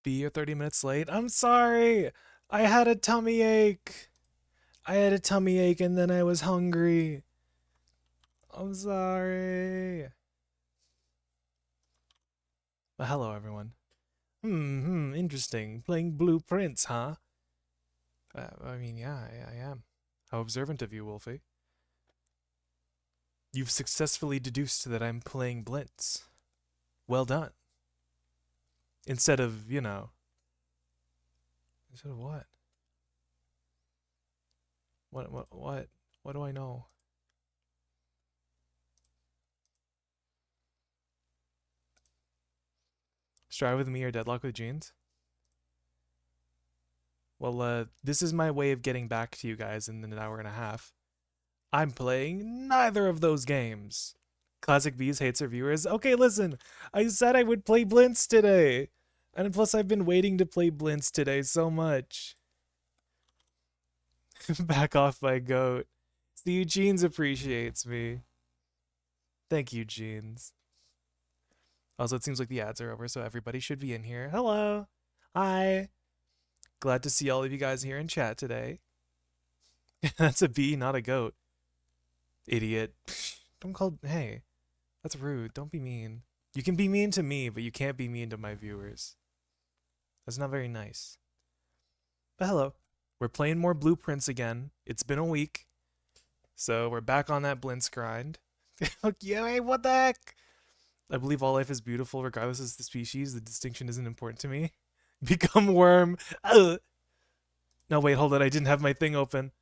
You're 30 minutes late. I'm sorry. I had a tummy ache. I had a tummy ache and then I was hungry. I'm sorry. Well, hello, everyone. Interesting. Playing blueprints, huh? I mean, yeah, I am. How observant of you, Wolfie. You've successfully deduced that I'm playing Blintz. Well done. Instead of, instead of what? What do I know? Strive with me or deadlock with jeans? Well, this is my way of getting back to you guys in an hour and a half. I'm playing neither of those games. Classic V's hates her viewers. Okay, listen. I said I would play Blintz today. And plus, I've been waiting to play Blintz today so much. Back off my goat. See, Jeans appreciates me. Thank you, Jeans. Also, it seems like the ads are over, so everybody should be in here. Hello. Hi. Glad to see all of you guys here in chat today. That's a bee, not a goat. Idiot. Don't call... Hey, that's rude. Don't be mean. You can be mean to me, but you can't be mean to my viewers. That's not very nice. But hello. We're playing more blueprints again. It's been a week. So we're back on that Blintz grind. Yay, what the heck? I believe all life is beautiful regardless of the species. The distinction isn't important to me. Become worm. Ugh. No, wait, hold on. I didn't have my thing open.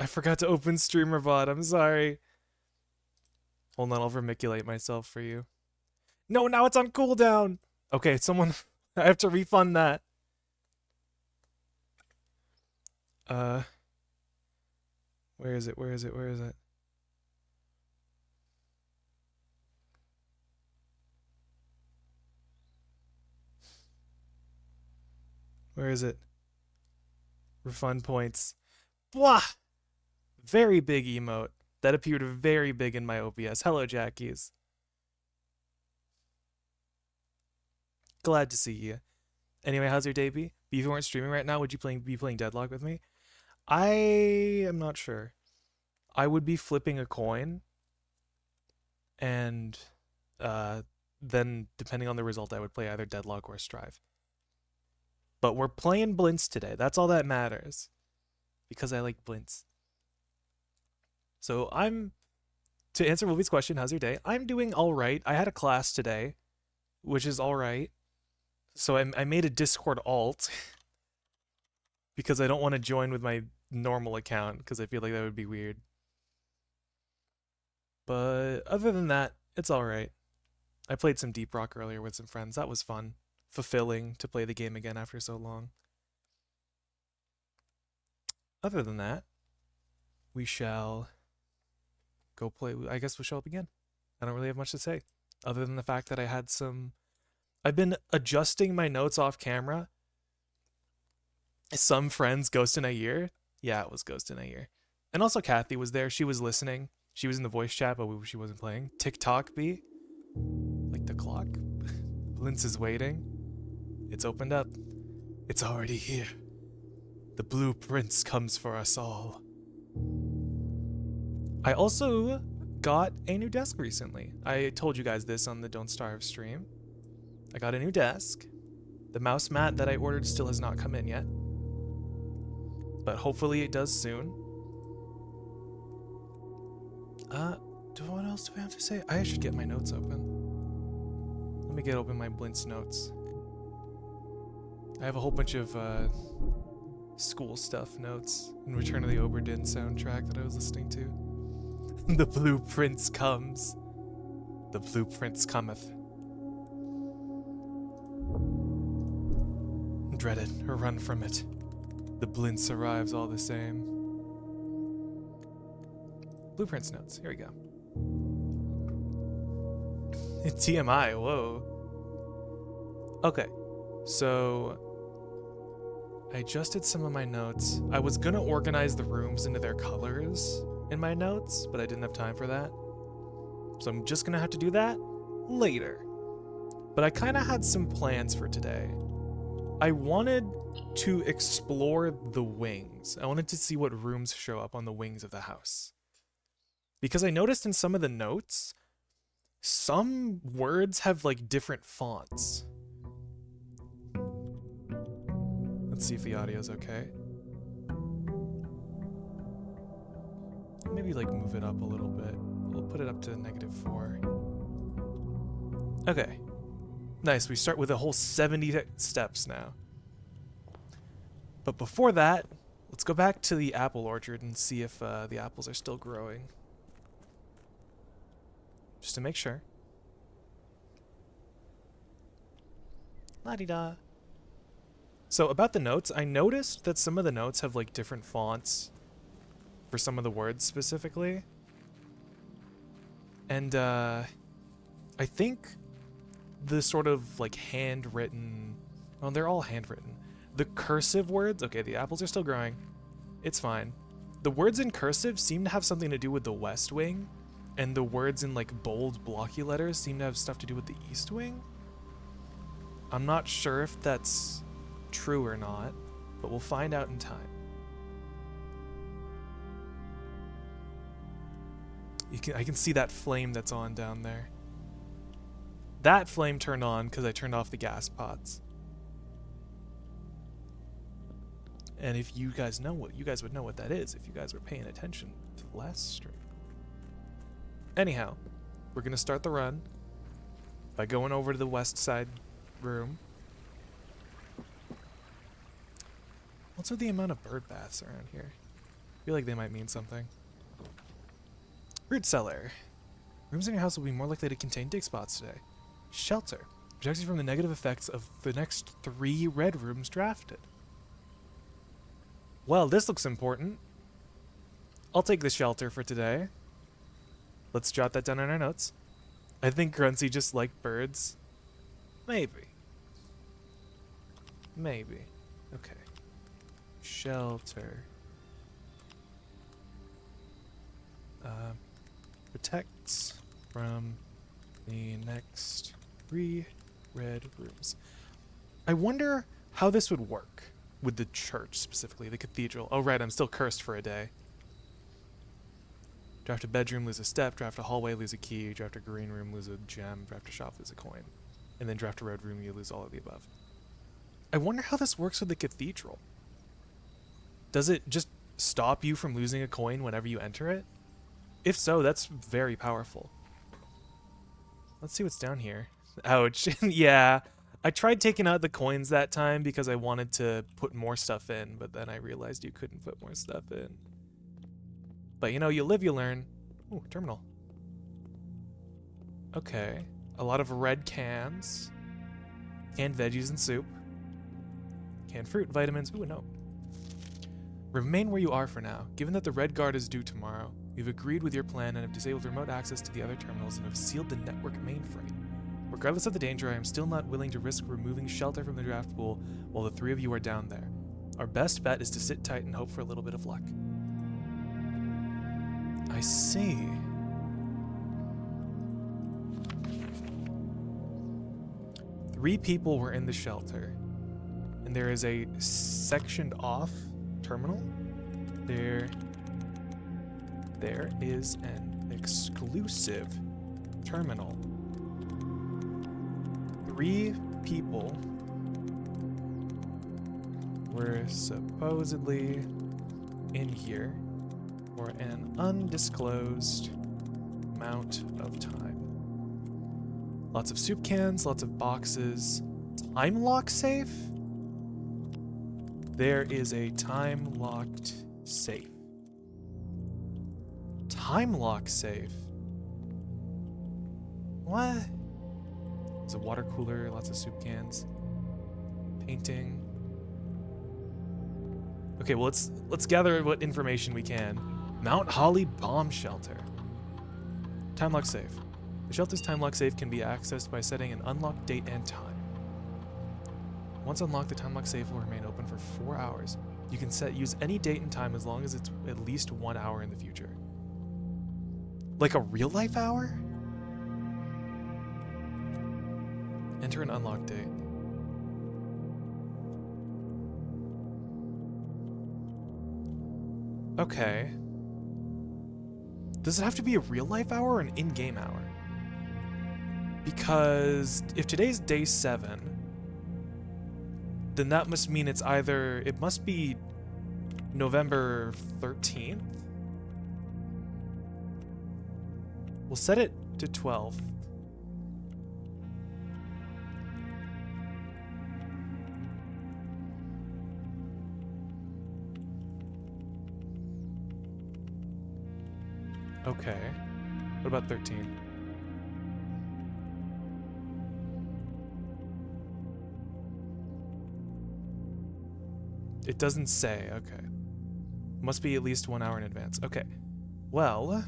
I forgot to open streamer VOD. I'm sorry. Hold on, I'll vermiculate myself for you. No, now it's on cooldown. Okay, someone... I have to refund that. Where is it? Where is it? Where is it? Where is it? Refund points. Blah! Very big emote. That appeared very big in my OBS. Hello, Jackies. Glad to see you. Anyway, how's your day be? If you weren't streaming right now, would you be playing Deadlock with me? I am not sure. I would be flipping a coin, and then depending on the result, I would play either Deadlock or Strive. But we're playing Blintz today. That's all that matters. Because I like Blintz. So to answer Wolfie's question, how's your day? I'm doing alright. I had a class today, which is alright. So I made a Discord alt because I don't want to join with my normal account because I feel like that would be weird. But other than that, it's alright. I played some Deep Rock earlier with some friends. That was fun. Fulfilling to play the game again after so long. Other than that, we shall go play. I guess we shall begin. I don't really have much to say, other than the fact that I've been adjusting my notes off camera. Some friends Ghost in a Year. Yeah, it was Ghost in a Year. And also Kathy was there. She was listening. She was in the voice chat, but she wasn't playing. TikTok B. Like the clock. Blintz is waiting. It's opened up. It's already here. The blueprints comes for us all. I also got a new desk recently. I told you guys this on the Don't Starve stream. I got a new desk. The mouse mat that I ordered still has not come in yet. But hopefully it does soon. What else do I have to say? I should get my notes open. Let me get open my Blintz notes. I have a whole bunch of school stuff notes in Return of the Obra Dinn soundtrack that I was listening to. The blueprints comes. The blueprints cometh. Dread it or run from it. The Blintz arrives all the same. Blueprints notes. Here we go. TMI. Whoa. Okay. So I adjusted some of my notes. I was gonna organize the rooms into their colors in my notes, but I didn't have time for that. So I'm just gonna have to do that later. but I kind of had some plans for today. I wanted to explore the wings. I wanted to see what rooms show up on the wings of the house. Because I noticed in some of the notes, some words have like different fonts. Let's see if the audio's okay. Maybe like move it up a little bit. We'll put it up to -4. Okay. Nice, we start with a whole 70 steps now. But before that, let's go back to the apple orchard and see if the apples are still growing. Just to make sure. La-di-da. So about the notes, I noticed that some of the notes have like different fonts for some of the words specifically. And I think the sort of like handwritten, well, they're all handwritten. The cursive words, okay, the apples are still growing. It's fine. The words in cursive seem to have something to do with the West Wing, and the words in like bold blocky letters seem to have stuff to do with the East Wing. I'm not sure if that's true or not, but we'll find out in time. I can see that flame that's on down there. That flame turned on because I turned off the gas pots. And if you guys know what, you guys would know what that is if you guys were paying attention to the last stream. Anyhow, we're gonna start the run by going over to the west side room. What's with the amount of bird baths around here? I feel like they might mean something. Root cellar. Rooms in your house will be more likely to contain dig spots today. Shelter. Protects you from the negative effects of the next 3 red rooms drafted. Well, this looks important. I'll take the shelter for today. Let's jot that down in our notes. I think Gruncy just liked birds. Maybe. Maybe. Okay. Shelter. Protects from the next 3 red rooms. I wonder how this would work with the church specifically, the cathedral. Oh right, I'm still cursed for a day. Draft a bedroom, lose a step. Draft a hallway, lose a key. Draft a green room, lose a gem. Draft a shop, lose a coin. And then draft a red room, you lose all of the above. I wonder how this works with the cathedral. Does it just stop you from losing a coin whenever you enter it? If so, that's very powerful. Let's see what's down here. Ouch. Yeah. I tried taking out the coins that time because I wanted to put more stuff in, but then I realized you couldn't put more stuff in. But you know, you live, you learn. Ooh, terminal. Okay. A lot of red cans. Canned veggies and soup. Canned fruit, vitamins. Ooh, no. Remain where you are for now. Given that the Red Guard is due tomorrow, we've agreed with your plan and have disabled remote access to the other terminals and have sealed the network mainframe. Regardless of the danger, I am still not willing to risk removing shelter from the draft pool while the 3 of you are down there. Our best bet is to sit tight and hope for a little bit of luck. I see. Three people were in the shelter, and there is a sectioned off terminal. There is an exclusive terminal. 3 people were supposedly in here for an undisclosed amount of time. Lots of soup cans, lots of boxes. Time lock safe? There is a time locked safe. Time lock safe? What? There's a water cooler, lots of soup cans. Painting. Okay, well let's gather what information we can. Mount Holly bomb shelter. Time lock safe. The shelter's time lock safe can be accessed by setting an unlocked date and time. Once unlocked, the time lock safe will remain open for 4 hours. You can use any date and time as long as it's at least 1 hour in the future. Like a real life hour? Enter an unlocked date. Okay. Does it have to be a real life hour or an in-game hour? Because if today's day 7, then that must mean it's either, it must be November 13th. We'll set it to 12th. Okay. What about 13? It doesn't say. Okay. Must be at least 1 hour in advance. Okay. Well.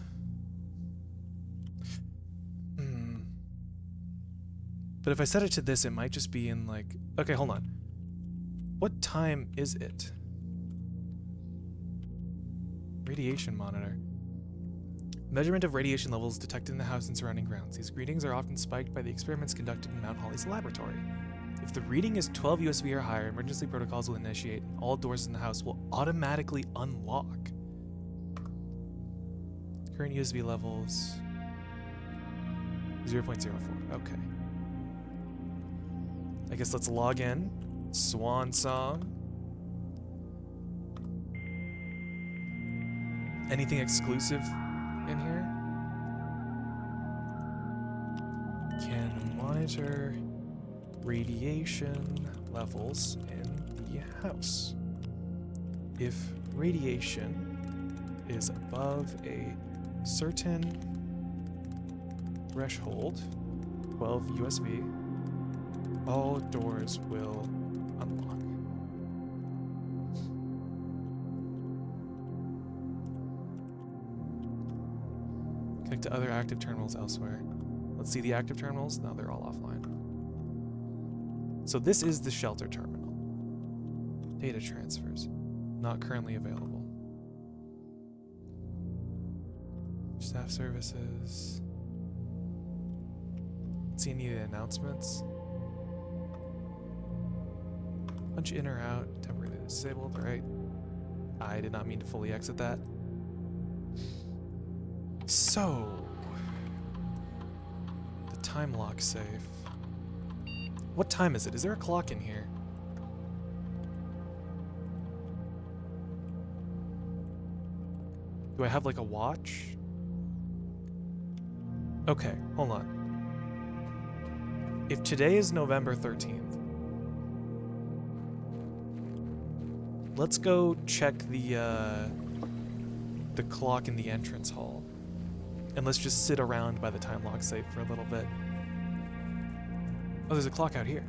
But if I set it to this, it might just be in like... Okay, hold on. What time is it? Radiation monitor. Measurement of radiation levels detected in the house and surrounding grounds. These readings are often spiked by the experiments conducted in Mount Holly's laboratory. If the reading is 12 USV or higher, emergency protocols will initiate and all doors in the house will automatically unlock. Current USV levels 0.04. Okay. I guess let's log in. Swan song. Anything exclusive in here? Can monitor radiation levels in the house. If radiation is above a certain threshold, 12 USV, all doors will unlock. Connect to other active terminals elsewhere. Let's see the active terminals. No, they're all offline. So this is the shelter terminal. Data transfers. Not currently available. Staff services. See any of the announcements? Punch in or out. Temporarily disabled. Alright. I did not mean to fully exit that. So, the time lock safe. What time is it? Is there a clock in here? Do I have like a watch? Okay, hold on. If today is November 13th, let's go check the clock in the entrance hall. And let's just sit around by the time lock safe for a little bit. Oh, there's a clock out here.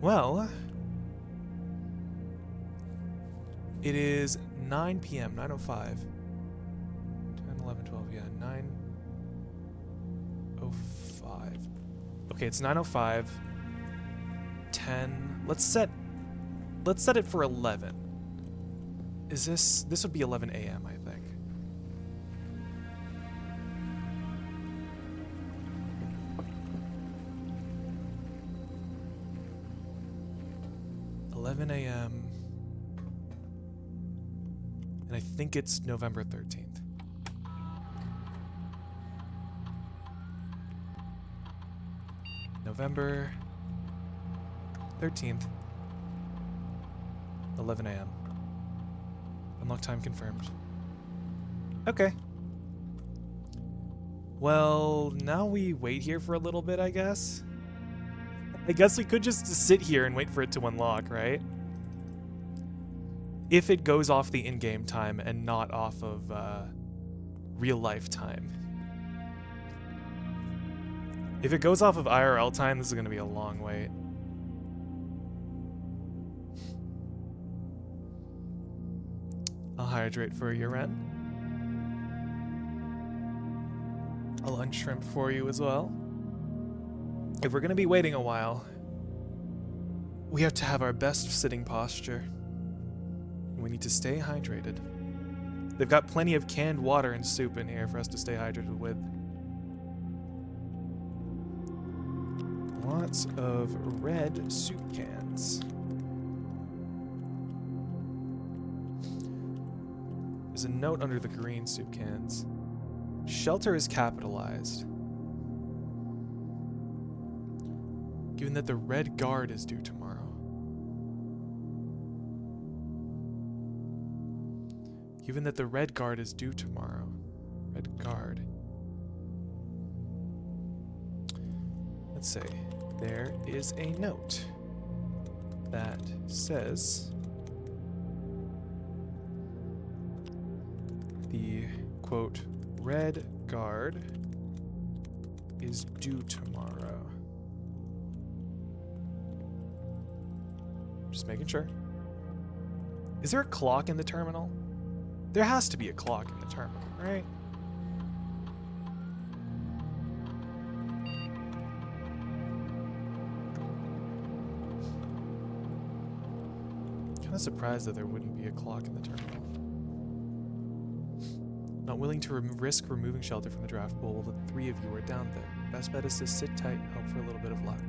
Well, it is 9 p.m., 9:05. 10, 11, 12, yeah, 9:05. Okay, it's 9:05. 10. Let's set it for 11. Is this would be 11 a.m., I think. a.m. And I think it's November 13th. November 13th, 11 a.m. Unlock time confirmed. Okay. Well, now we wait here for a little bit, I guess. I guess we could just sit here and wait for it to unlock, right? If it goes off the in-game time and not off of real-life time. If it goes off of IRL time, this is going to be a long wait. I'll hydrate for you, Ren. I'll unshrimp for you as well. If we're going to be waiting a while, we have to have our best sitting posture. We need to stay hydrated. They've got plenty of canned water and soup in here for us to stay hydrated with. Lots of red soup cans. There's a note under the green soup cans. Shelter is capitalized. Given that the red guard is due tomorrow. Given that the red guard is due tomorrow. Red guard. Let's say there is a note that says the quote red guard is due tomorrow. Just making sure. Is there a clock in the terminal? There has to be a clock in the terminal, right? Kind of surprised that there wouldn't be a clock in the terminal. Not willing to risk removing shelter from the draft pool while the three of you are down there. Best bet is to sit tight and hope for a little bit of luck.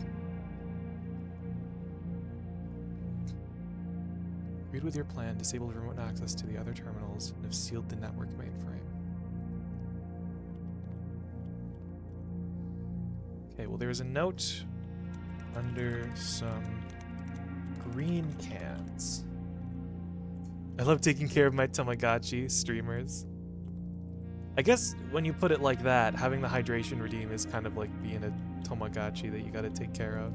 Agreed with your plan, disabled remote access to the other terminals, and have sealed the network mainframe. Okay, well there's a note under some green cans. I love taking care of my Tamagotchi streamers. I guess when you put it like that, having the hydration redeem is kind of like being a Tamagotchi that you gotta take care of.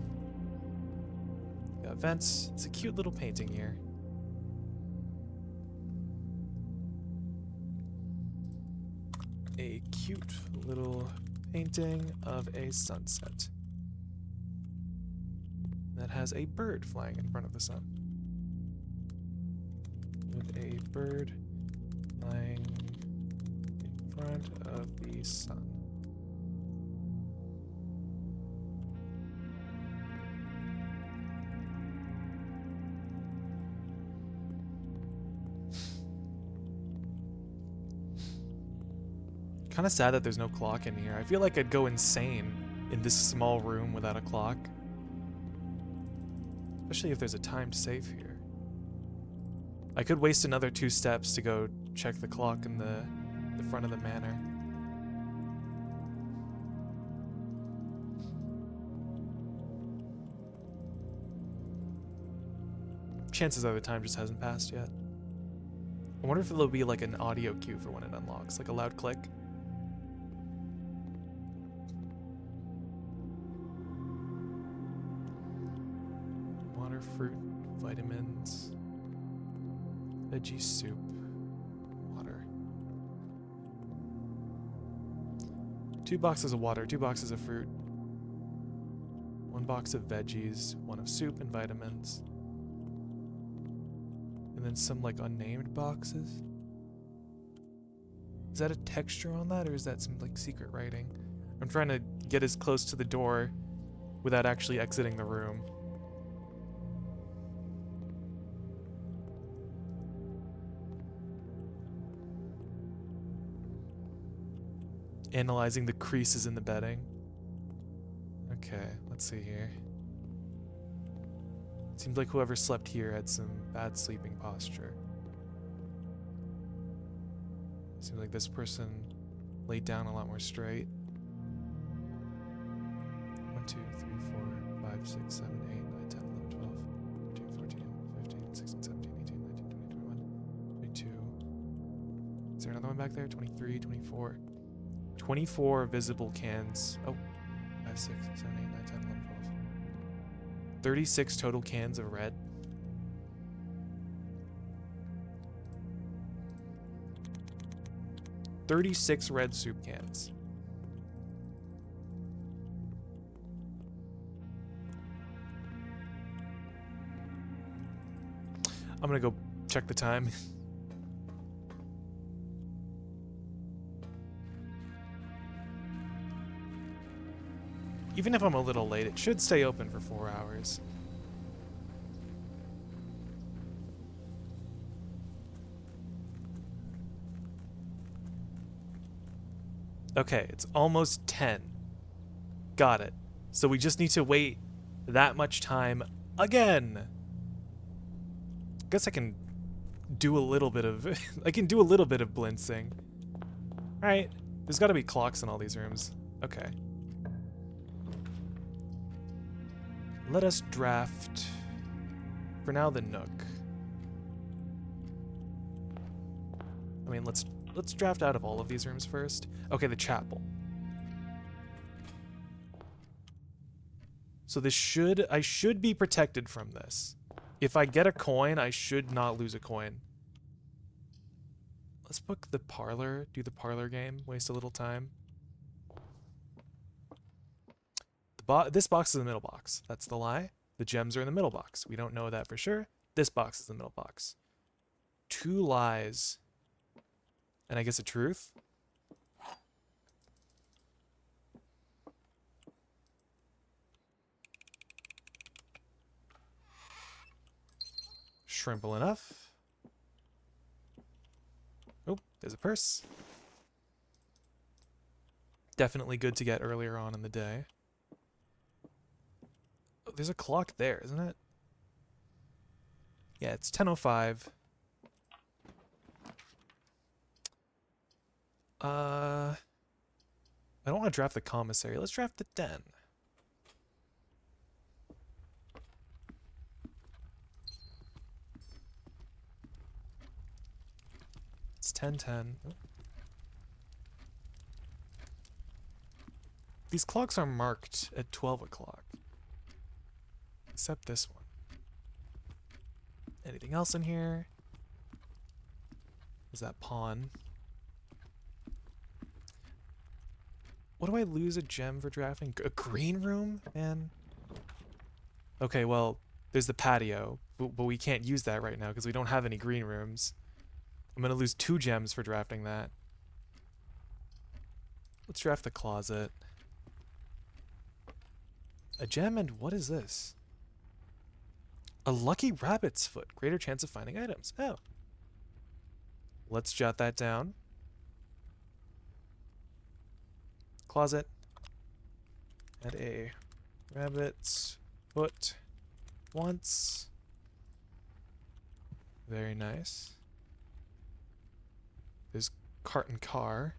Got vents. It's a cute little painting here. A cute little painting of a sunset that has a bird flying in front of the sun. With a bird flying in front of the sun. Kind of sad that there's no clock in here. I feel like I'd go insane in this small room without a clock. Especially if there's a timed save here. I could waste another 2 steps to go check the clock in the front of the manor. Chances are the time just hasn't passed yet. I wonder if there'll be like an audio cue for when it unlocks, like a loud click. Water, fruit, vitamins, veggie soup, water. 2 boxes of water, 2 boxes of fruit, 1 box of veggies, 1 of soup and vitamins. And then some like unnamed boxes. Is that a texture on that, or is that some like secret writing? I'm trying to get as close to the door without actually exiting the room. Analyzing the creases in the bedding. Okay, let's see here. Seems like whoever slept here had some bad sleeping posture. Seems like this person laid down a lot more straight. 1, 2, 3, 4, 5, 6, 7, 8, 9, 10, 11, 12, 13, 14, 15, 16, 17, 18, 19, 20, 21, 22. Is there another one back there? 23, 24. 24 visible cans. Oh, 5, 6, 7, 8, 9, 10, 11, 12. 36 total cans of red. $36 red soup cans. I'm gonna go check the time. Even if I'm a little late, it should stay open for 4 hours. Okay, it's almost 10. Got it. So we just need to wait that much time again. Guess I can do a little bit of I can do a little bit of blintzing. Alright. There's gotta be clocks in all these rooms. Okay. Let us draft for now the Nook. I mean, let's draft out of all of these rooms first. Okay, the chapel. So I should be protected from this. If I get a coin, I should not lose a coin. Let's book the parlor, do the parlor game, waste a little time. This box is the middle box. That's the lie. The gems are in the middle box. We don't know that for sure. This box is the middle box. 2 lies. And I guess a truth? Shrimple enough. Oh, there's a purse. Definitely good to get earlier on in the day. Oh, there's a clock there, isn't it? Yeah, it's 10:05. I don't want to draft the commissary. Let's draft the den. It's 10:10. Oh. These clocks are marked at 12 o'clock. Except this one. Anything else in here? Is that pawn? What do I lose a gem for drafting? A green room? Man. Okay, well, there's the patio, but we can't use that right now because we don't have any green rooms. I'm going to lose 2 gems for drafting that. Let's draft the closet. A gem and what is this? A lucky rabbit's foot. Greater chance of finding items. Oh. Let's jot that down. Closet. Add a rabbit's foot once. Very nice. There's cart and car.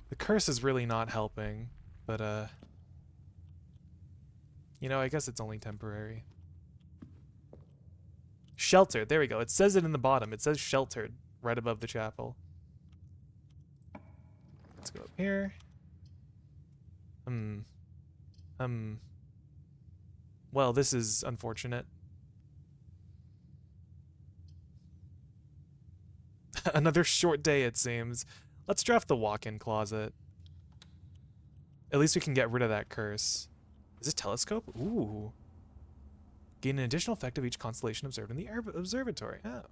The curse is really not helping, but you know, I guess it's only temporary. Sheltered, there we go. It says it in the bottom. It says sheltered right above the chapel. Let's go up here. Well, this is unfortunate. Another short day, it seems. Let's draft the walk-in closet. At least we can get rid of that curse. Is this telescope? Ooh. Gain an additional effect of each constellation observed in the observatory. Oh.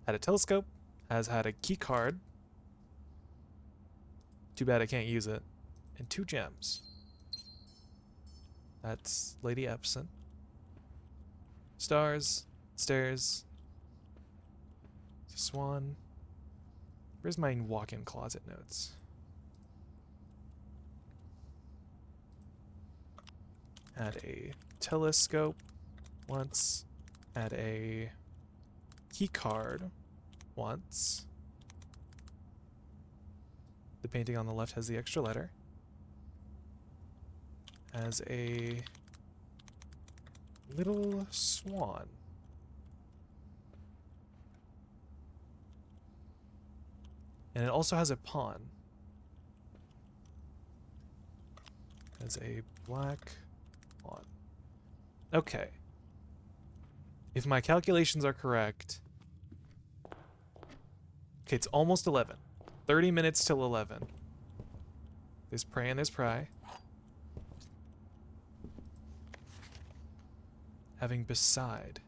Had a telescope. Has had a key card. Too bad I can't use it. And 2 gems. That's Lady Epson. Stars. Stairs. Swan. Where's my walk-in closet notes? Add a telescope once. Add a key card once. The painting on the left has the extra letter. As a little swan. And it also has a pawn. As a black pawn. Okay. If my calculations are correct. Okay, it's almost 11. 30 minutes till 11. There's prey and there's pry. Having beside.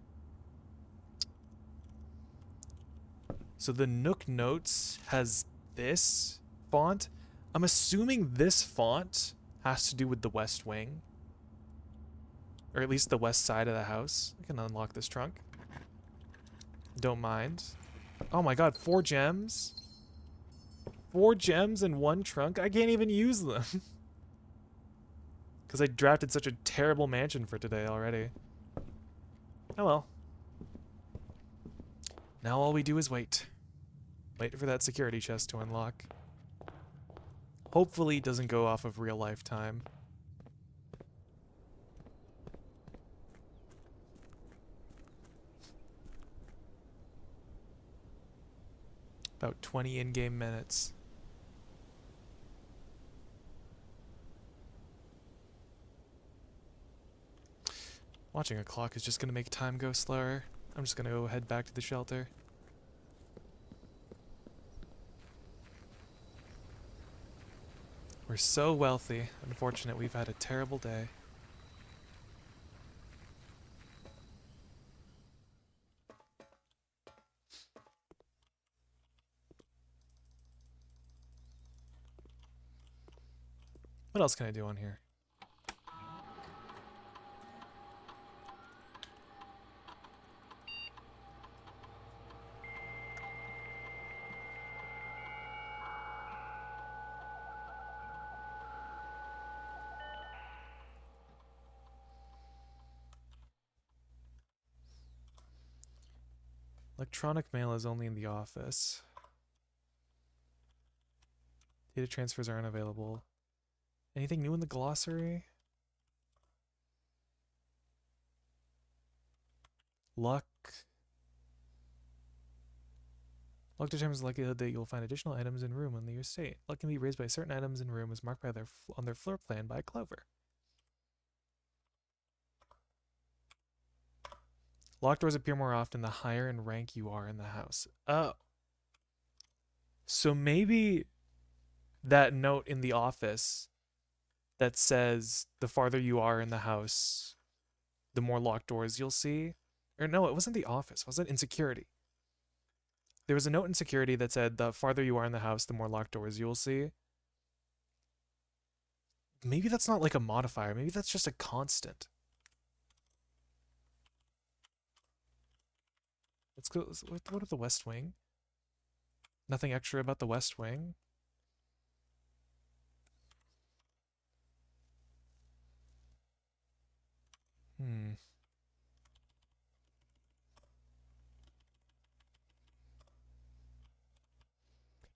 So the Nook Notes has this font. I'm assuming this font has to do with the West Wing. Or at least the west side of the house. I can unlock this trunk. Don't mind. Oh my god, 4 gems? 4 gems in 1 trunk? I can't even use them. Because I drafted such a terrible mansion for today already. Oh well. Now all we do is wait. Wait for that security chest to unlock. Hopefully it doesn't go off of real life time. About 20 in-game minutes. Watching a clock is just going to make time go slower. I'm just going to go head back to the shelter. We're so wealthy. Unfortunate we've had a terrible day. What else can I do on here? Electronic mail is only in the office. Data transfers are unavailable. Anything new in the glossary? Luck. Luck determines the likelihood that you'll find additional items in room on your estate. Luck can be raised by certain items in room as marked by on their floor plan by a clover. Locked doors appear more often the higher in rank you are in the house. Oh. So maybe that note in the office that says the farther you are in the house, the more locked doors you'll see. Or no, it wasn't the office. Was it in security? There was a note in security that said the farther you are in the house, the more locked doors you'll see. Maybe that's not like a modifier. Maybe that's just a constant. Let's go. Let's go to the West Wing. Nothing extra about the West Wing.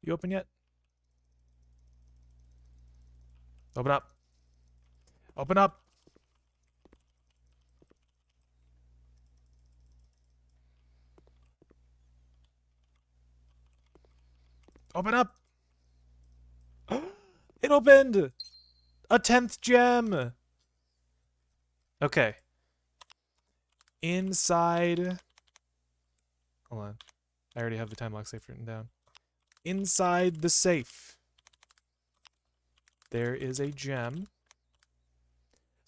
You open yet? Open up. Open up. Open up. It opened. A 10th gem. Okay. Inside. Hold on. I already have the time lock safe written down. Inside the safe, there is a gem.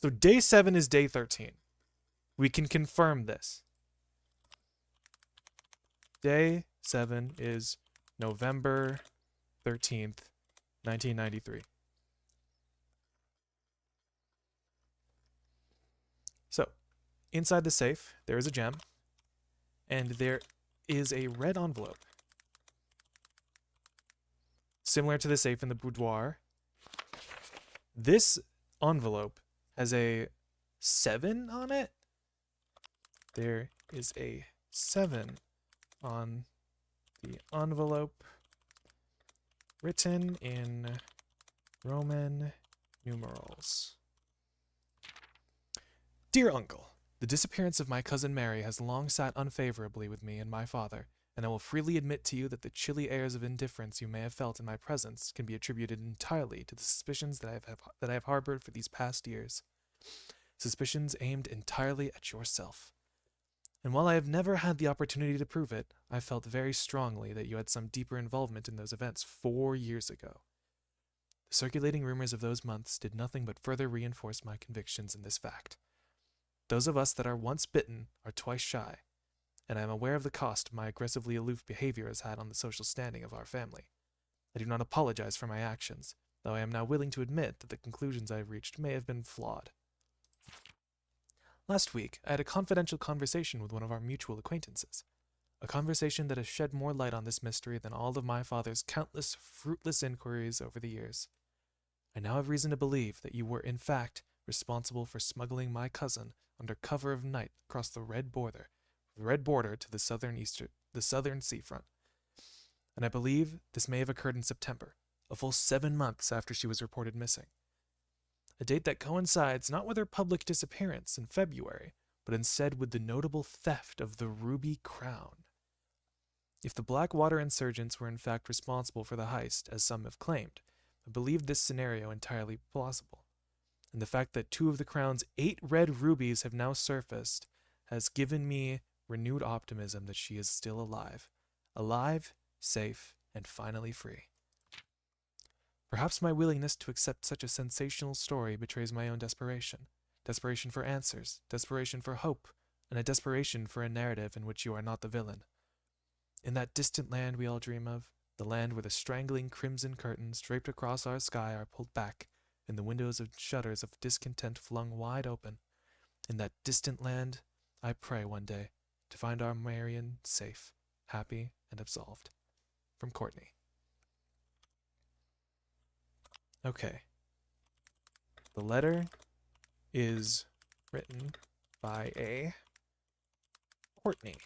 So day 7 is day 13. We can confirm this. Day 7 is November 13th, 1993. So, inside the safe, there is a gem, and there is a red envelope. Similar to the safe in the boudoir. This envelope has a 7 on it. There is a 7 on the envelope, written in Roman numerals. Dear Uncle, the disappearance of my cousin Mary has long sat unfavorably with me and my father, and I will freely admit to you that the chilly airs of indifference you may have felt in my presence can be attributed entirely to the suspicions that I have harbored for these past years. Suspicions aimed entirely at yourself. And while I have never had the opportunity to prove it, I felt very strongly that you had some deeper involvement in those events 4 years ago. The circulating rumors of those months did nothing but further reinforce my convictions in this fact. Those of us that are once bitten are twice shy, and I am aware of the cost my aggressively aloof behavior has had on the social standing of our family. I do not apologize for my actions, though I am now willing to admit that the conclusions I have reached may have been flawed. Last week, I had a confidential conversation with one of our mutual acquaintances. A conversation that has shed more light on this mystery than all of my father's countless fruitless inquiries over the years. I now have reason to believe that you were, in fact, responsible for smuggling my cousin under cover of night across the red border to the southern seafront. And I believe this may have occurred in September, a full 7 months after she was reported missing. A date that coincides not with her public disappearance in February, but instead with the notable theft of the ruby crown. If the Blackwater insurgents were in fact responsible for the heist, as some have claimed, I believe this scenario entirely plausible. And the fact that 2 of the crown's 8 red rubies have now surfaced has given me renewed optimism that she is still alive. Alive, safe, and finally free. Perhaps my willingness to accept such a sensational story betrays my own desperation. Desperation for answers, desperation for hope, and a desperation for a narrative in which you are not the villain. In that distant land we all dream of, the land where the strangling crimson curtains draped across our sky are pulled back, and the windows and shutters of discontent flung wide open. In that distant land, I pray one day to find our Marion safe, happy, and absolved. From Courtney. Okay. The letter is written by a Courtney.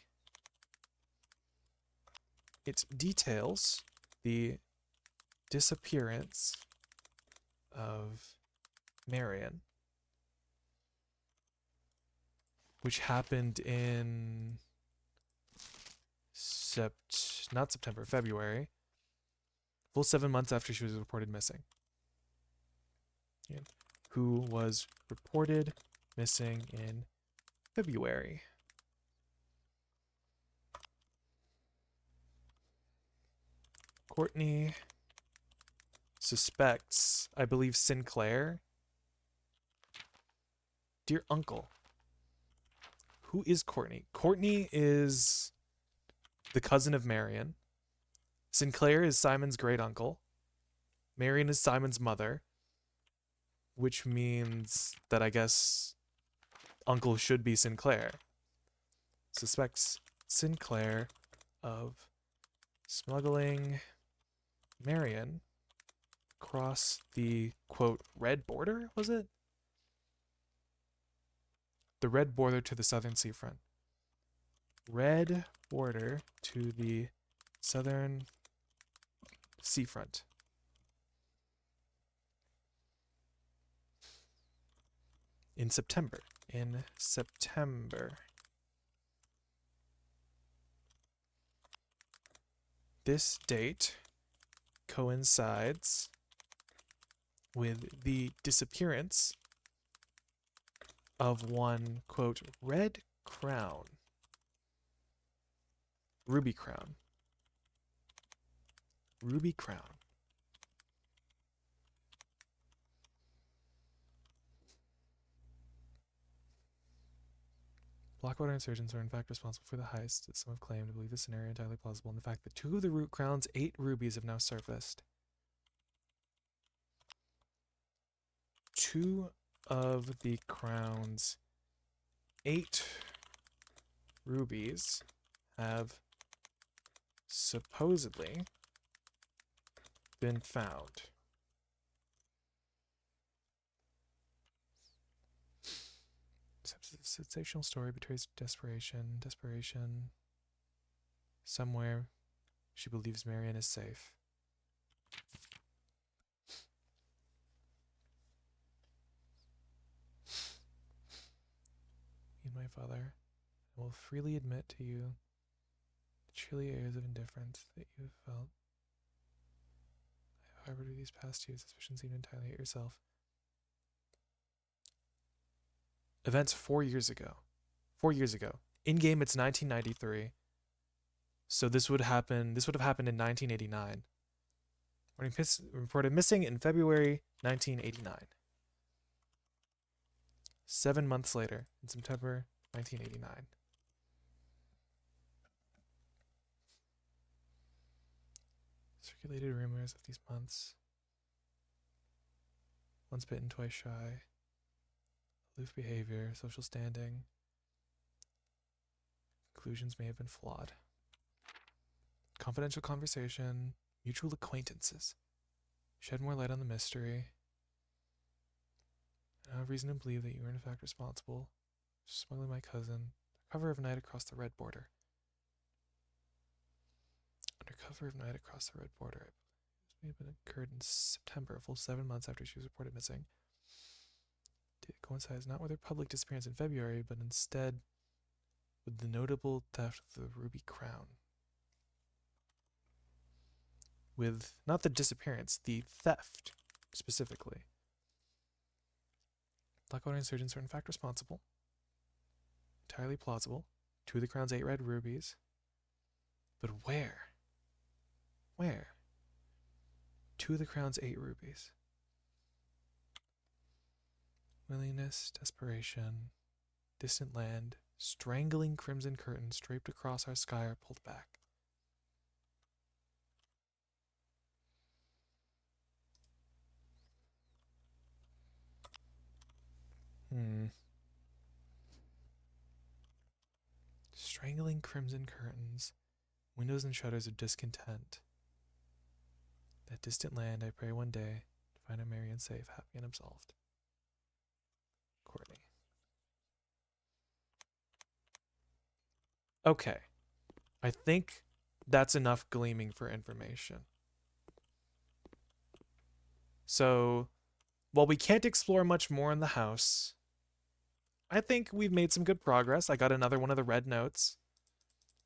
It details the disappearance of Marion, which happened in February, full 7 months after she was reported missing. And who was reported missing in February. Courtney suspects, I believe, Sinclair. Dear Uncle. Who is Courtney? Courtney is the cousin of Marion. Sinclair is Simon's great uncle. Marion is Simon's mother. Which means that I guess Uncle should be Sinclair. Suspects Sinclair of smuggling Marion across the, quote, red border, was it? The red border to the southern seafront. Red border to the southern seafront. In September. This date coincides with the disappearance of one, quote, red crown. Ruby crown. Ruby crown. Blackwater insurgents are in fact responsible for the heist, as some have claimed. I believe this scenario entirely plausible, and the fact that 2 of the root crown's 8 rubies have now surfaced. 2 of the crown's 8 rubies have supposedly been found. The sensational story betrays desperation. Somewhere, she believes Marion is safe. Me and my father, I will freely admit to you the chilly airs of indifference that you have felt. I have harbored these past years, suspicions even entirely at yourself. Events 4 years ago. 4 years ago. In game, it's 1993. So this would have happened in 1989. Reported missing in February 1989. 7 months later, in September 1989. Circulated rumors of these months. Once bitten, twice shy. Aloof behavior, social standing. Conclusions may have been flawed. Confidential conversation. Mutual acquaintances. Shed more light on the mystery. I have reason to believe that you were in fact responsible for smuggling my cousin. Cover of night across the red border. Under cover of night across the red border. This may have been occurred in September, a full 7 months after she was reported missing. It coincides not with her public disappearance in February, but instead with the notable theft of the ruby crown. With, not the disappearance, the theft, specifically. Blackwater insurgents are in fact responsible. Entirely plausible. 2 of the crown's 8 red rubies. But where? Where? 2 of the crown's 8 rubies. Willingness, desperation, distant land, strangling crimson curtains draped across our sky are pulled back. Strangling crimson curtains, windows and shutters of discontent. That distant land, I pray one day to find her merry and safe, happy and absolved. Courtney. Okay. I think that's enough gleaming for information. So, while we can't explore much more in the house, I think we've made some good progress. I got another one of the red notes.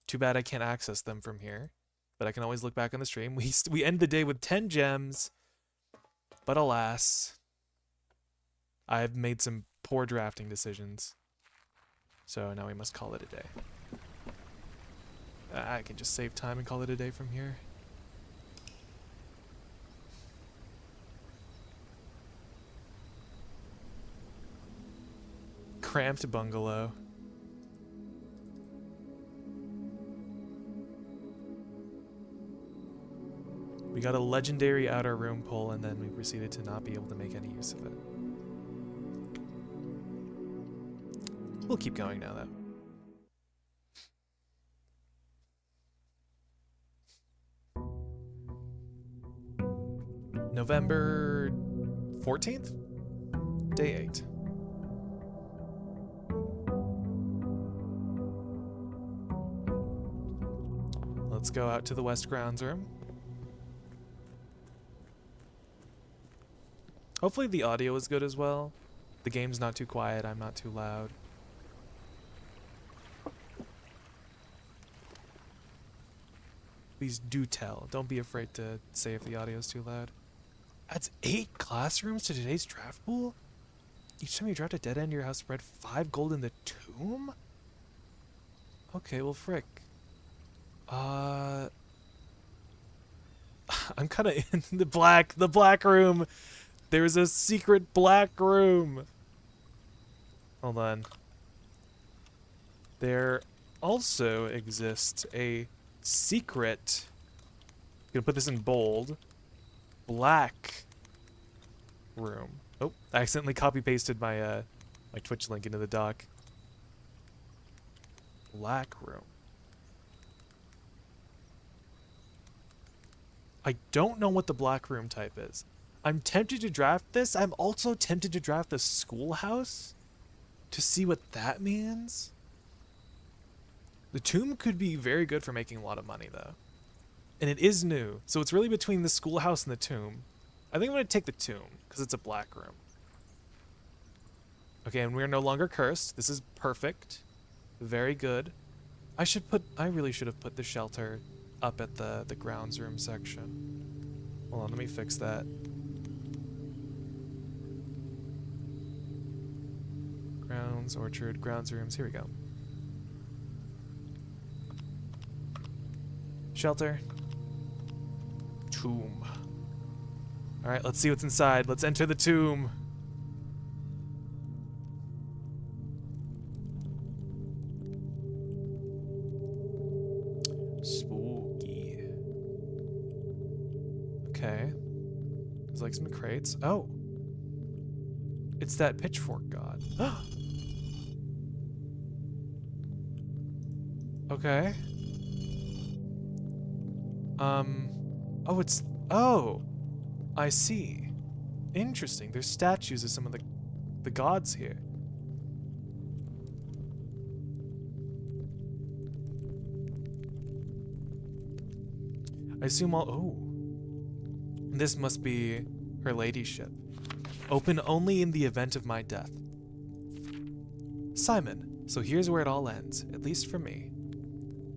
Too bad I can't access them from here, but I can always look back on the stream. We end the day with 10 gems, but alas, I've made some poor drafting decisions. So now we must call it a day. I can just save time and call it a day from here. Cramped bungalow. We got a legendary outer room pull, and then we proceeded to not be able to make any use of it. We'll keep going now, though. November 14th? Day 8. Let's go out to the West Grounds room. Hopefully the audio is good as well. The game's not too quiet, I'm not too loud. Please do tell. Don't be afraid to say if the audio is too loud. Adds 8 classrooms to today's draft pool? Each time you draft a dead end, your house spread 5 gold in the tomb? Okay, well, frick. I'm kind of in the black room. There's a secret black room. Hold on. There also exists a secret, I'm gonna put this in bold, black room. Oh, I accidentally copy-pasted my my Twitch link into the doc. Black room. I don't know what the black room type is. I'm tempted to draft this. I'm also tempted to draft the schoolhouse to see what that means. The tomb could be very good for making a lot of money, though. And it is new, so it's really between the schoolhouse and the tomb. I think I'm going to take the tomb, because it's a black room. Okay, and we're no longer cursed. This is perfect. Very good. I really should have put the shelter up at the grounds room section. Hold on, let me fix that. Grounds, orchard, grounds rooms, here we go. Shelter. Tomb. Alright, let's see what's inside. Let's enter the tomb. Spooky. Okay. There's like some crates. Oh! It's that pitchfork god. Okay. Oh, oh, I see. Interesting. There's statues of some of the gods here. I assume oh. This must be her ladyship. Open only in the event of my death. Simon, so here's where it all ends, at least for me.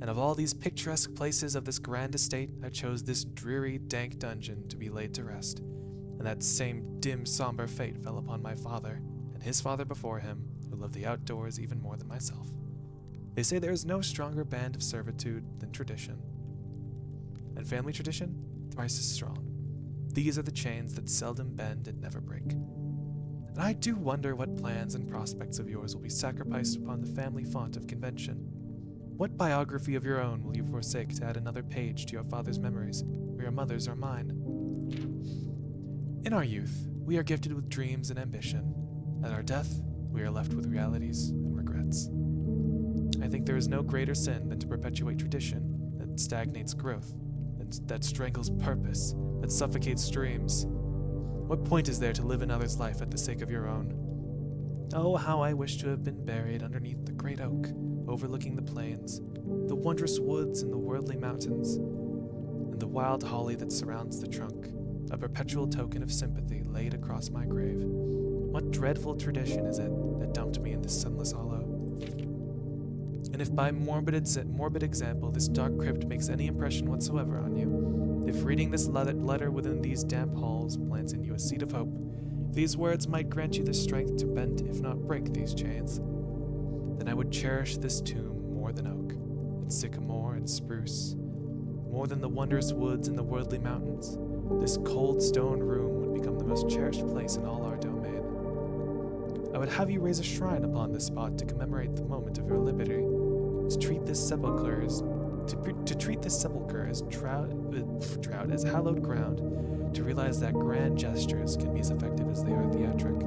And of all these picturesque places of this grand estate, I chose this dreary, dank dungeon to be laid to rest. And that same dim, somber fate fell upon my father, and his father before him, who loved the outdoors even more than myself. They say there is no stronger band of servitude than tradition. And family tradition, thrice as strong. These are the chains that seldom bend and never break. And I do wonder what plans and prospects of yours will be sacrificed upon the family font of convention. What biography of your own will you forsake to add another page to your father's memories, or your mother's or mine? In our youth, we are gifted with dreams and ambition. At our death, we are left with realities and regrets. I think there is no greater sin than to perpetuate tradition that stagnates growth, that strangles purpose, that suffocates dreams. What point is there to live another's life at the sake of your own? Oh, how I wish to have been buried underneath the great oak, overlooking the plains, the wondrous woods and the worldly mountains, and the wild holly that surrounds the trunk, a perpetual token of sympathy laid across my grave. What dreadful tradition is it that dumped me in this sunless hollow? And if by morbid example this dark crypt makes any impression whatsoever on you, if reading this letter within these damp halls plants in you a seed of hope, if these words might grant you the strength to bend if not break these chains, then I would cherish this tomb more than oak, and sycamore and spruce, more than the wondrous woods and the worldly mountains. This cold stone room would become the most cherished place in all our domain. I would have you raise a shrine upon this spot to commemorate the moment of your liberty, to treat this sepulchre as hallowed ground, to realize that grand gestures can be as effective as they are theatric.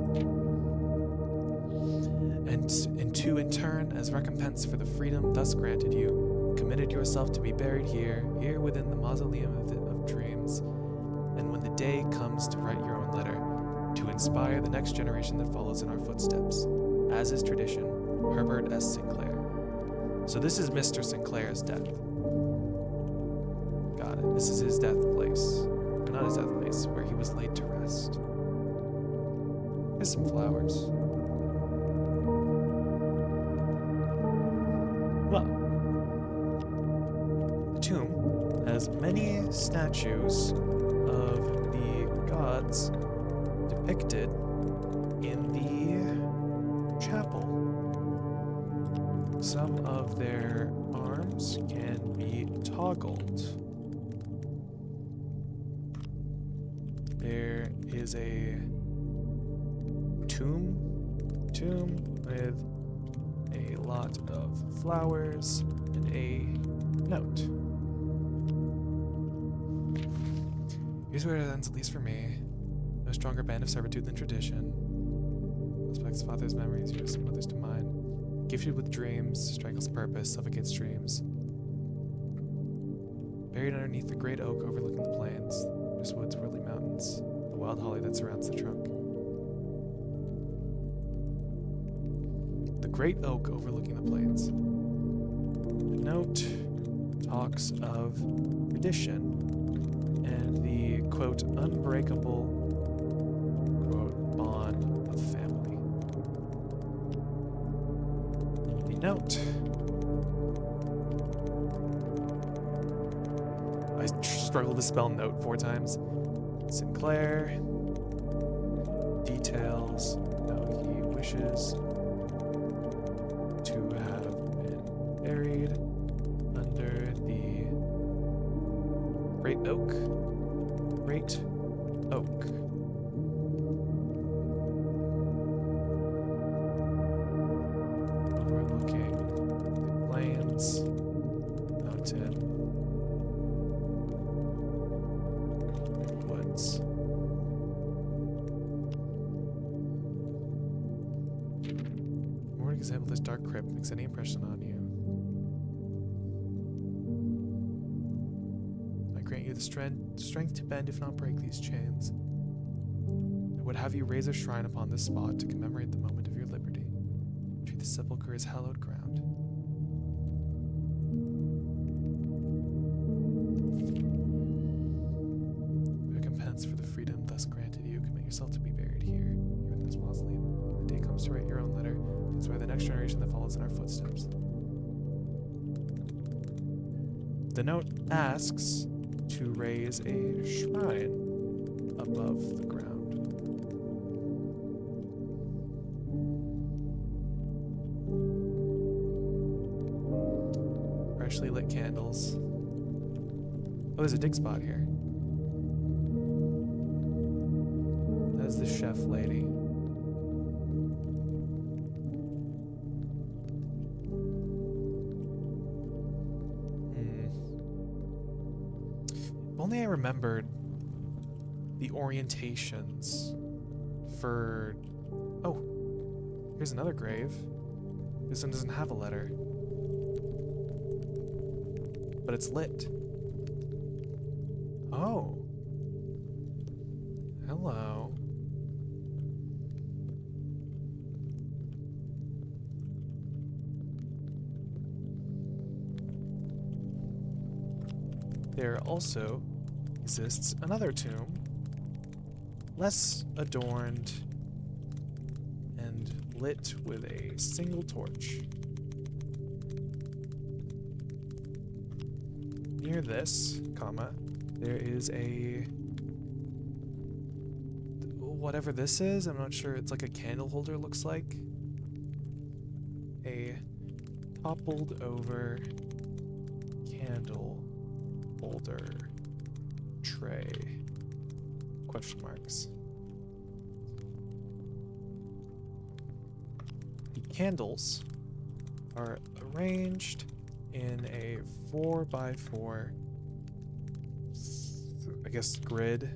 And to, in turn, as recompense for the freedom thus granted you, committed yourself to be buried here within the mausoleum of dreams, and when the day comes to write your own letter, to inspire the next generation that follows in our footsteps, as is tradition, Herbert S. Sinclair. So this is Mr. Sinclair's death. Got it. This is his death place. Or not his death place, where he was laid to rest. Here's some flowers. Well, the tomb has many statues of the gods depicted in the chapel. Some of their arms can be toggled. There is a tomb with a lot of flowers and a note. Here's where it ends, at least for me. No stronger band of servitude than tradition. Respects father's memories, yours and mother's to mine. Gifted with dreams, strangles purpose, suffocates dreams. Buried underneath the great oak overlooking the plains, wondrous woods, worldly mountains, the wild holly that surrounds the trunk. The great oak overlooking the plains. The note talks of tradition and the, quote, unbreakable, quote, bond of family. The note. I struggled to spell note 4 times. Sinclair. Details. No, he wishes to have been buried under the great oak. Great oak. Overlooking the plains, mountain, woods. More example, this dark crypt makes any impression on you. My the strength to bend if not break these chains. I would have you raise a shrine upon this spot to commemorate the moment of your liberty. Treat the sepulchre as hallowed ground. Recompense for the freedom thus granted you, commit yourself to be buried here in this mausoleum. When the day comes to write your own letter, to inspire the next generation that follows in our footsteps. The note asks to raise a shrine above the ground. Freshly lit candles. Oh, there's a dig spot here. That is the chef lady. If only I remembered the orientations for... Oh, here's another grave. This one doesn't have a letter. But it's lit. Oh. Hello. There also exists another tomb, less adorned and lit with a single torch. Near this, comma, there is a... whatever this is, I'm not sure. It's like a candle holder, looks like. A toppled over candle holder tray. Question marks. The candles are arranged in a 4x4, I guess, grid.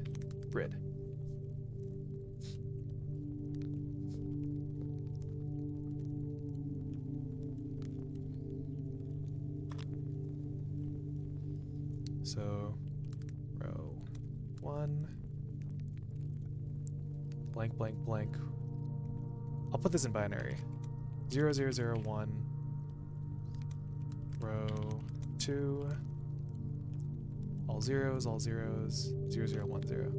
So, row 1, blank, blank, blank. I'll put this in binary. 0, 0, 0, 1. Row 2, all zeros, 0, 0, 1, 0.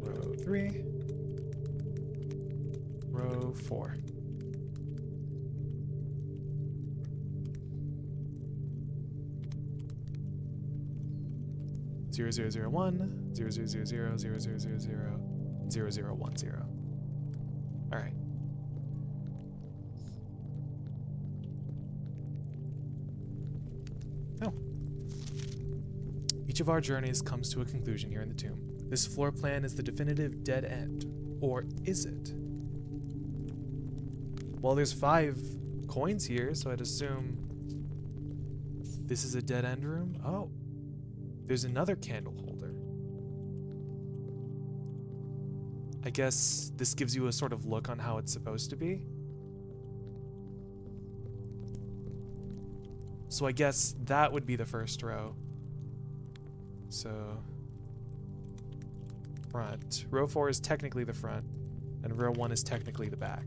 Row 3, row 4. Zero zero zero 1, 0, 0, 0, 0, 0, 0, 0, 0, 0, 0, 1, 0. All right. Oh. Each of our journeys comes to a conclusion here in the tomb. This floor plan is the definitive dead end. Or is it? Well, there's 5 coins here, so I'd assume this is a dead end room. Oh. There's another candle holder. I guess this gives you a sort of look on how it's supposed to be. So I guess that would be the first row. So, front. Row 4 is technically the front, and row 1 is technically the back.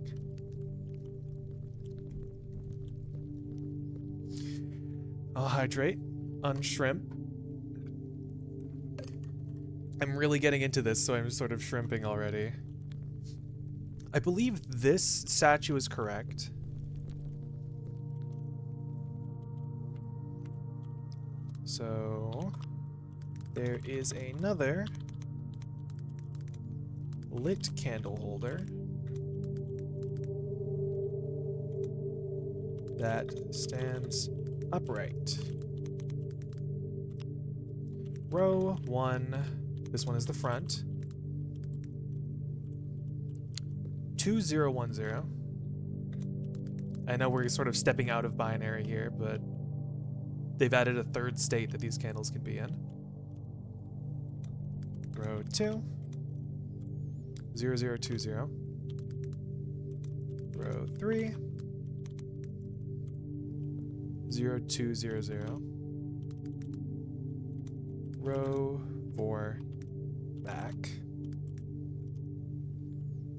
I'll hydrate, unshrimp. I'm really getting into this, so I'm sort of shrimping already. I believe this statue is correct. So, there is another lit candle holder that stands upright. Row 1. This one is the front. 2010. I know we're sort of stepping out of binary here, but they've added a third state that these candles can be in. Row 2. 0020. Row 3. 0200. Row 4 back.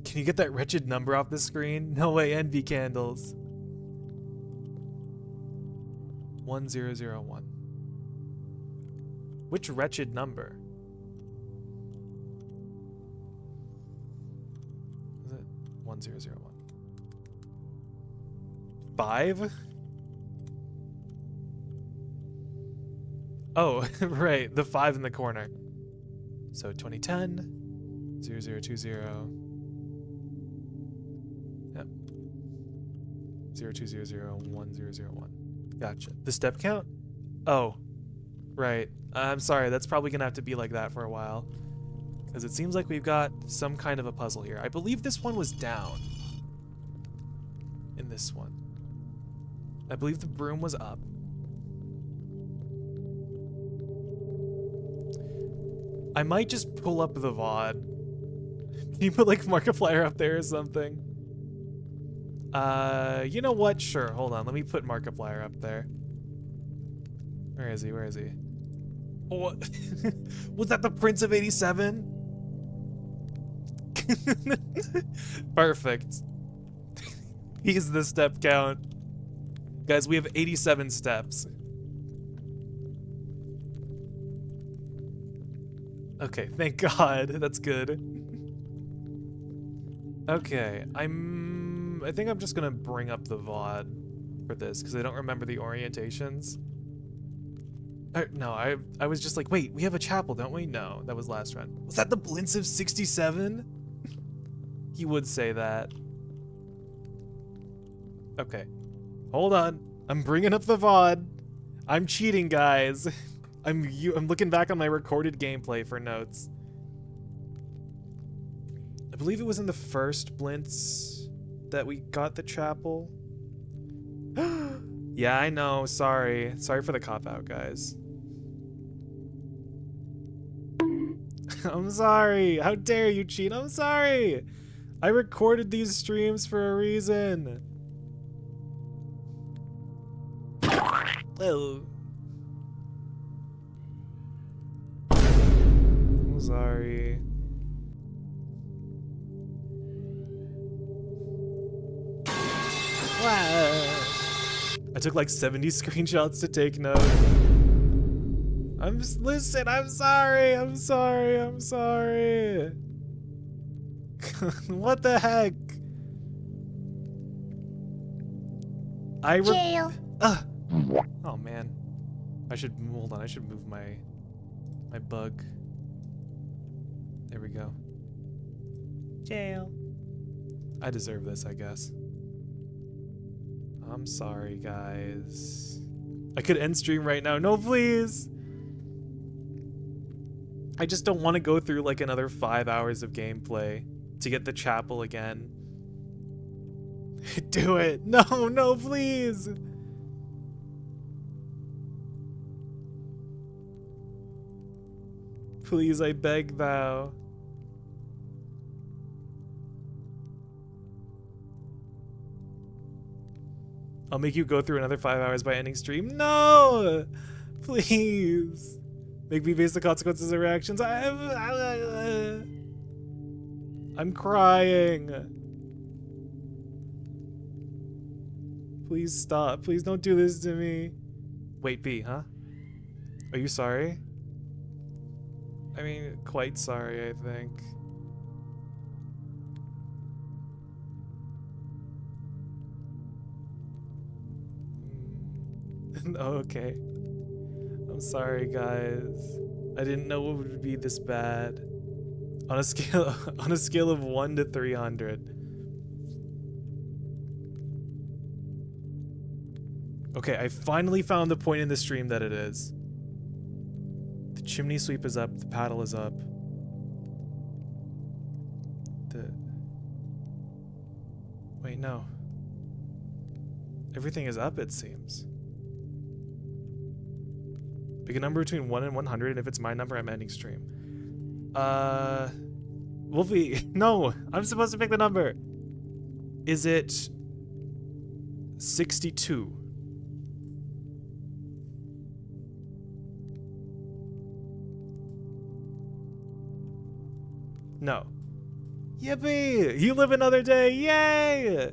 Can you get that wretched number off the screen? No way, envy candles. 1001. Which wretched number? Is it 1001? 5? Oh, right, the 5 in the corner. So 2010, 0020. Yep. 02001001. Gotcha. The step count? Oh, right. I'm sorry, that's probably gonna have to be like that for a while. Because it seems like we've got some kind of a puzzle here. I believe this one was down. In this one. I believe the broom was up. I might just pull up the VOD. Can you put like Markiplier up there or something? You know what? Sure, hold on. Let me put Markiplier up there. Where is he? Where is he? Oh, was that the Prince of 87? Perfect. He's the step count. Guys, we have 87 steps. Okay, thank God. That's good. Okay, I think I'm just gonna bring up the VOD for this because I don't remember the orientations. No, I was just like, wait, we have a chapel, don't we? No, that was last run. Was that the Blintz of 67? He would say that. Okay, hold on. I'm bringing up the VOD. I'm cheating, guys. I'm looking back on my recorded gameplay for notes. I believe it was in the first Blintz that we got the chapel. Yeah, I know. Sorry. Sorry for the cop-out, guys. I'm sorry. How dare you cheat? I'm sorry. I recorded these streams for a reason. Oh. I'm sorry. Wow. I took like 70 screenshots to take note. Listen, I'm sorry. I'm sorry. I'm sorry. What the heck? Jail. Oh man. Hold on. I should move my bug. There we go. Jail. I deserve this, I guess. I'm sorry, guys. I could end stream right now. No, please. I just don't want to go through like another 5 hours of gameplay to get the chapel again. Do it. No, no, please. Please, I beg thou. I'll make you go through another 5 hours by ending stream. No! Please. Make me face the consequences of reactions. I'm crying. Please stop. Please don't do this to me. Wait, B, huh? Are you sorry? I mean, quite sorry, I think. Okay. I'm sorry, guys. I didn't know it would be this bad. On a scale of 1 to 300. Okay, I finally found the point in the stream that it is. The chimney sweep is up, the paddle is up. Wait, no. Everything is up, it seems. Pick a number between 1 and 100, and if it's my number, I'm ending stream. Wolfie, no! I'm supposed to pick the number! Is it 62? No. Yippee! You live another day! Yay!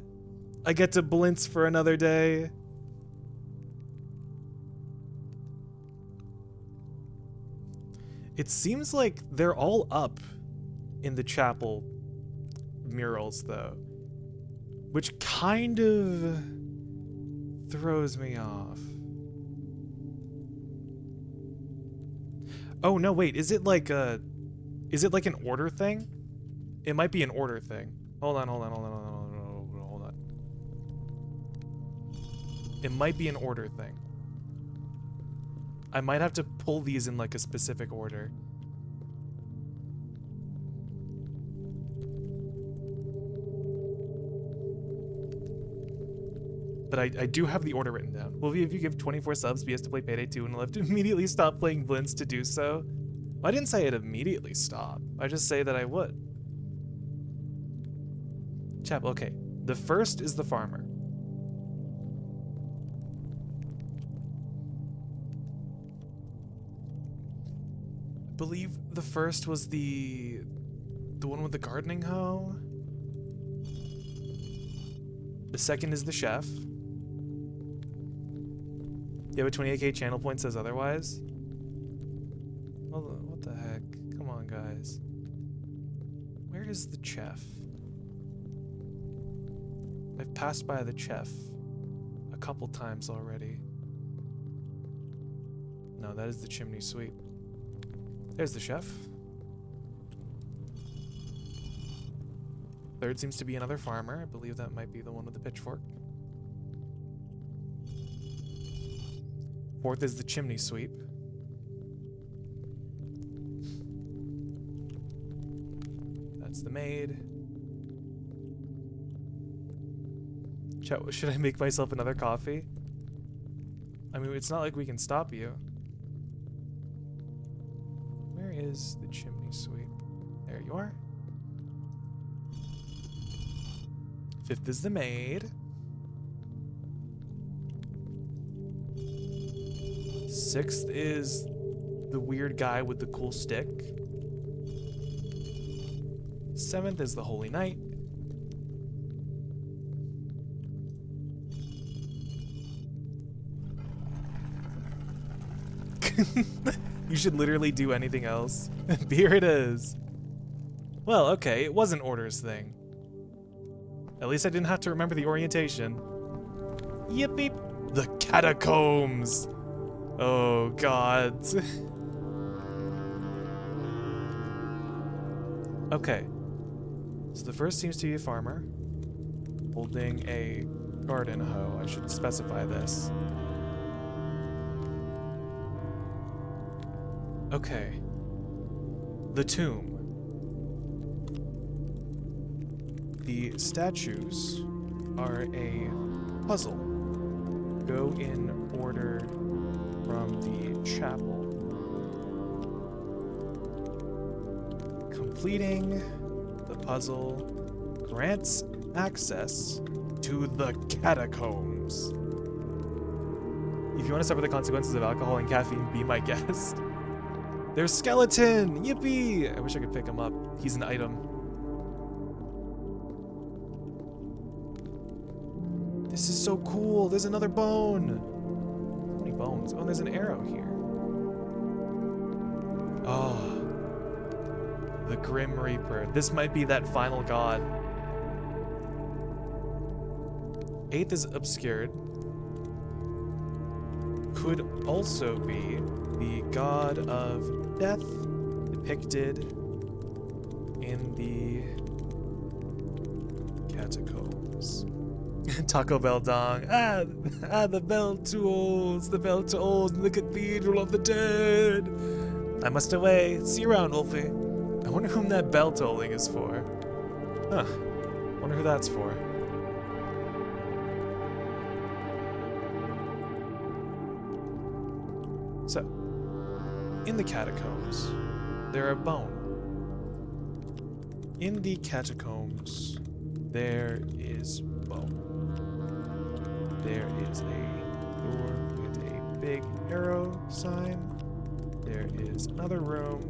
I get to blintz for another day. It seems like they're all up in the chapel murals, though, which kind of throws me off. Oh no, wait, is it like an order thing? It might be an order thing. Hold on. It might be an order thing. I might have to pull these in like a specific order. But I do have the order written down. Will if you give 24 subs, be has to play Payday 2 and will have to immediately stop playing Blintz to do so? Well, I didn't say I'd immediately stop. I just say that I would. Chapel, okay. The first is the farmer. I believe the first was the one with the gardening hoe. The second is the chef. Yeah, but 28k channel point says otherwise. Well, what the heck? Come on, guys. Where is the chef? I've passed by the chef a couple times already. No, that is the chimney sweep. There's the chef. Third seems to be another farmer. I believe that might be the one with the pitchfork. Fourth is the chimney sweep. That's the maid. Chat, should I make myself another coffee? I mean, it's not like we can stop you. Where is the chimney sweep? There you are. Fifth is the maid. Sixth is the weird guy with the cool stick. Seventh is the holy knight. You should literally do anything else. Here it is. Well, okay, it was an orders thing. At least I didn't have to remember the orientation. Yippee! The catacombs! Oh, God. Okay. So the first seems to be a farmer holding a garden hoe. I should specify this. Okay. The tomb. The statues are a puzzle. Go in order from the chapel. Completing the puzzle grants access to the catacombs. If you want to suffer the consequences of alcohol and caffeine, be my guest. There's skeleton! Yippee! I wish I could pick him up. He's an item. This is so cool. There's another bone. How many bones? Oh, there's an arrow here. Oh. The Grim Reaper. This might be that final god. Eighth is obscured. Could also be the god of death depicted in the catacombs. Taco Bell dong. The bell tolls, in the cathedral of the dead. I must away. See you around, Wolfie. I wonder whom that bell tolling is for. Huh. Wonder who that's for. So, in the catacombs, there are bone. In the catacombs, there is bone. There is a door with a big arrow sign. There is another room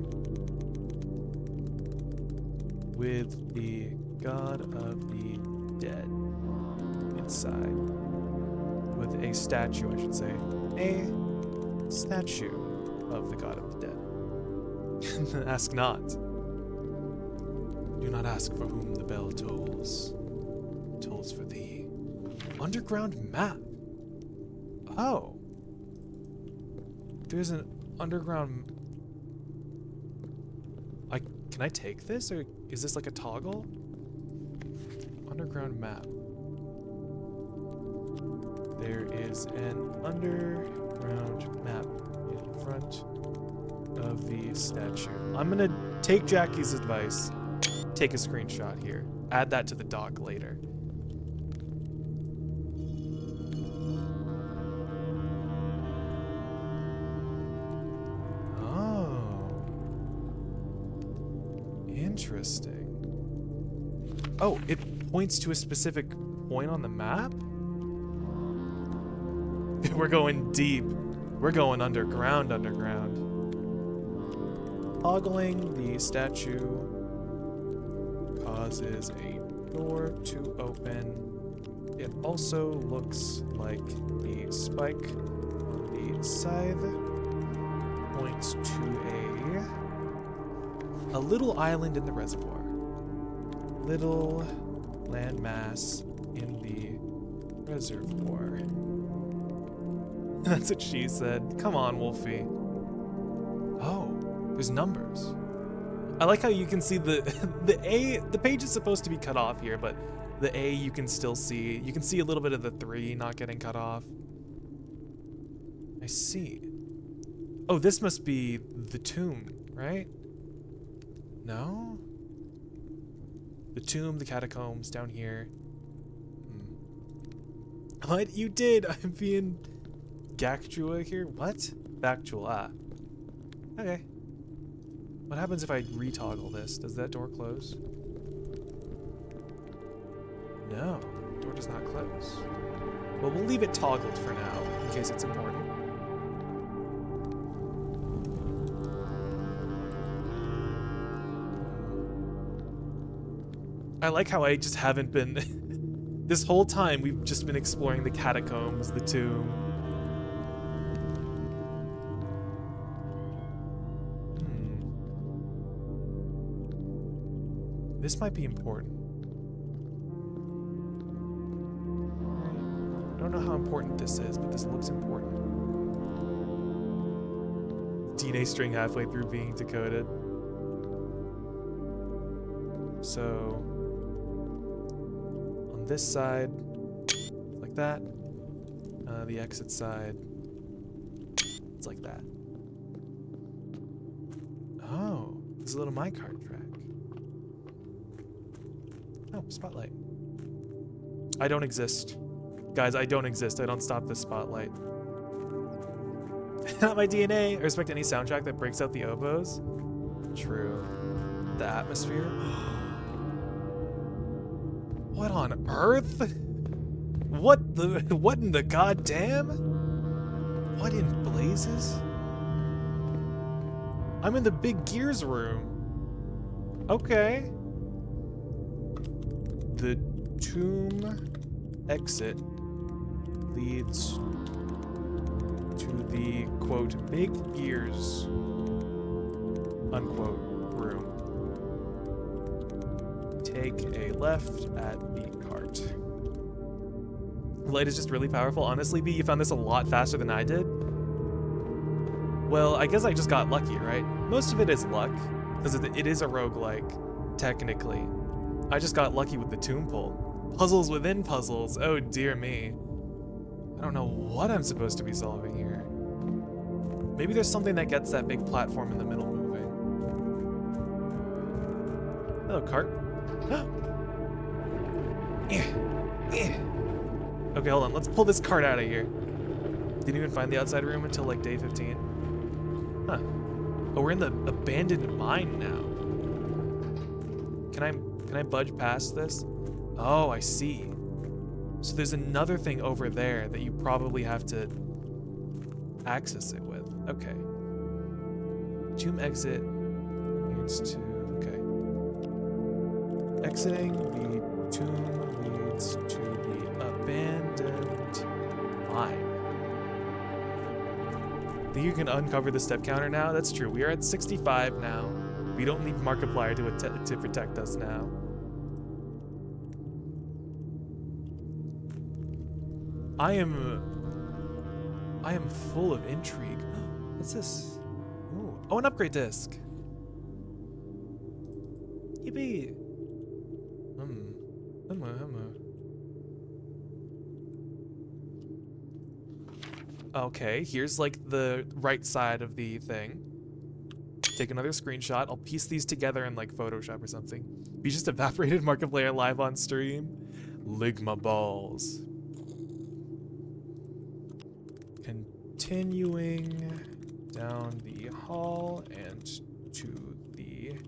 with the god of the dead inside. With a statue, I should say. A statue of the god of the dead. Ask not. Do not ask for whom the bell tolls. It tolls for thee. Underground map. Oh. There's an underground... Can I take this, or is this like a toggle? Underground map. There is an underground map in front of the statue. I'm gonna take Jackie's advice, take a screenshot here, add that to the doc later. Interesting. Oh, it points to a specific point on the map? We're going deep. We're going underground. Toggling the statue causes a door to open. It also looks like the spike on the scythe points to a little island in the reservoir. Little landmass in the reservoir. That's what she said. Come on, Wolfie. Oh, there's numbers. I like how you can see the A. The page is supposed to be cut off here, but the A you can still see. You can see a little bit of the 3 not getting cut off. I see. Oh, this must be the tomb, right? No? The tomb, the catacombs down here. What? You did? I'm being Gactua here? What? Factual, ah. Okay. What happens if I retoggle this? Does that door close? No, door does not close. Well, we'll leave it toggled for now, in case it's important. I like how I just haven't been... This whole time, we've just been exploring the catacombs, the tomb. This might be important. I don't know how important this is, but this looks important. DNA string halfway through being decoded. So... on this side, like that. The exit side, it's like that. Oh, there's a little minecart track. Oh, spotlight. I don't exist. Guys, I don't exist. I don't stop this spotlight. Not my DNA. I respect any soundtrack that breaks out the oboes. True. The atmosphere. What on earth? What in the goddamn? What in blazes? I'm in the big gears room. Okay. The tomb exit leads to the, quote, big gears, unquote, room. Take a left at the cart. The light is just really powerful. Honestly, B, you found this a lot faster than I did. Well, I guess I just got lucky, right? Most of it is luck, because it is a roguelike, technically. I just got lucky with the tomb pull. Puzzles within puzzles, oh dear me. I don't know what I'm supposed to be solving here. Maybe there's something that gets that big platform in the middle moving. Hello, cart. Okay, hold on. Let's pull this cart out of here. Didn't even find the outside room until like day 15. Huh. Oh, we're in the abandoned mine now. Can I budge past this? Oh, I see. So there's another thing over there that you probably have to access it with. Okay. Tomb exit leads to... okay. Exiting the tomb leads to the abandoned mine. Think you can uncover the step counter now? That's true. We are at 65 now. We don't need Markiplier to protect us now. I am full of intrigue. What's this? Ooh. Oh, an upgrade disc. Yippee. Okay, here's like the right side of the thing. Take another screenshot. I'll piece these together in like Photoshop or something. We just evaporated Markiplier live on stream. Ligma balls. Continuing down the hall and to the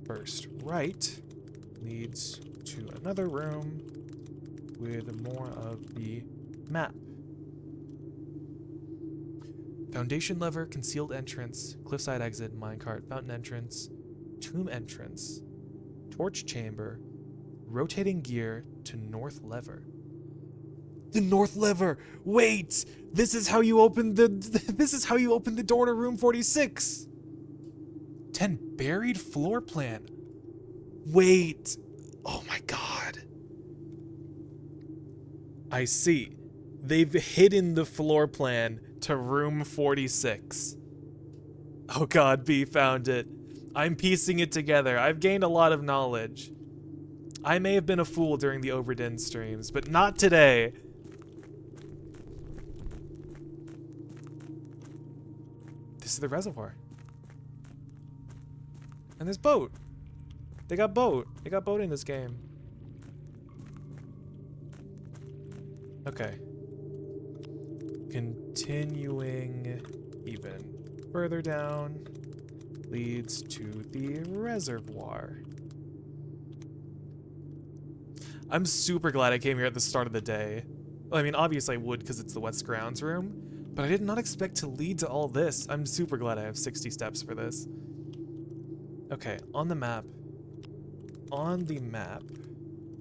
first right leads to another room with more of the map. Foundation lever, concealed entrance, cliffside exit, minecart, fountain entrance, tomb entrance, torch chamber, rotating gear to north lever. The north lever. Wait, this is how you open the door to room 46. 10 buried floor plan. Wait. Oh my god. I see. They've hidden the floor plan to room 46. Oh god, B found it. I'm piecing it together. I've gained a lot of knowledge. I may have been a fool during the Overdin streams, but not today. This is the reservoir. And there's boat. They got boat. They got boat in this game. Okay. Continuing even further down leads to the reservoir. I'm super glad I came here at the start of the day. Well, I mean, obviously I would because it's the West Grounds room, but I did not expect to lead to all this. I'm super glad I have 60 steps for this. Okay, on the map. On the map.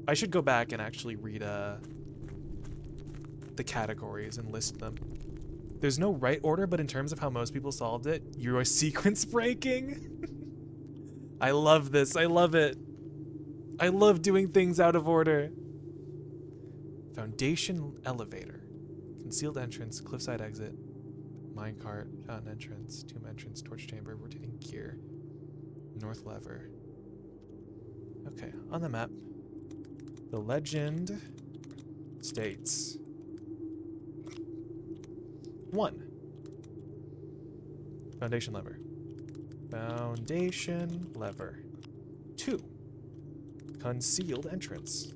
I should go back and actually read the categories and list them. There's no right order, but in terms of how most people solved it, you are sequence breaking. I love this. I love it. I love doing things out of order. Foundation elevator. Concealed entrance, cliffside exit, minecart, fountain entrance, tomb entrance, torch chamber, rotating gear, north lever. Okay, on the map, the legend states 1. Foundation lever. Foundation lever. 2. Concealed entrance.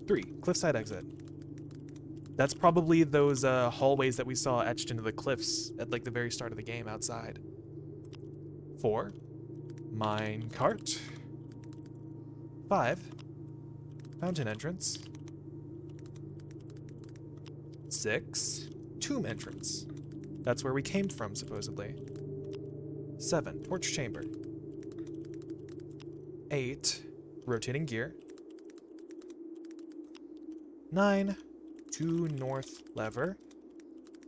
3. Cliffside exit. That's probably those hallways that we saw etched into the cliffs at like the very start of the game outside. 4. Minecart. 5. Fountain entrance. 6. Tomb entrance. That's where we came from, supposedly. 7. Torch chamber. 8. Rotating gear. 9. To north lever.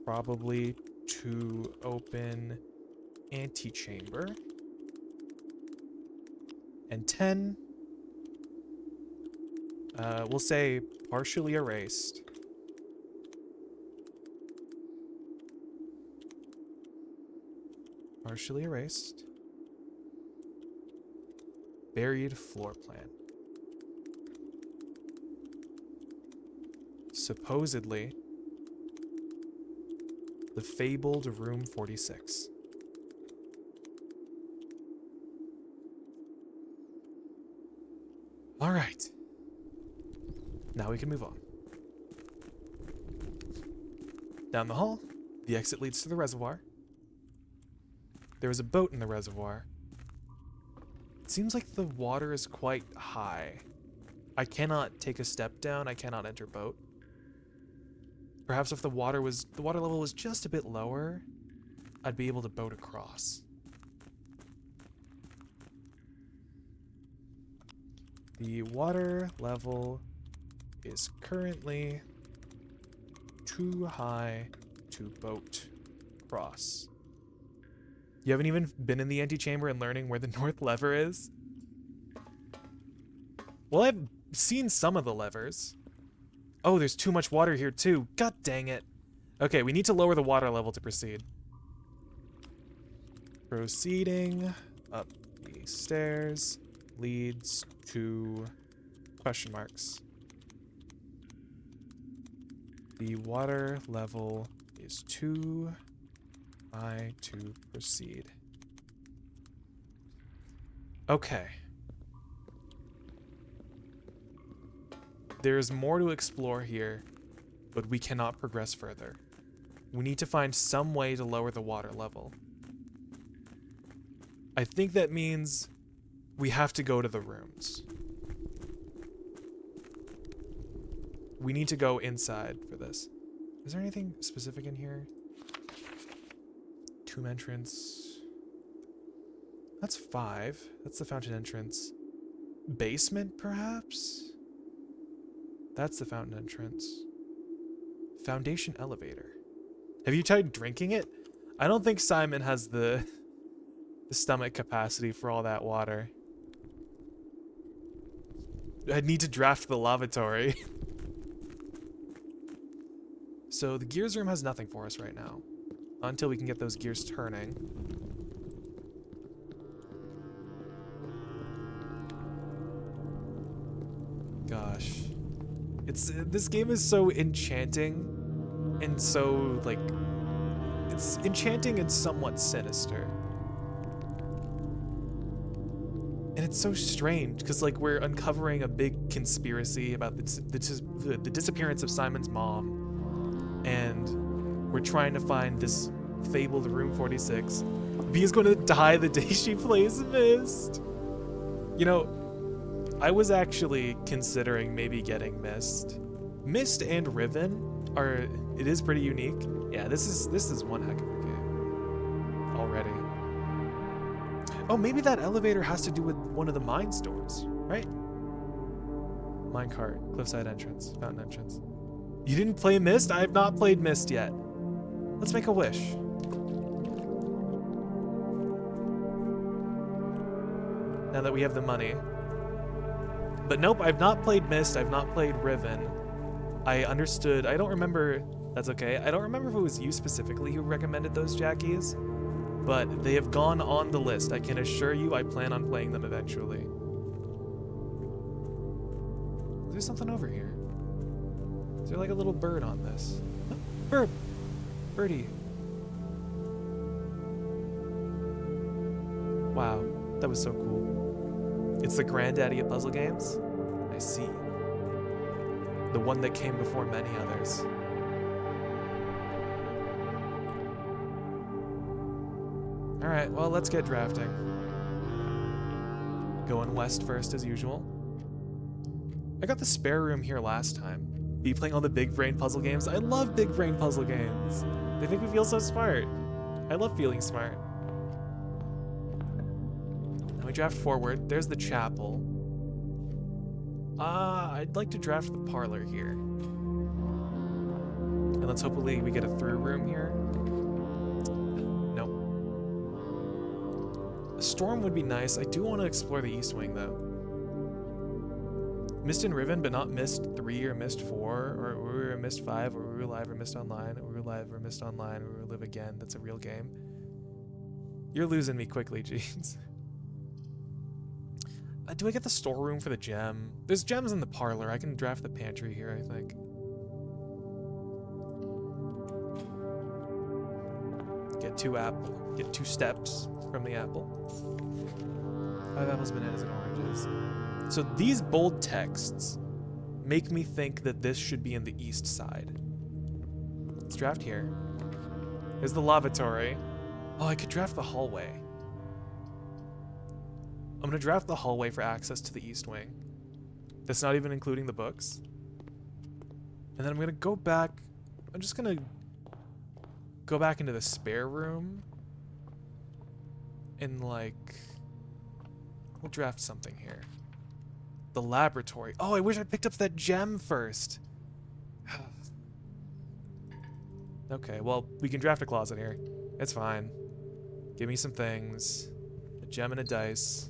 Probably to open antechamber. And 10. We'll say partially erased. Partially erased. Buried floor plan. Supposedly, the fabled room 46. All right. Now we can move on. Down the hall, the exit leads to the reservoir. There is a boat in the reservoir. It seems like the water is quite high. I cannot take a step down. I cannot enter boat. Perhaps if the water level was just a bit lower, I'd be able to boat across. The water level is currently too high to boat cross. You haven't even been in the antechamber and learning where the north lever is? Well, I've seen some of the levers. Oh, there's too much water here too. God dang it. Okay, we need to lower the water level to proceed. Proceeding up the stairs leads to question marks. The water level is too high to proceed. Okay. There's more to explore here, but we cannot progress further. We need to find some way to lower the water level. I think that means we have to go to the rooms. We need to go inside for this. Is there anything specific in here? Tomb entrance. That's 5. That's the fountain entrance. Basement, perhaps? That's the fountain entrance. Foundation elevator. Have you tried drinking it? I don't think Simon has the stomach capacity for all that water. I'd need to draft the lavatory. So the gears room has nothing for us right now. Until we can get those gears turning. Gosh. This game is so enchanting and so like it's enchanting and somewhat sinister. And it's so strange because like we're uncovering a big conspiracy about the disappearance of Simon's mom, and we're trying to find this fabled room 46. B is going to die the day she plays Myst. You know, I was actually considering maybe getting Myst. Myst and Riven are, it is pretty unique. Yeah, this is one heck of a game already. Oh, maybe that elevator has to do with one of the mine stores, right? Minecart, cliffside entrance, fountain entrance. You didn't play Myst? I have not played Myst yet. Let's make a wish. Now that we have the money. But nope, I've not played Myst, I've not played Riven. I understood, I don't remember, that's okay. I don't remember if it was you specifically who recommended those Jackies, but they have gone on the list. I can assure you I plan on playing them eventually. There's something over here. Is there like a little bird on this? Oh, bird! Birdie. Wow, that was so cool. It's the granddaddy of puzzle games? I see. The one that came before many others. Alright, well, let's get drafting. Going west first as usual. I got the spare room here last time. Be playing all the big brain puzzle games. I love big brain puzzle games. They make me feel so smart. I love feeling smart. Now we draft forward. There's the chapel. I'd like to draft the parlor here. And let's hopefully we get a through room here. Nope. A storm would be nice. I do want to explore the east wing though. Myst and Riven, but not Myst 3 or Myst 4 or Uru or Myst 5 or Uru Live or Myst Online, Uru Live or Myst Online, Uru Live Again. That's a real game. You're losing me quickly, Jeans. Do I get the storeroom for the gem? There's gems in the parlor. I can draft the pantry here, I think. Get 2 steps from the apple. 5 apples, bananas, and oranges. So these bold texts make me think that this should be in the east side. Let's draft here. There's the lavatory. Oh, I could draft the hallway. I'm gonna draft the hallway for access to the east wing. That's not even including the books. And then I'm gonna go back. I'm just gonna go back into the spare room. And like, we'll draft something here. The laboratory. Oh, I wish I picked up that gem first. Okay, well, we can draft a closet here. It's fine. Give me some things. A gem and a dice.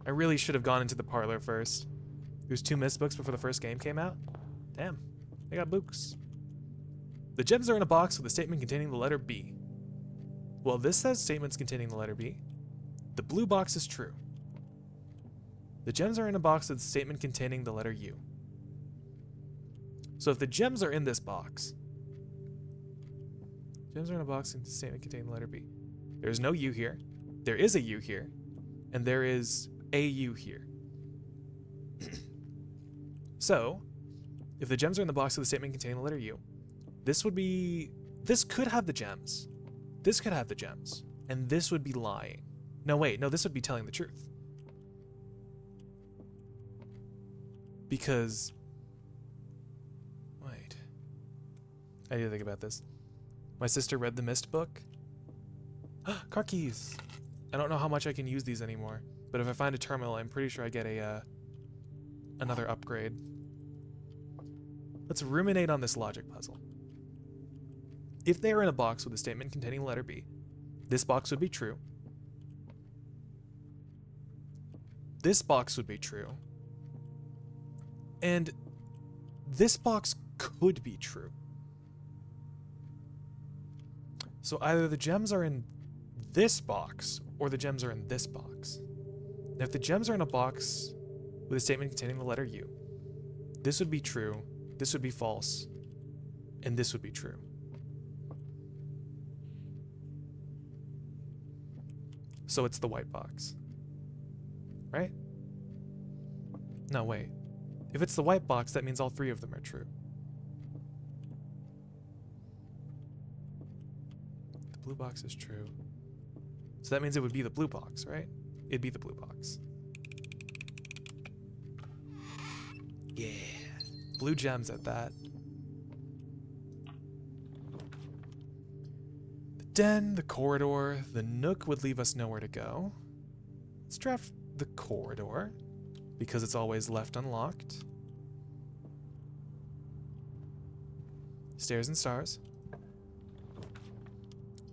I really should have gone into the parlor first. There's 2 missed books before the first game came out. Damn, they got books. The gems are in a box with a statement containing the letter B. Well, this says statements containing the letter B. The blue box is true. The gems are in a box with a statement containing the letter U. So if the gems are in this box, gems are in a box with a statement containing the letter B. There's no U here. There is a U here. And there is a U here. So, if the gems are in the box with a statement containing the letter U, this could have the gems. This could have the gems. And this would be lying. No, wait, no, this would be telling the truth. Because, wait. I need to think about this. My sister read the Mist book. Car keys. I don't know how much I can use these anymore, but if I find a terminal, I'm pretty sure I get another upgrade. Let's ruminate on this logic puzzle. If they are in a box with a statement containing the letter B, this box would be true. This box would be true. And this box could be true. So either the gems are in this box or the gems are in this box. Now, if the gems are in a box with a statement containing the letter U, this would be true, this would be false, and this would be true. So it's the white box. Right? No, wait. If it's the white box, that means all 3 of them are true. The blue box is true. So that means it would be the blue box, right? It'd be the blue box. Yeah. Blue gems at that. The den, the corridor, the nook would leave us nowhere to go. Let's draft the corridor, because it's always left unlocked. Stairs and stars.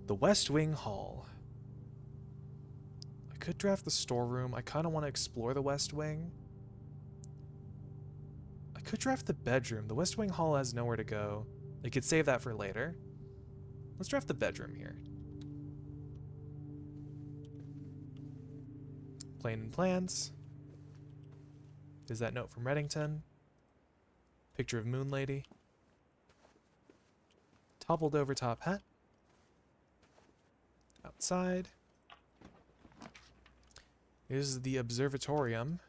The West Wing Hall. I could draft the storeroom. I kind of want to explore the West Wing. I could draft the bedroom. The West Wing Hall has nowhere to go. I could save that for later. Let's draft the bedroom here. Plane and plans. Is that note from Reddington? Picture of Moon Lady. Toppled over top hat. Outside. Here's the observatorium.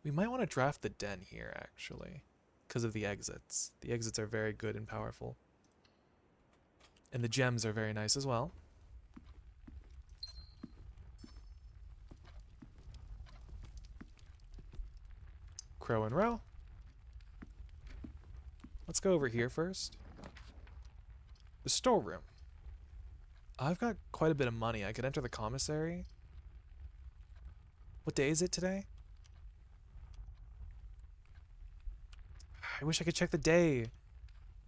We might want to draft the den here, actually, because of the exits. The exits are very good and powerful. And the gems are very nice as well. Crow and row. Let's go over here first. The storeroom. I've got quite a bit of money. I could enter the commissary. What day is it today? I wish I could check the day.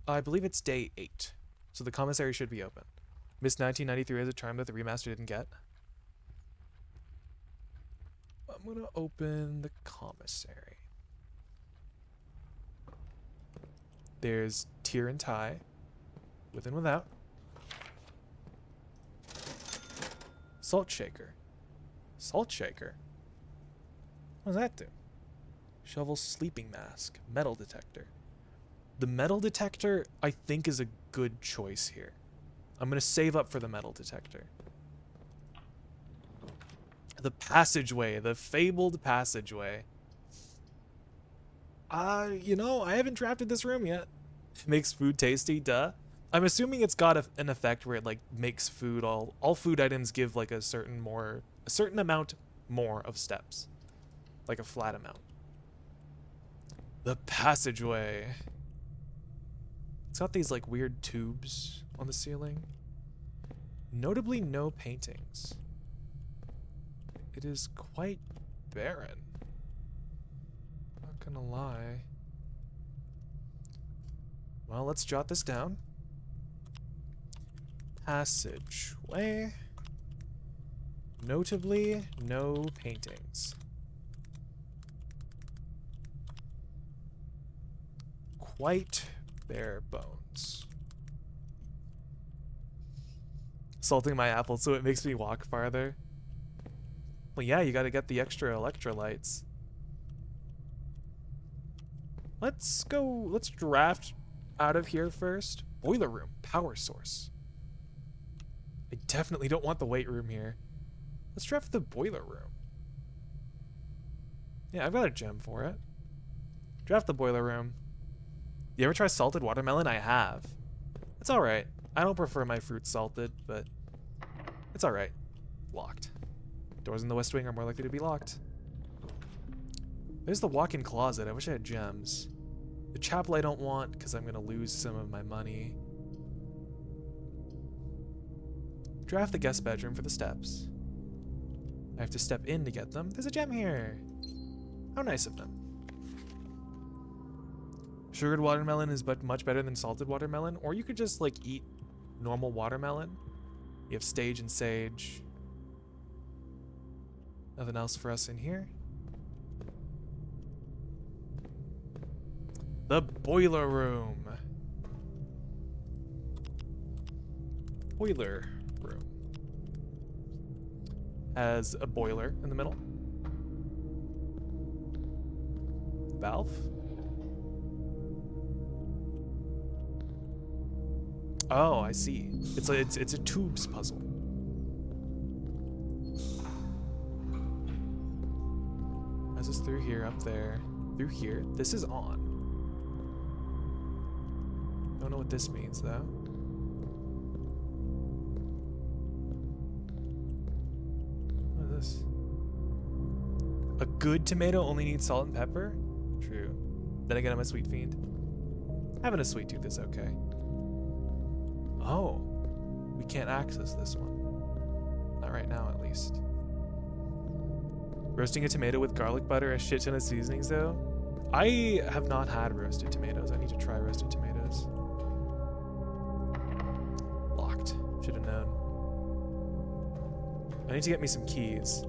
I believe it's day 8. So the commissary should be open. Miss 1993 has a charm that the remaster didn't get. I'm going to open the commissary. There's tier and tie. With and without. Salt shaker. Salt shaker? What does that do? Shovel sleeping mask. Metal detector. The metal detector, I think, is a good choice here. I'm going to save up for the metal detector. The passageway. The fabled passageway. You know, I haven't drafted this room yet. Makes food tasty, duh. I'm assuming it's got an effect where it like makes food all food items give like a certain amount more of steps. Like a flat amount. The passageway. It's got these like weird tubes on the ceiling. Notably no paintings. it is quite barren. Not gonna lie. Well, let's jot this down. Passageway. Notably, no paintings. Quite bare bones. Salting my apple so it makes me walk farther. Well, yeah, you gotta get the extra electrolytes. Let's draft out of here first. Boiler room, power source. I definitely don't want the weight room here. Let's draft the boiler room. Yeah, I've got a gem for it. Draft the boiler room. You ever try salted watermelon? I have. It's alright. I don't prefer my fruit salted, but it's alright. Locked. Doors in the west wing are more likely to be locked. There's the walk-in closet. I wish I had gems. The chapel I don't want because I'm going to lose some of my money. Draft the guest bedroom for the steps. I have to step in to get them. There's a gem here. How nice of them. Sugared watermelon is much better than salted watermelon. Or you could just like eat normal watermelon. You have stage and sage. Nothing else for us in here. The boiler room. Boiler room. Has a boiler in the middle. Valve. Oh, I see. It's a tubes puzzle. As is through here, up there, through here. This is on. Don't know what this means though. What is this? A good tomato only needs salt and pepper? True. Then again, I'm a sweet fiend. Having a sweet tooth is okay. Oh, we can't access this one. Not right now, at least. Roasting a tomato with garlic butter, a shit ton of seasonings, though. I have not had roasted tomatoes. I need to try roasted tomatoes. Locked. Should have known. I need to get me some keys.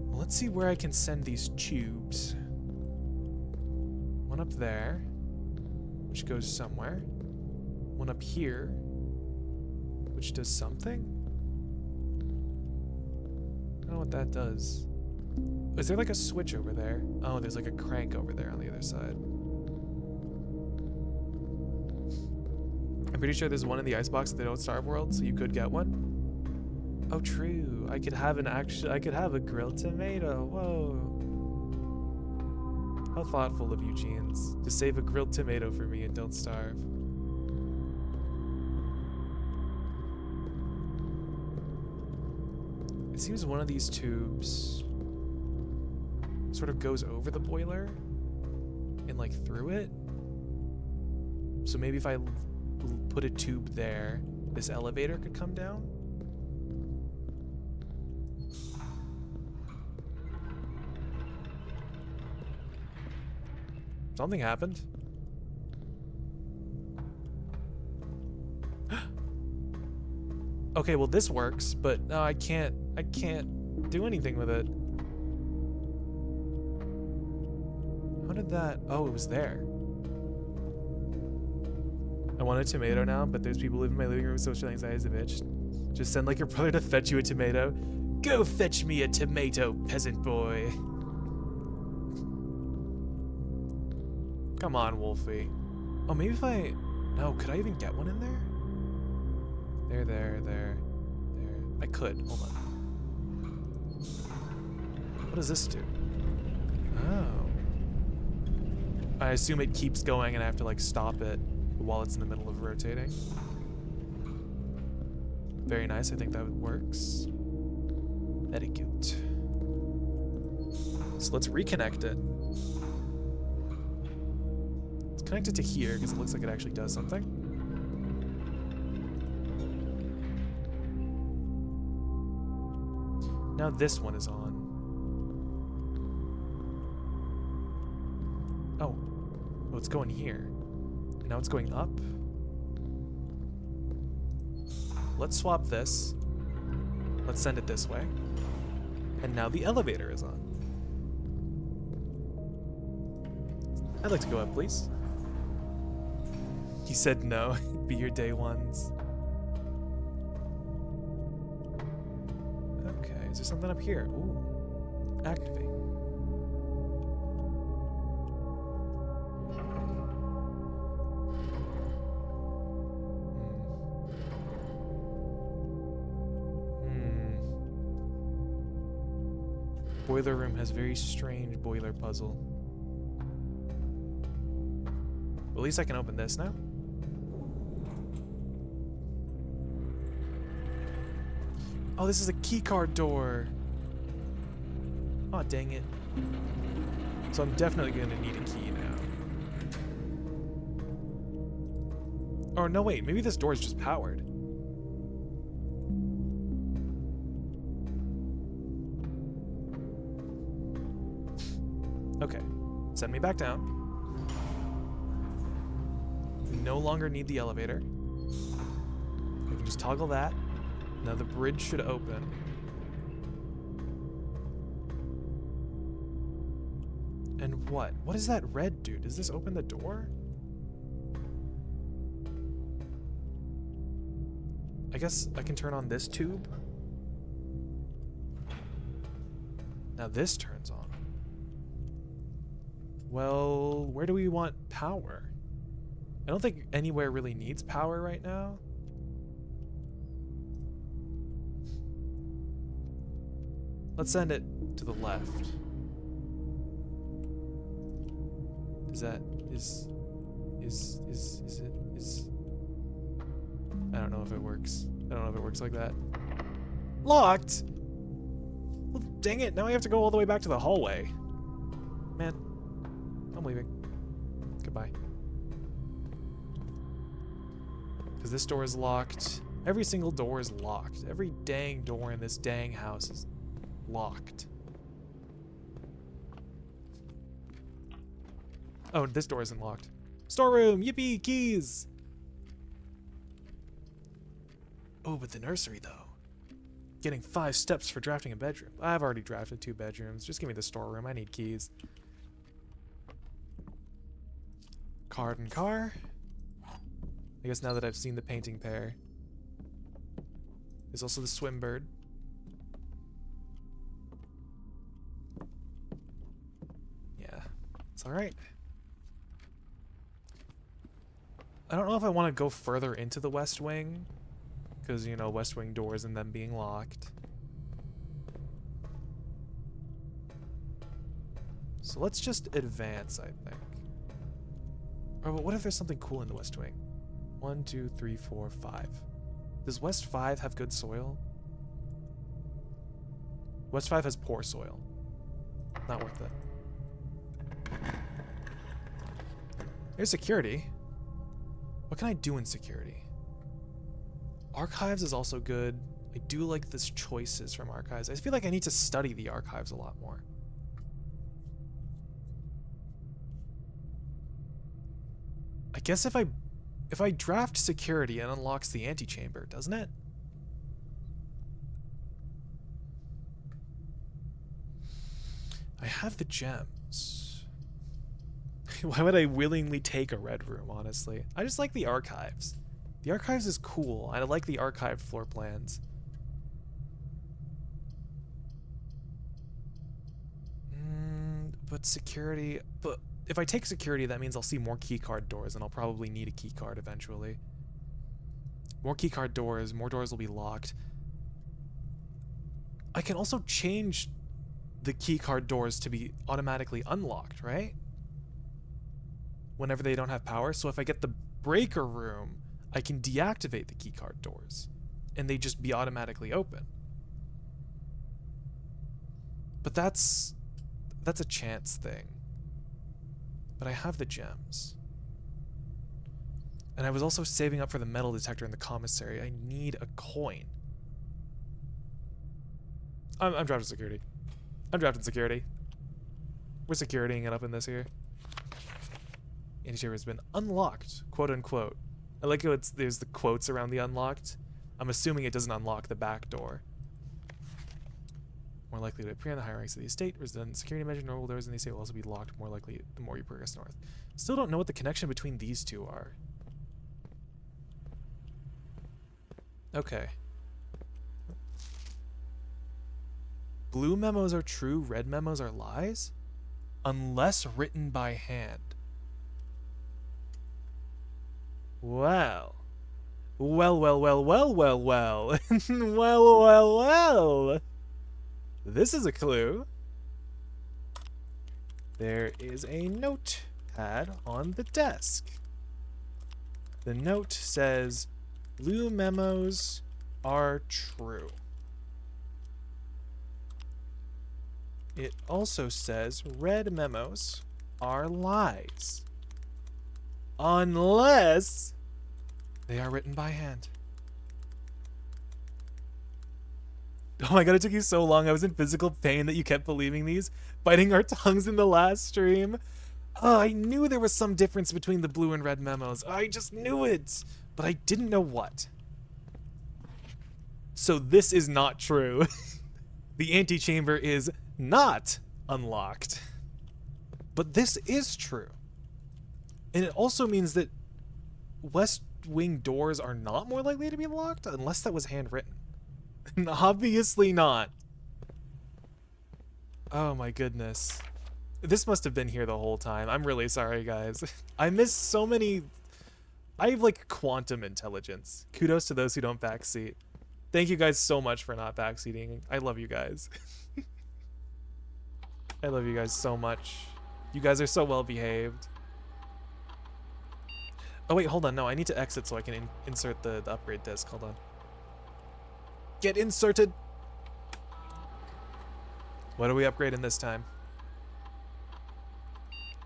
Well, let's see where I can send these tubes. One up there, which goes somewhere. One up here, which does something? I don't know what that does. Is there like a switch over there? Oh, there's like a crank over there on the other side. I'm pretty sure there's one in the icebox at the Don't Starve world, so you could get one. Oh, true. I could have a grilled tomato. Whoa. How thoughtful of you, Jeans, to save a grilled tomato for me and Don't Starve. It seems one of these tubes sort of goes over the boiler and like through it. So maybe if I put a tube there, this elevator could come down. Something happened. Okay, well this works, but no, I can't do anything with it. How did that? Oh, it was there. I want a tomato now, but there's people living in my living room with social anxiety as a bitch. Just send like your brother to fetch you a tomato. Go fetch me a tomato, peasant boy. Come on, Wolfie. Oh, maybe if I... No, could I even get one in there? There. I could. Hold on. What does this do? Oh. I assume it keeps going and I have to, like, stop it while it's in the middle of rotating. Very nice. I think that works. Very cute. So let's reconnect it. Connect it to here because it looks like it actually does something. Now this one is on. Oh. Oh, it's going here. And now it's going up. Let's swap this. Let's send it this way. And now the elevator is on. I'd like to go up, please. He said no. Be your day ones. Okay, is there something up here? Ooh. Activate. Boiler room has very strange boiler puzzle. At least I can open this now. Oh, this is a keycard door. Oh, dang it. So I'm definitely going to need a key now. Oh, no, wait. Maybe this door is just powered. Okay. Send me back down. We no longer need the elevator. We can just toggle that. Now the bridge should open. And what? What is that red dude? Does this open the door? I guess I can turn on this tube. Now this turns on. Well, where do we want power? I don't think anywhere really needs power right now. Let's send it to the left. Is that is I don't know if it works. I don't know if it works like that. Locked? Well, dang it, now I have to go all the way back to the hallway. Man, I'm leaving. Goodbye. Because this door is locked. Every single door is locked. Every dang door in this dang house is locked. Oh, this door isn't locked. Storeroom! Yippee! Keys! Oh, but the nursery, though. Getting 5 steps for drafting a bedroom. I've already drafted 2 bedrooms. Just give me the storeroom. I need keys. Card and car. I guess now that I've seen the painting pair. There's also the swim bird. Yeah, it's alright. I don't know if I want to go further into the West Wing. Because, you know, West Wing doors and them being locked. So let's just advance, I think. Or what if there's something cool in the West Wing? 1, 2, 3, 4, 5. Does West 5 have good soil? West 5 has poor soil. Not worth it. There's security. What can I do in security? Archives is also good. I do like this choices from archives. I feel like I need to study the archives a lot more. I guess if I draft security, it unlocks the antechamber, doesn't it? I have the gems. Why would I willingly take a red room, honestly? I just like the archives. The archives is cool. I like the archived floor plans. But security... But if I take security, that means I'll see more keycard doors, and I'll probably need a keycard eventually. More keycard doors, more doors will be locked. I can also change the keycard doors to be automatically unlocked, right? Whenever they don't have power. So if I get the breaker room, I can deactivate the keycard doors, and they just be automatically open. But that's a chance thing. But I have the gems. And I was also saving up for the metal detector in the commissary. I need a coin. I'm drafting security. I'm drafting security. We're securitying it up in this here. Antechamber has been unlocked, quote unquote. I like how there's the quotes around the unlocked. I'm assuming it doesn't unlock the back door. More likely to appear in the higher ranks of the estate. Resident security measure. Normal doors in the estate will also be locked more likely the more you progress north. Still don't know what the connection between these two are. Okay. Blue memos are true, red memos are lies? Unless written by hand. Well. Well, well, well, well, well, well. Well, well, well. This is a clue. There is a notepad on the desk. The note says, blue memos are true. It also says red memos are lies. Unless they are written by hand. Oh my god, it took you so long. I was in physical pain that you kept believing these. Biting our tongues in the last stream. Oh, I knew there was some difference between the blue and red memos. I just knew it. But I didn't know what. So this is not true. The antechamber is not unlocked. But this is true. And it also means that west wing doors are not more likely to be locked unless that was handwritten. Obviously not. Oh my goodness. This must have been here the whole time. I'm really sorry, guys. I missed so many... I have, like, quantum intelligence. Kudos to those who don't backseat. Thank you guys so much for not backseating. I love you guys. I love you guys so much. You guys are so well behaved. Oh wait, hold on. No, I need to exit so I can insert the upgrade disc. Hold on. Get inserted! What are we upgrading this time?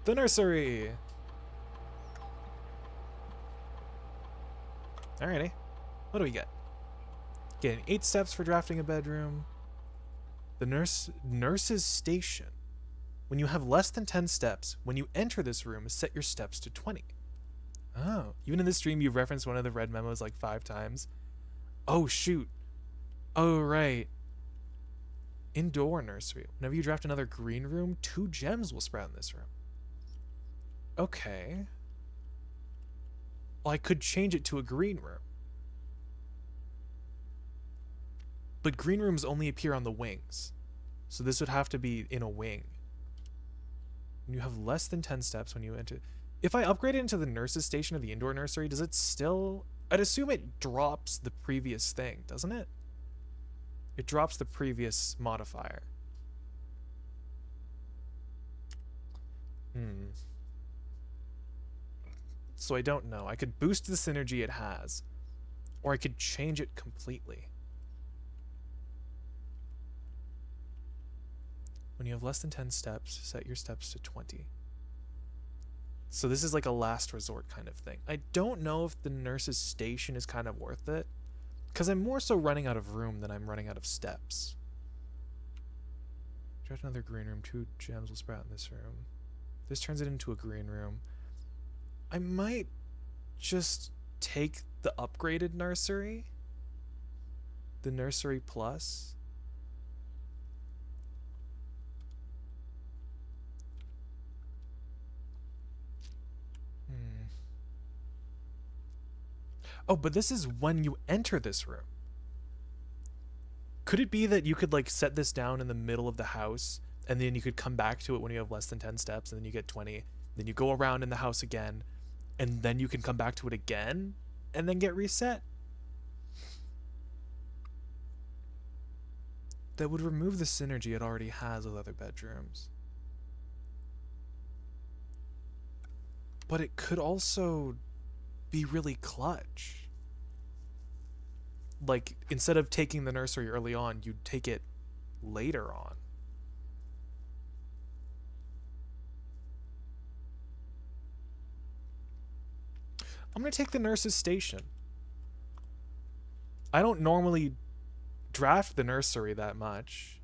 The nursery! Alrighty. What do we get? Getting 8 steps for drafting a bedroom. The nurse's station. When you have less than 10 steps, when you enter this room, set your steps to 20. Oh, even in this stream, you've referenced one of the red memos like 5 times. Oh, shoot. Oh, right. Indoor nursery. Whenever you draft another green room, 2 gems will sprout in this room. Okay. Well, I could change it to a green room. But green rooms only appear on the wings. So this would have to be in a wing. When you have less than 10 steps when you enter... If I upgrade it into the nurse's station or the indoor nursery, does it still... I'd assume it drops the previous thing, doesn't it? It drops the previous modifier. So I don't know. I could boost the synergy it has. Or I could change it completely. When you have less than 10 steps, set your steps to 20. So this is like a last resort kind of thing. I don't know if the nurse's station is kind of worth it. Because I'm more so running out of room than I'm running out of steps. Draft another green room. 2 gems will sprout in this room. This turns it into a green room. I might just take the upgraded nursery. The nursery plus. Oh, but this is when you enter this room. Could it be that you could like set this down in the middle of the house and then you could come back to it when you have less than 10 steps and then you get 20, then you go around in the house again and then you can come back to it again and then get reset? That would remove the synergy it already has with other bedrooms. But it could also be really clutch. Like, instead of taking the nursery early on, you'd take it later on. I'm gonna take the nurse's station. I don't normally draft the nursery that much.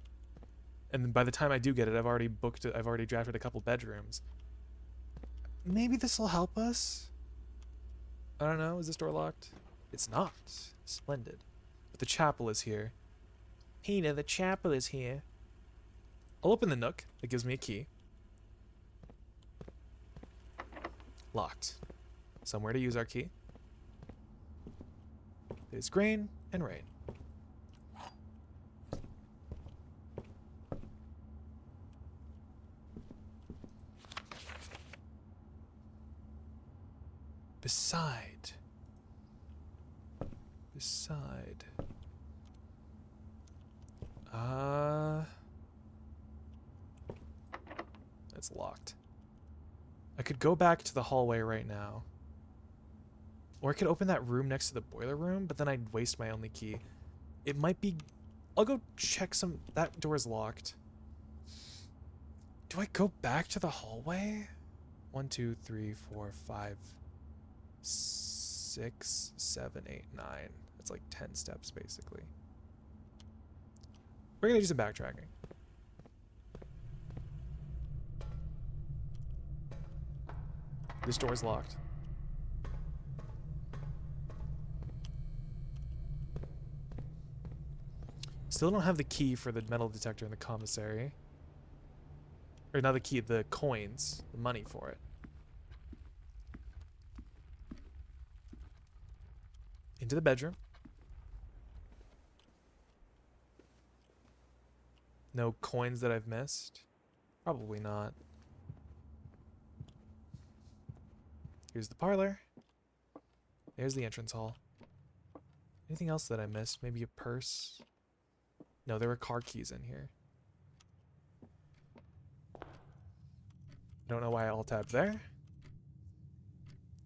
And then by the time I do get it, I've already booked it. I've already drafted a couple bedrooms. Maybe this will help us? I don't know. Is this door locked? It's not. Splendid. But the chapel is here. Peter, the chapel is here. I'll open the nook. It gives me a key. Locked. Somewhere to use our key. It's grain and rain. Beside. It's locked. I could go back to the hallway right now. Or I could open that room next to the boiler room, but then I'd waste my only key. It might be... I'll go check some... That door's locked. Do I go back to the hallway? 1, 2, 3, 4, 5, 6, 7, 8, 9. It's like 10 steps, basically. We're going to do some backtracking. This door's locked. Still don't have the key for the metal detector in the commissary. Or not the key, the coins, the money for it. Into the bedroom. No coins that I've missed? Probably not. Here's the parlor. There's the entrance hall. Anything else that I missed? Maybe a purse? No, there were car keys in here. Don't know why I alt-tabbed there.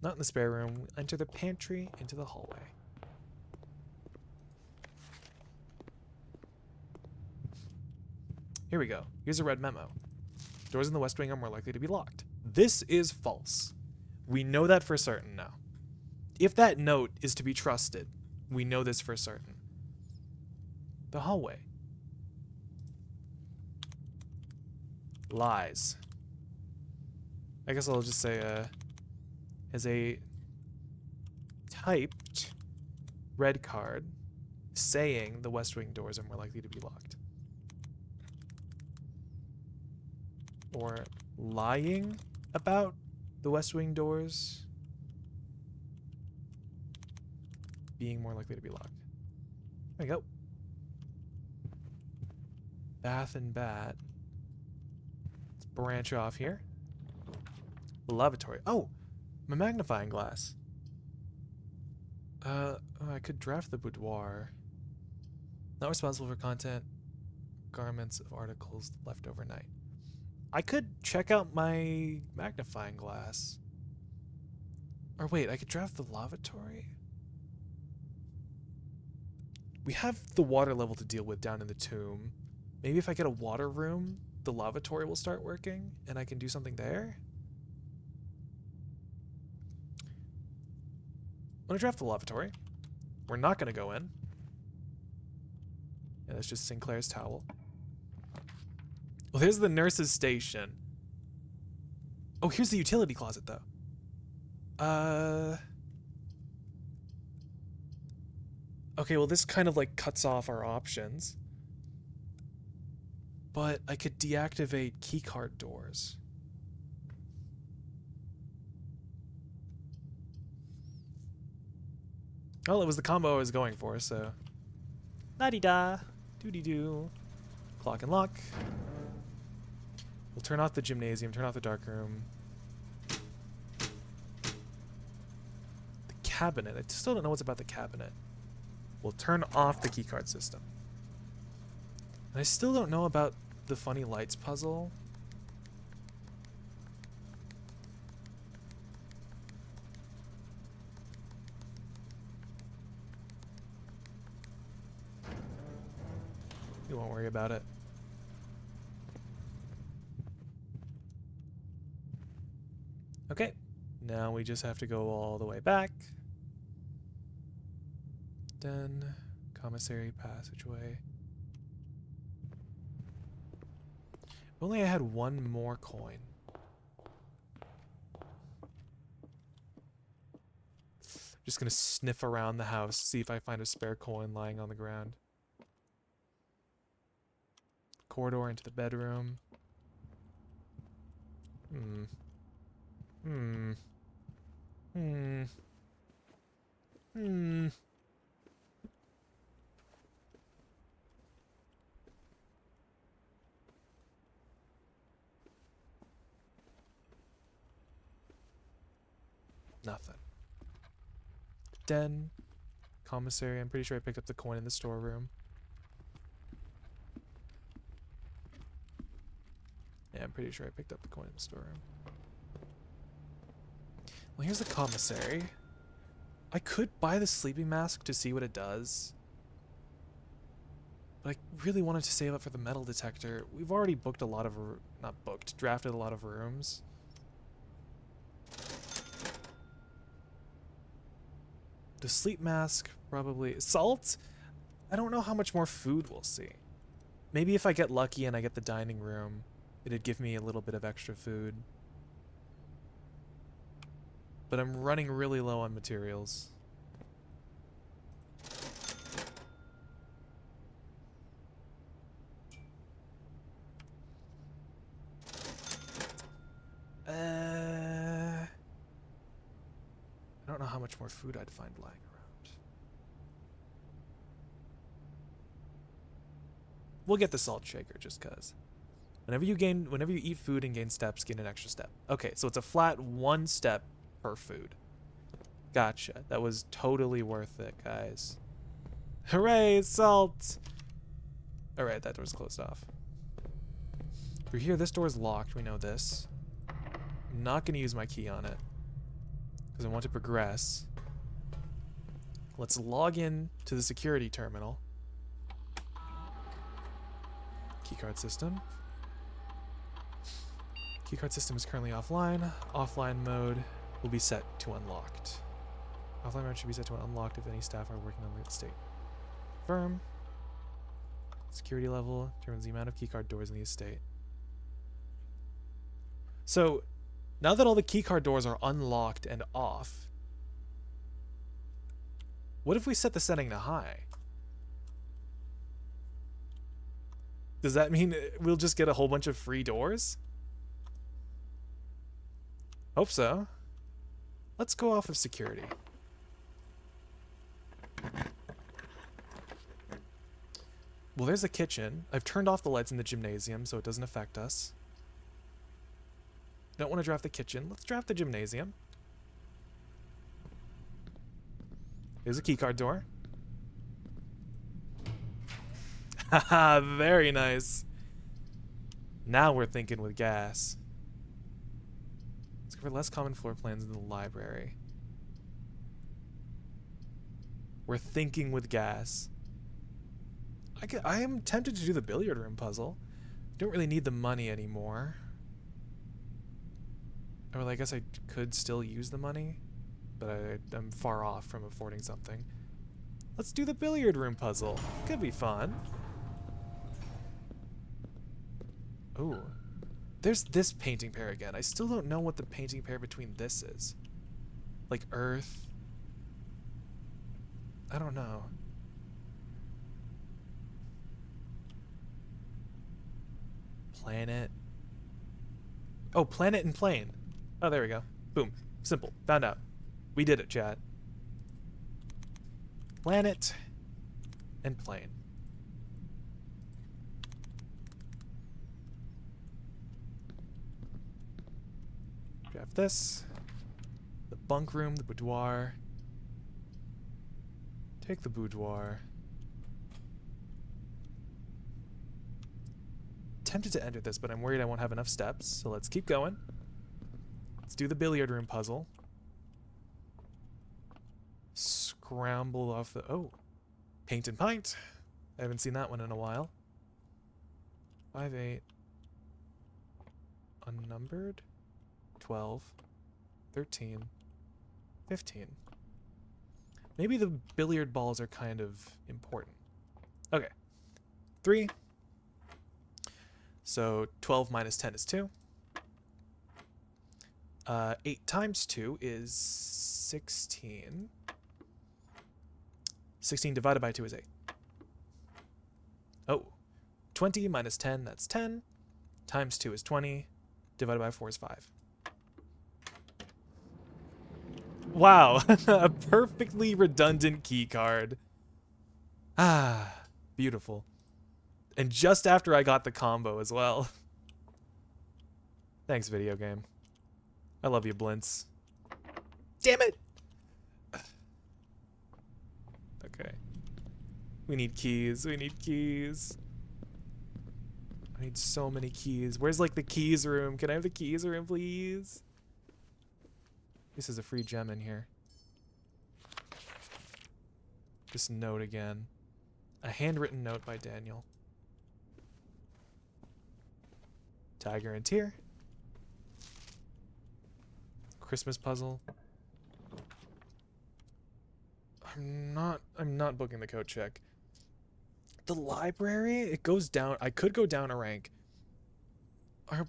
Not in the spare room. Enter the pantry, into the hallway. Here we go. Here's a red memo. Doors in the West Wing are more likely to be locked. This is false. We know that for certain now. If that note is to be trusted, we know this for certain. The hallway. Lies. I guess I'll just say, as a typed red card saying the West Wing doors are more likely to be locked. Or lying about the West Wing doors being more likely to be locked. There we go. Bath and bat. Let's branch off here. Lavatory. Oh, my magnifying glass. Oh, I could draft the boudoir. Not responsible for content, garments of articles left overnight. I could check out my magnifying glass. Or wait, I could draft the lavatory? We have the water level to deal with down in the tomb. Maybe if I get a water room, the lavatory will start working and I can do something there? I'm gonna draft the lavatory. We're not gonna go in. Yeah, that's just Sinclair's towel. Well, here's the nurse's station. Oh, here's the utility closet, though. Okay, well, this kind of, like, cuts off our options. But I could deactivate keycard doors. Well, it was the combo I was going for, so... La-di-da. Doo-dee-doo. Clock and lock. We'll turn off the gymnasium, turn off the dark room. The cabinet. I still don't know what's about the cabinet. We'll turn off the keycard system. And I still don't know about the funny lights puzzle. We won't worry about it. Okay, now we just have to go all the way back. Done. Commissary passageway. If only I had one more coin. Just gonna sniff around the house, see if I find a spare coin lying on the ground. Corridor into the bedroom. Hmm. Hmm. Hmm. Hmm. Nothing. Den. Commissary. I'm pretty sure I picked up the coin in the storeroom. Yeah, I'm pretty sure I picked up the coin in the storeroom. Well, here's the commissary. I could buy the sleeping mask to see what it does. But I really wanted to save up for the metal detector. We've already booked a lot of... Not booked. Drafted a lot of rooms. The sleep mask, probably. Salt? I don't know how much more food we'll see. Maybe if I get lucky and I get the dining room, it'd give me a little bit of extra food. But I'm running really low on materials. I don't know how much more food I'd find lying around. We'll get the salt shaker just cause. Whenever you eat food and gain steps, gain an extra step. Okay, so it's a flat 1 step per food. Gotcha. That was totally worth it, guys. Hooray, salt! Alright, that door's closed off. Through here, this door's locked. We know this. I'm not going to use my key on it because I want to progress. Let's log in to the security terminal. Keycard system. Keycard system is currently offline. Offline mode will be set to unlocked. Offline mode should be set to unlocked if any staff are working on the estate. Confirm. Security level determines the amount of keycard doors in the estate. So, now that all the keycard doors are unlocked and off, what if we set the setting to high? Does that mean we'll just get a whole bunch of free doors? Hope so. Let's go off of security. Well, there's a kitchen. I've turned off the lights in the gymnasium so it doesn't affect us. Don't want to draft the kitchen. Let's draft the gymnasium. Here's a keycard door. Haha, very nice. Now we're thinking with gas. Let's cover less common floor plans in the library. We're thinking with gas. I am tempted to do the billiard room puzzle. Don't really need the money anymore. Or I guess I could still use the money, but I'm far off from affording something. Let's do the billiard room puzzle. Could be fun. Ooh. There's this painting pair again. I still don't know what the painting pair between this is. Like Earth. I don't know. Planet. Oh, planet and plane. Oh, there we go. Boom. Simple. Found out. We did it, chat. Planet and plane. Draft this. The bunk room, the boudoir. Take the boudoir. Tempted to enter this, but I'm worried I won't have enough steps, so let's keep going. Let's do the billiard room puzzle. Scramble off the... Oh. Paint and pint. I haven't seen that one in a while. 5, 8. Unnumbered. 12. 13. 15. Maybe the billiard balls are kind of important. Okay. 3. So 12 minus 10 is 2. 8 times 2 is 16. 16 divided by 2 is 8. Oh, 20 minus 10, that's 10. Times 2 is 20. Divided by 4 is 5. Wow, a perfectly redundant key card. Ah, beautiful. And just after I got the combo as well. Thanks, video game. I love you, Blintz. Damn it! Okay. We need keys. We need keys. I need so many keys. Where's, like, the keys room? Can I have the keys room, please? This is a free gem in here. This note again. A handwritten note by Daniel. Tiger and Tear. Christmas puzzle. I'm not booking the code check. The library, it goes down. I could go down a rank.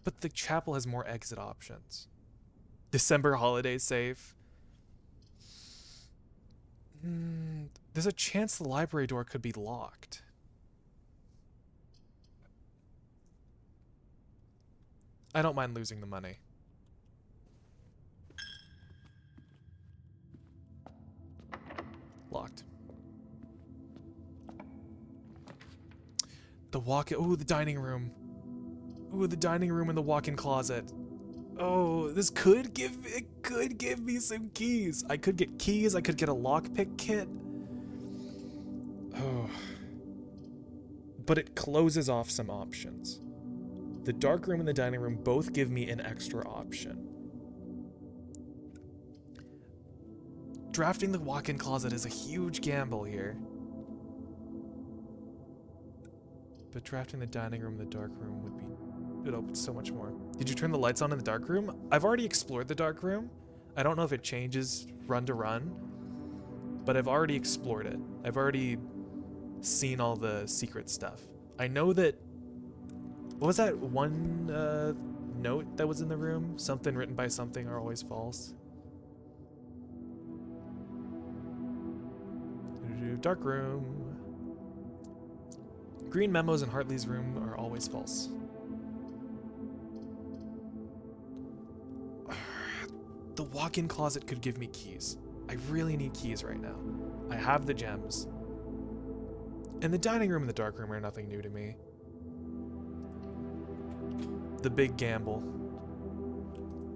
But the chapel has more exit options. December holiday safe. There's a chance the library door could be locked. I don't mind losing the money. Locked. The walk-in. Ooh, the dining room. Ooh, the dining room and the walk-in closet. Oh, this could give me some keys. I could get keys. I could get a lockpick kit. Oh. But it closes off some options. The dark room and the dining room both give me an extra option. Drafting the walk-in closet is a huge gamble here. But drafting the dining room and the dark room would be... It opens so much more. Did you turn the lights on in the dark room? I've already explored the dark room. I don't know if it changes run to run, but I've already explored it. I've already seen all the secret stuff. I know that... What was that one note that was in the room? Something written by something are always false. Dark room. Green memos in Hartley's room are always false. The walk-in closet could give me keys. I really need keys right now. I have the gems. And the dining room and the dark room are nothing new to me. The big gamble.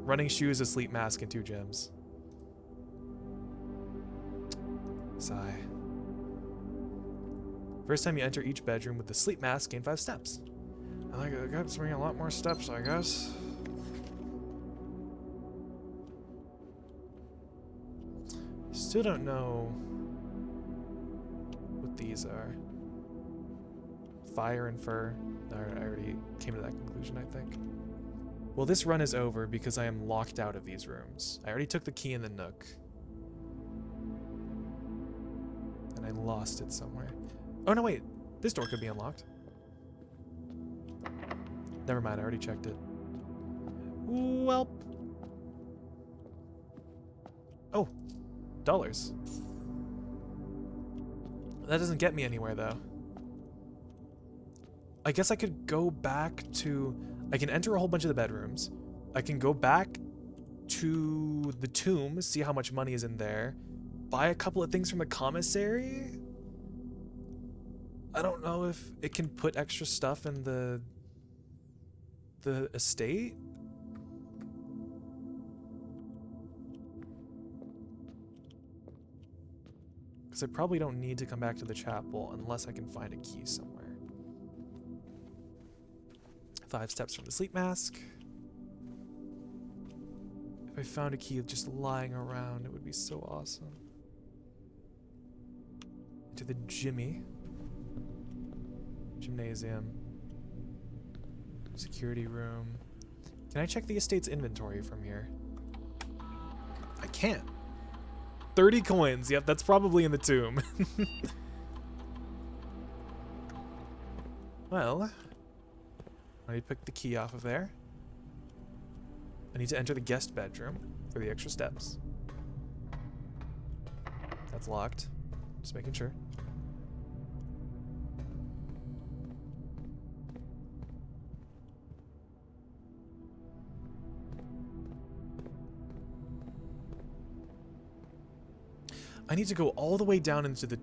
Running shoes, a sleep mask, and 2 gems. Sigh. First time you enter each bedroom with the sleep mask, gain 5 steps. I think it gives me a lot more steps, I guess. Still don't know what these are. Fire and fur. I already came to that conclusion, I think. Well, this run is over because I am locked out of these rooms. I already took the key in the nook. And I lost it somewhere. Oh, no, wait. This door could be unlocked. Never mind, I already checked it. Welp. Oh, dollars. That doesn't get me anywhere, though. I guess I could go back to... I can enter a whole bunch of the bedrooms. I can go back to the tomb, see how much money is in there. Buy a couple of things from the commissary. I don't know if it can put extra stuff in the estate. Because I probably don't need to come back to the chapel unless I can find a key somewhere. 5 steps from the sleep mask. If I found a key just lying around, it would be so awesome. Into the gymnasium. Security room. Can I check the estate's inventory from here? I can't. 30 coins. Yep, that's probably in the tomb. Well, I I need to pick the key off of there. I need to enter the guest bedroom for the extra steps. That's locked. Just making sure. I need to go all the way down into the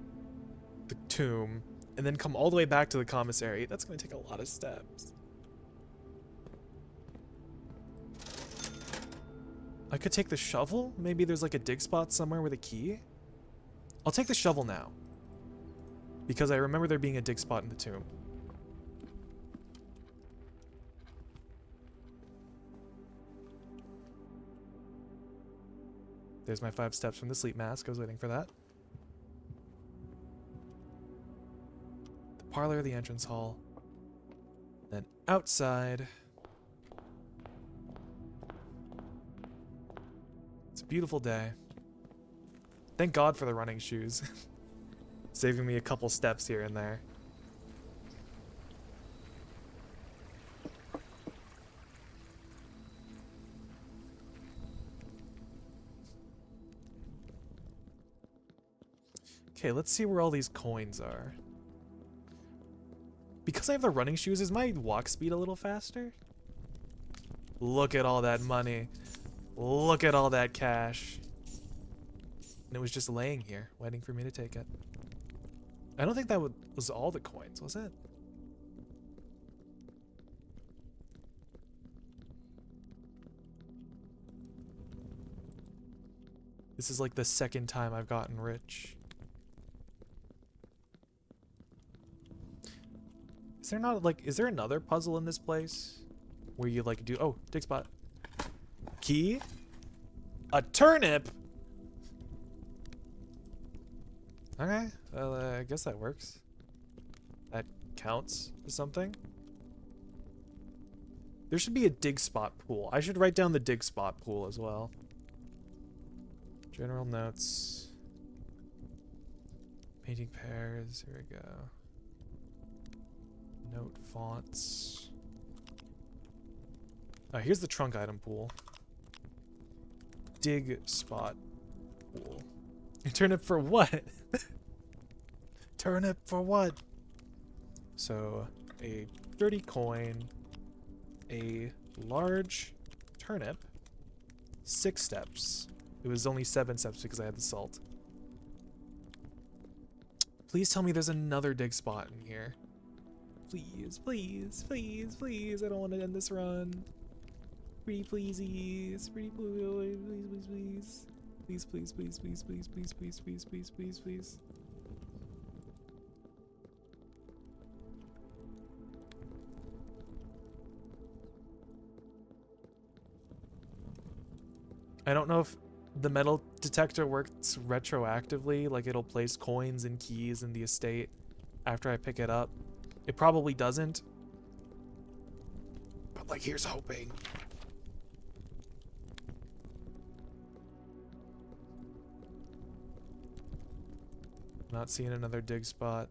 tomb and then come all the way back to the commissary. That's going to take a lot of steps. I could take the shovel. Maybe there's like a dig spot somewhere with a key. I'll take the shovel now, because I remember there being a dig spot in the tomb. There's my 5 steps from the sleep mask. I was waiting for that. The parlor, the entrance hall. Then outside. It's a beautiful day. Thank God for the running shoes. Saving me a couple steps here and there. Okay, let's see where all these coins are. Because I have the running shoes, is my walk speed a little faster? Look at all that money. Look at all that cash. And it was just laying here, waiting for me to take it. I don't think that was all the coins, was it? This is like the second time I've gotten rich. Is there not like, is there another puzzle in this place where you like do, oh, dig spot. Key? A turnip? Okay, well, I guess that works. That counts as something. There should be a dig spot pool. I should write down the dig spot pool as well. General notes. Painting pairs, here we go. Note fonts. Here's the trunk item pool. Dig spot pool. Turnip for what? Turnip for what? So, a dirty coin, a large turnip, 6 steps. It was only 7 steps because I had the salt. Please tell me there's another dig spot in here. Please, please, please, please. I don't want to end this run. Pretty pleasies. Pretty please, please, please. Please, please, please, please, please, please, please, please, please, please, please. I don't know if the metal detector works retroactively, like it'll place coins and keys in the estate after I pick it up. It probably doesn't. But like, here's hoping. Not seeing another dig spot.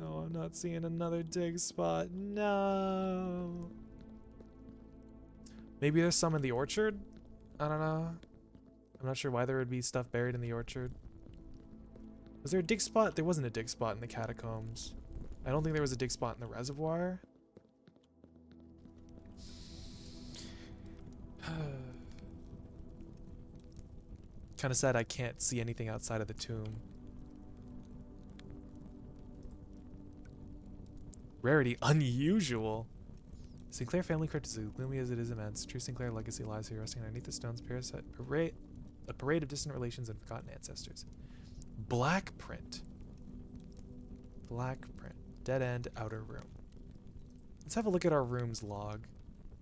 Oh, I'm not seeing another dig spot. No. Maybe there's some in the orchard? I don't know. I'm not sure why there would be stuff buried in the orchard. Was there a dig spot? There wasn't a dig spot in the catacombs. I don't think there was a dig spot in the reservoir. Kind of sad I can't see anything outside of the tomb. Rarity unusual. Sinclair family crypt is as gloomy as it is immense. True Sinclair legacy lies here, resting underneath the stones. A parade of distant relations and forgotten ancestors. Black print. Black print. Dead end, outer room. Let's have a look at our room's log.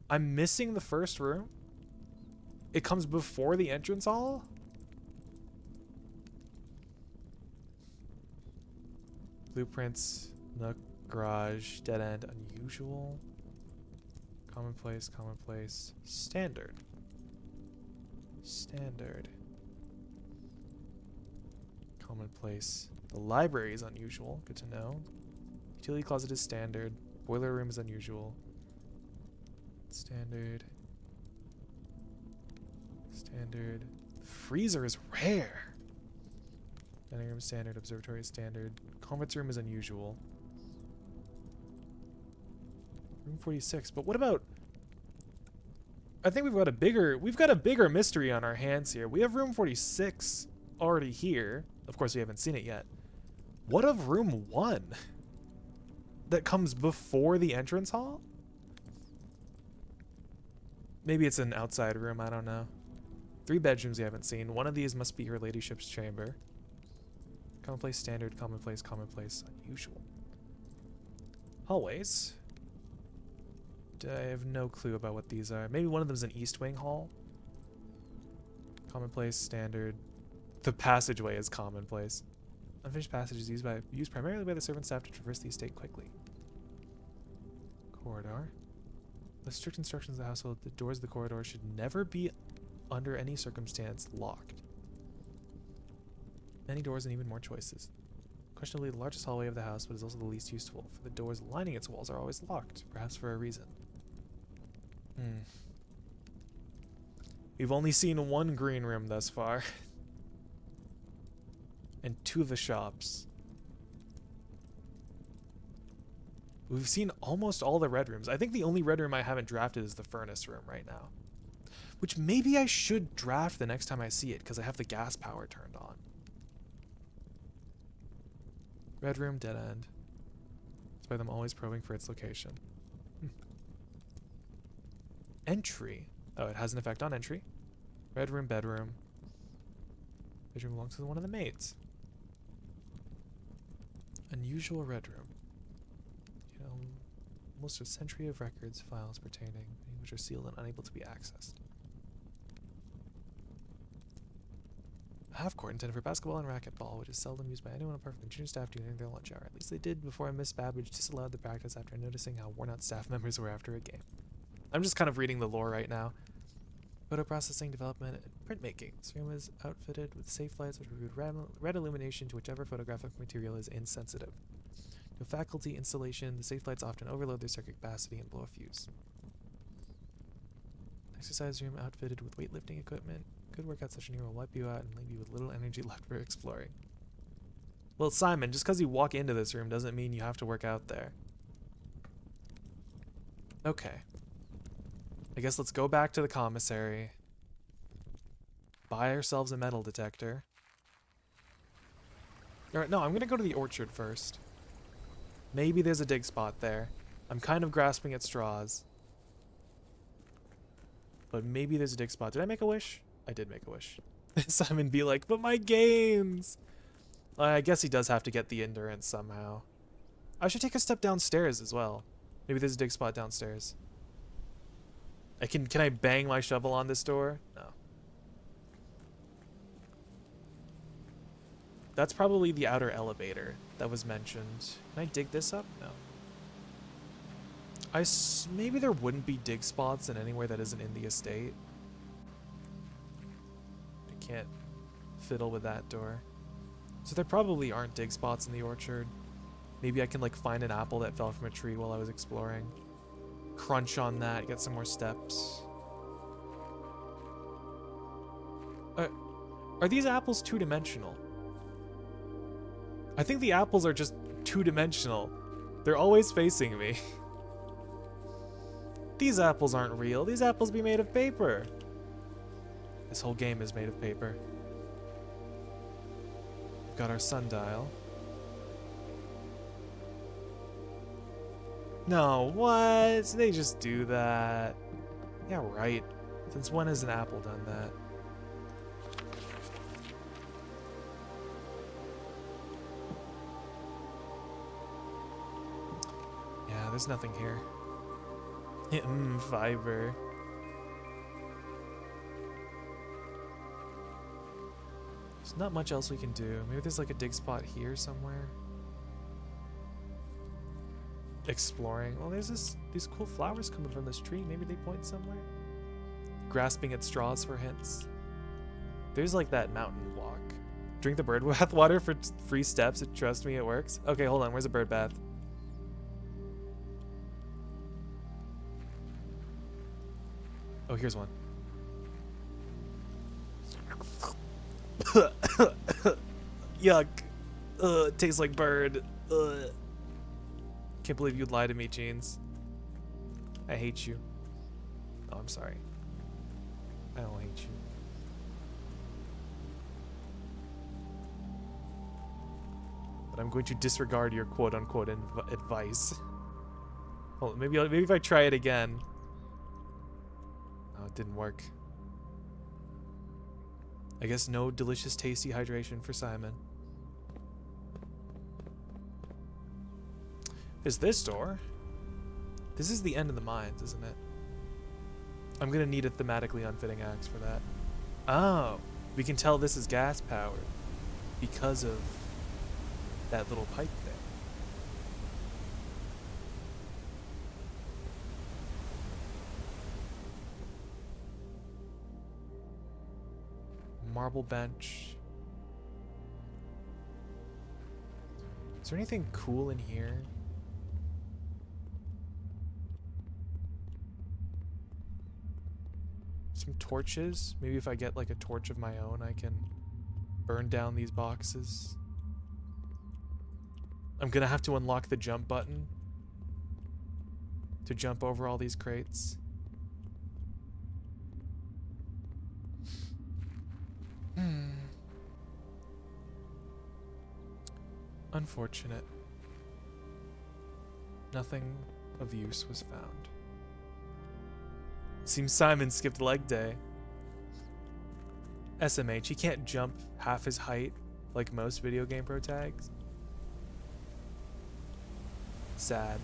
I'm missing the first room? It comes before the entrance hall? Blueprints, nook, garage, dead end, unusual. Commonplace, commonplace, standard. Standard. Commonplace. The library is unusual. Good to know. Utility closet is standard. Boiler room is unusual. Standard. Standard. Freezer is rare. Dining room standard. Observatory is standard. Conference room is unusual. Room 46. But what about... I think we've got a bigger mystery on our hands here. We have room 46 already here. Of course, we haven't seen it yet. What of room 1? That comes before the entrance hall? Maybe it's an outside room, I don't know. 3 bedrooms we haven't seen. One of these must be her ladyship's chamber. Commonplace, standard, commonplace, commonplace, unusual. Hallways. I have no clue about what these are. Maybe one of them is an East Wing hall. Commonplace, standard. The passageway is commonplace. Unfinished passage is used primarily by the servant staff to traverse the estate quickly. Corridor. The strict instructions of the household: the doors of the corridor should never be, under any circumstance, locked. Many doors and even more choices. Questionably the largest hallway of the house, but is also the least useful, for the doors lining its walls are always locked, perhaps for a reason. We've only seen 1 green room thus far. And 2 of the shops. We've seen almost all the red rooms. I think the only red room I haven't drafted is the furnace room right now. Which maybe I should draft the next time I see it, because I have the gas power turned on. Red room, dead end. Despite them always probing for its location. Entry. Oh, it has an effect on entry. Red room, bedroom. Bedroom belongs to one of the maids. Unusual red room. You know, almost a century of records, files pertaining, many which are sealed and unable to be accessed. A half court intended for basketball and racquetball, which is seldom used by anyone apart from junior staff during their lunch hour. At least they did before Miss Babbage disallowed the practice after noticing how worn out staff members were after a game. I'm just kind of reading the lore right now. Photo processing, development, and printmaking. This room is outfitted with safe lights which provide red illumination to whichever photographic material is insensitive. No faculty installation, the safe lights often overload their circuit capacity and blow a fuse. Exercise room outfitted with weightlifting equipment. Good workout session here will wipe you out and leave you with little energy left for exploring. Well, Simon, just because you walk into this room doesn't mean you have to work out there. Okay. I guess let's go back to the commissary. Buy ourselves a metal detector. Alright, no, I'm gonna go to the orchard first. Maybe there's a dig spot there. I'm kind of grasping at straws. But maybe there's a dig spot. Did I make a wish? I did make a wish. Simon be like, but my games! I guess he does have to get the endurance somehow. I should take a step downstairs as well. Maybe there's a dig spot downstairs. Can I bang my shovel on this door? No. That's probably the outer elevator that was mentioned. Can I dig this up? No. Maybe there wouldn't be dig spots in anywhere that isn't in the estate. I can't fiddle with that door. So there probably aren't dig spots in the orchard. Maybe I can like find an apple that fell from a tree while I was exploring. Crunch on that, get some more steps. Are these apples two-dimensional? I think the apples are just two-dimensional. They're always facing me. These apples aren't real. These apples be made of paper. This whole game is made of paper. We've got our sundial. No, what? They just do that. Yeah, right. Since when has an apple done that? Yeah, there's nothing here. Fiber. There's not much else we can do. Maybe there's like a dig spot here somewhere. Exploring. Well, there's these cool flowers coming from this tree. Maybe they point somewhere. Grasping at straws for hints. There's like that mountain walk. Drink the bird bath water for free steps. Trust me, it works. Okay, hold on. Where's the bird bath? Oh, here's one. Yuck. It tastes like bird. Can't believe you'd lie to me, Jeans. I hate you. Oh, I'm sorry. I don't hate you. But I'm going to disregard your quote-unquote advice. Hold on, maybe if I try it again. Oh, it didn't work. I guess no delicious, tasty hydration for Simon. Is this door? This is the end of the mines, isn't it? I'm gonna need a thematically unfitting axe for that. Oh, we can tell this is gas powered because of that little pipe there. Marble bench. Is there anything cool in here? Some torches. Maybe if I get like a torch of my own, I can burn down these boxes. I'm gonna have to unlock the jump button to jump over all these crates. Unfortunate. Nothing of use was found. Seems Simon skipped leg day. SMH, he can't jump half his height like most video game pro tags. Sad.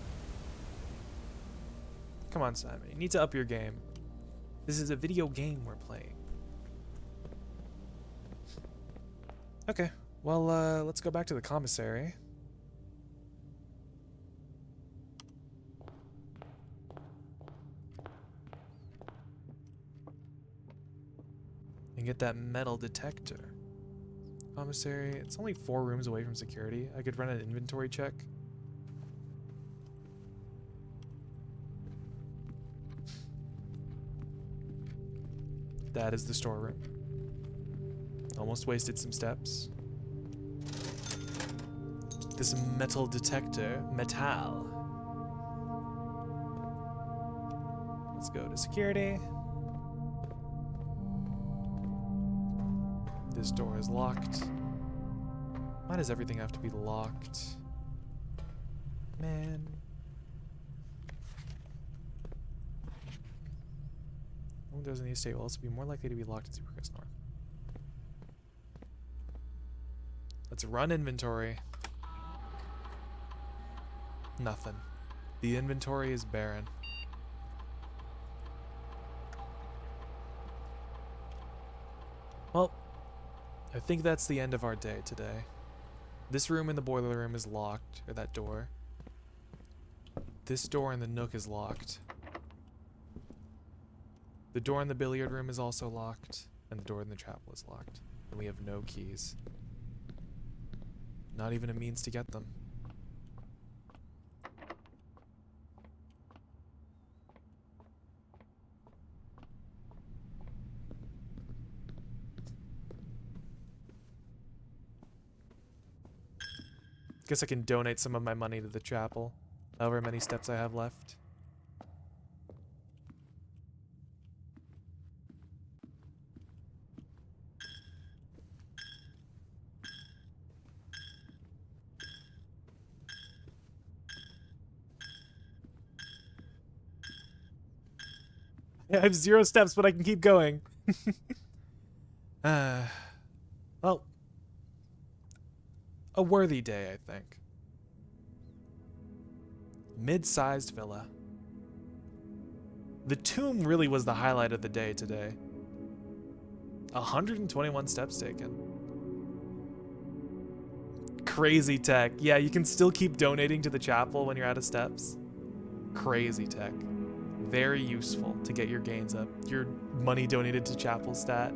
Come on, Simon. You need to up your game. This is a video game we're playing. Okay. Well, let's go back to the commissary. And get that metal detector. Commissary, it's only 4 rooms away from security. I could run an inventory check. That is the storeroom. Almost wasted some steps. This metal detector, metal. Let's go to security. This door is locked. Why does everything have to be locked? Man. Windows in the estate will also be more likely to be locked in Supercrest North. Let's run inventory. Nothing. The inventory is barren. Well, I think that's the end of our day today. This room in the boiler room is locked, or that door. This door in the nook is locked. The door in the billiard room is also locked, and the door in the chapel is locked. And we have no keys. Not even a means to get them. Guess I can donate some of my money to the chapel, however many steps I have left. I have 0 steps, but I can keep going. Well, a worthy day, I think. Mid-sized villa. The tomb really was the highlight of the day today. 121 steps taken. Crazy tech. Yeah, you can still keep donating to the chapel when you're out of steps. Crazy tech. Very useful to get your gains up. Your money donated to chapel stat.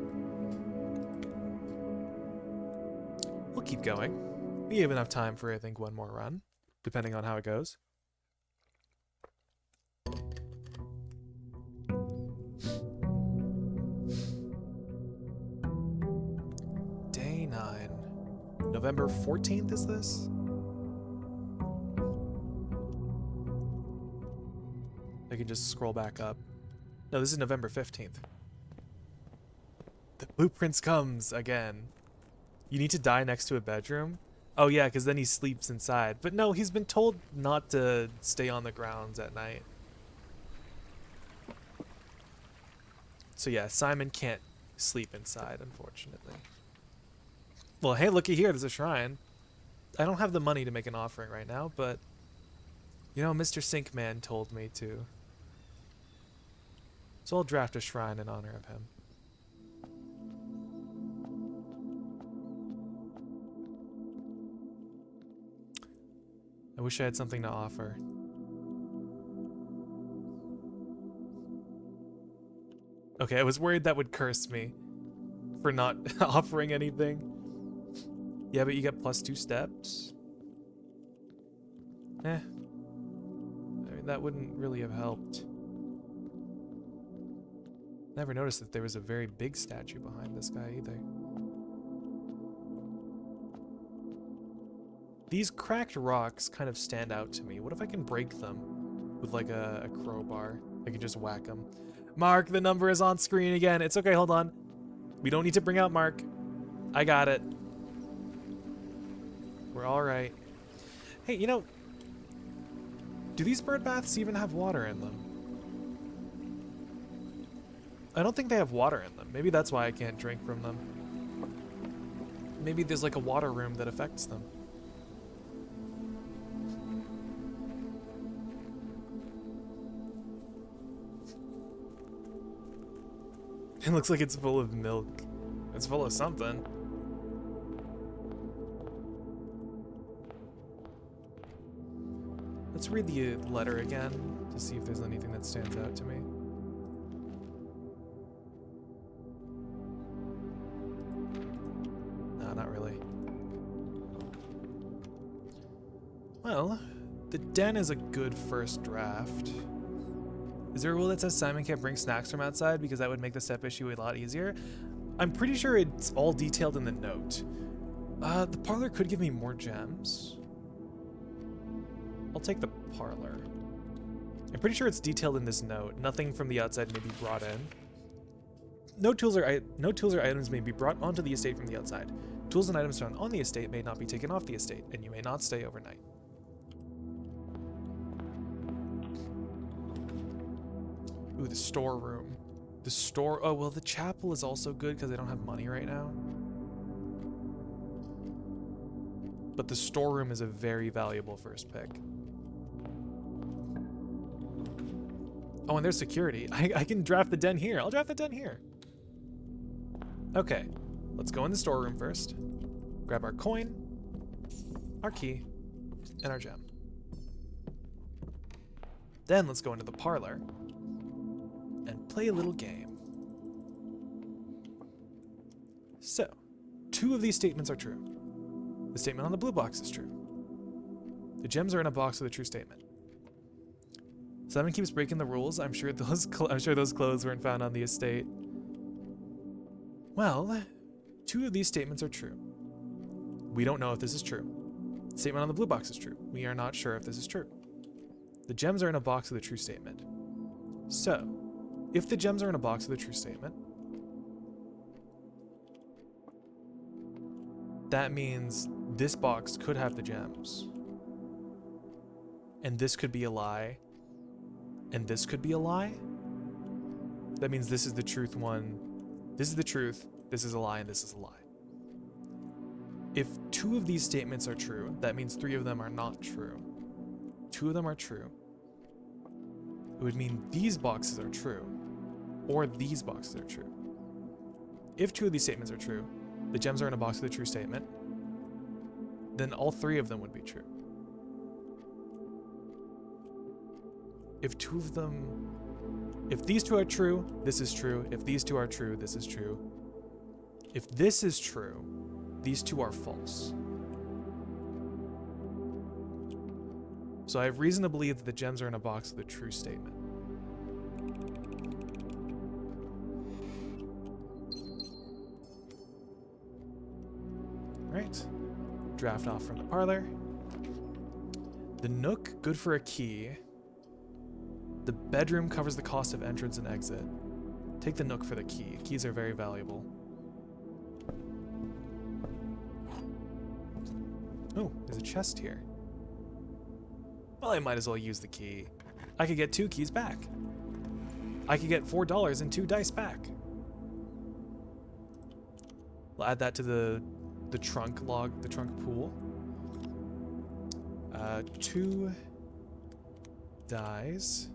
We'll keep going. We have enough time for, I think, one more run, depending on how it goes. Day 9. November 14th is this? I can just scroll back up. No, this is November 15th. The blueprints comes again. You need to die next to a bedroom? Oh yeah, because then he sleeps inside. But no, he's been told not to stay on the grounds at night. So yeah, Simon can't sleep inside, unfortunately. Well, hey, looky here, there's a shrine. I don't have the money to make an offering right now, but you know, Mr. Sinkman told me to. So I'll draft a shrine in honor of him. I wish I had something to offer. Okay, I was worried that would curse me for not offering anything. Yeah, but you get +2 steps. I mean, that wouldn't really have helped. Never noticed that there was a very big statue behind this guy either. These cracked rocks kind of stand out to me. What if I can break them with like a crowbar? I can just whack them. Mark, the number is on screen again. It's okay, hold on. We don't need to bring out Mark. I got it. We're all right. Hey, you know, do these bird baths even have water in them? I don't think they have water in them. Maybe that's why I can't drink from them. Maybe there's like a water room that affects them. It looks like it's full of milk. It's full of something. Let's read the letter again to see if there's anything that stands out to me. No, not really. Well, the den is a good first draft. Is there a rule that says Simon can't bring snacks from outside because that would make the step issue a lot easier? I'm pretty sure it's all detailed in the note. The parlor could give me more gems. I'll take the parlor. I'm pretty sure it's detailed in this note. Nothing from the outside may be brought in. No tools or items may be brought onto the estate from the outside. Tools and items found on the estate may not be taken off the estate, and you may not stay overnight. Ooh, the storeroom. The store. Oh, well, the chapel is also good because I don't have money right now. But the storeroom is a very valuable first pick. Oh, and there's security. I can draft the den here. I'll draft the den here. Okay, let's go in the storeroom first. Grab our coin, our key, and our gem. Then let's go into the parlor and play a little game. So, 2 of these statements are true. The statement on the blue box is true. The gems are in a box with a true statement. Simon keeps breaking the rules. I'm sure those clothes weren't found on the estate. Well, 2 of these statements are true. We don't know if this is true. The statement on the blue box is true. We are not sure if this is true. The gems are in a box with a true statement. So, if the gems are in a box with a true statement, that means this box could have the gems. And this could be a lie. And this could be a lie. That means this is the truth one. This is the truth, this is a lie, and this is a lie. If 2 of these statements are true, that means 3 of them are not true. 2 of them are true. It would mean these boxes are true, or these boxes are true. If 2 of these statements are true, the gems are in a box with a true statement, then all 3 of them would be true. If these 2 are true, this is true. If these 2 are true, this is true. If this is true, these two are false. So I have reason to believe that the gems are in a box with a true statement. Right. Draft off from the parlor. The nook, good for a key. The bedroom covers the cost of entrance and exit. Take the nook for the key. Keys are very valuable. Oh, there's a chest here. Well, I might as well use the key. I could get 2 keys back. I could get $4 and 2 dice back. We'll add that to the trunk log, the trunk pool. 2 dice.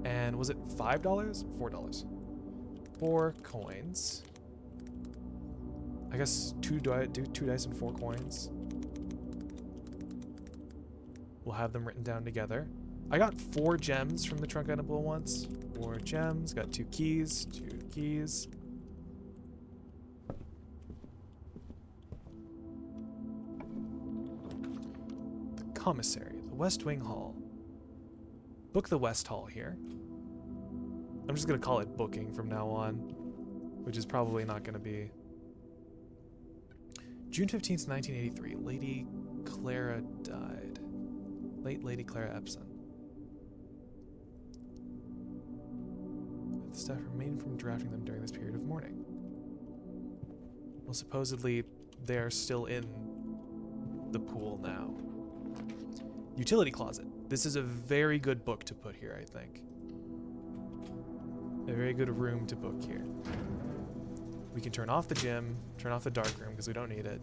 And was it $5? $4. 4 coins. I guess 2 dice and 4 coins. We'll have them written down together. I got 4 gems from the trunk item pool once. 4 gems. Got 2 keys. 2 keys. The commissary. The West Wing Hall. Book the West Hall here. I'm just going to call it booking from now on, which is probably not going to be. June 15th, 1983. Lady Clara died. Late Lady Clara Epson. The staff remained from drafting them during this period of mourning. Well, supposedly they are still in the pool now. Utility closet. This is a very good book to put here, I think. A very good room to book here. We can turn off the gym, turn off the dark room because we don't need it.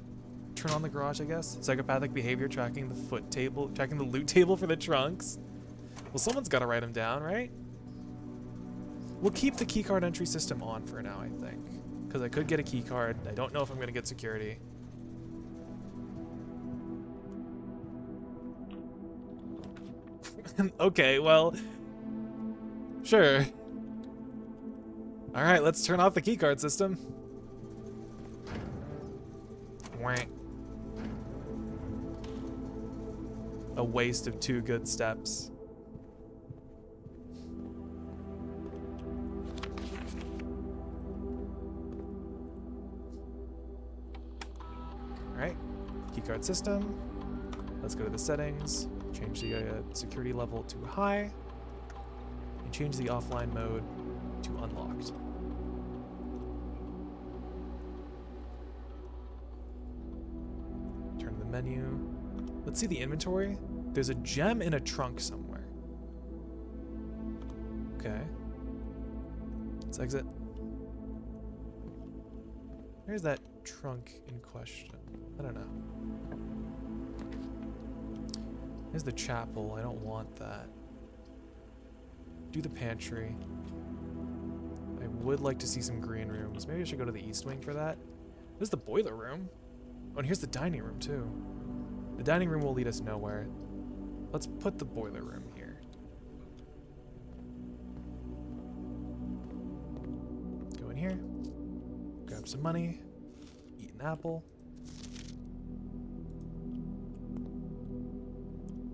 Turn on the garage, I guess. Psychopathic behavior, tracking the foot table, tracking the loot table for the trunks. Well, someone's got to write them down, right? We'll keep the keycard entry system on for now, I think. Because I could get a keycard. I don't know if I'm going to get security. Okay, well, sure. All right, let's turn off the keycard system. A waste of 2 good steps. All right, keycard system. Let's go to the settings. Change the security level to high, and change the offline mode to unlocked. Turn the menu. Let's see the inventory. There's a gem in a trunk somewhere. Okay. Let's exit. Where's that trunk in question? I don't know. Here's the chapel. I don't want that. Do the pantry. I would like to see some green rooms. Maybe I should go to the east wing for that. There's the boiler room. Oh, and here's the dining room too. The dining room will lead us nowhere. Let's put the boiler room here. Go in here. Grab some money. Eat an apple.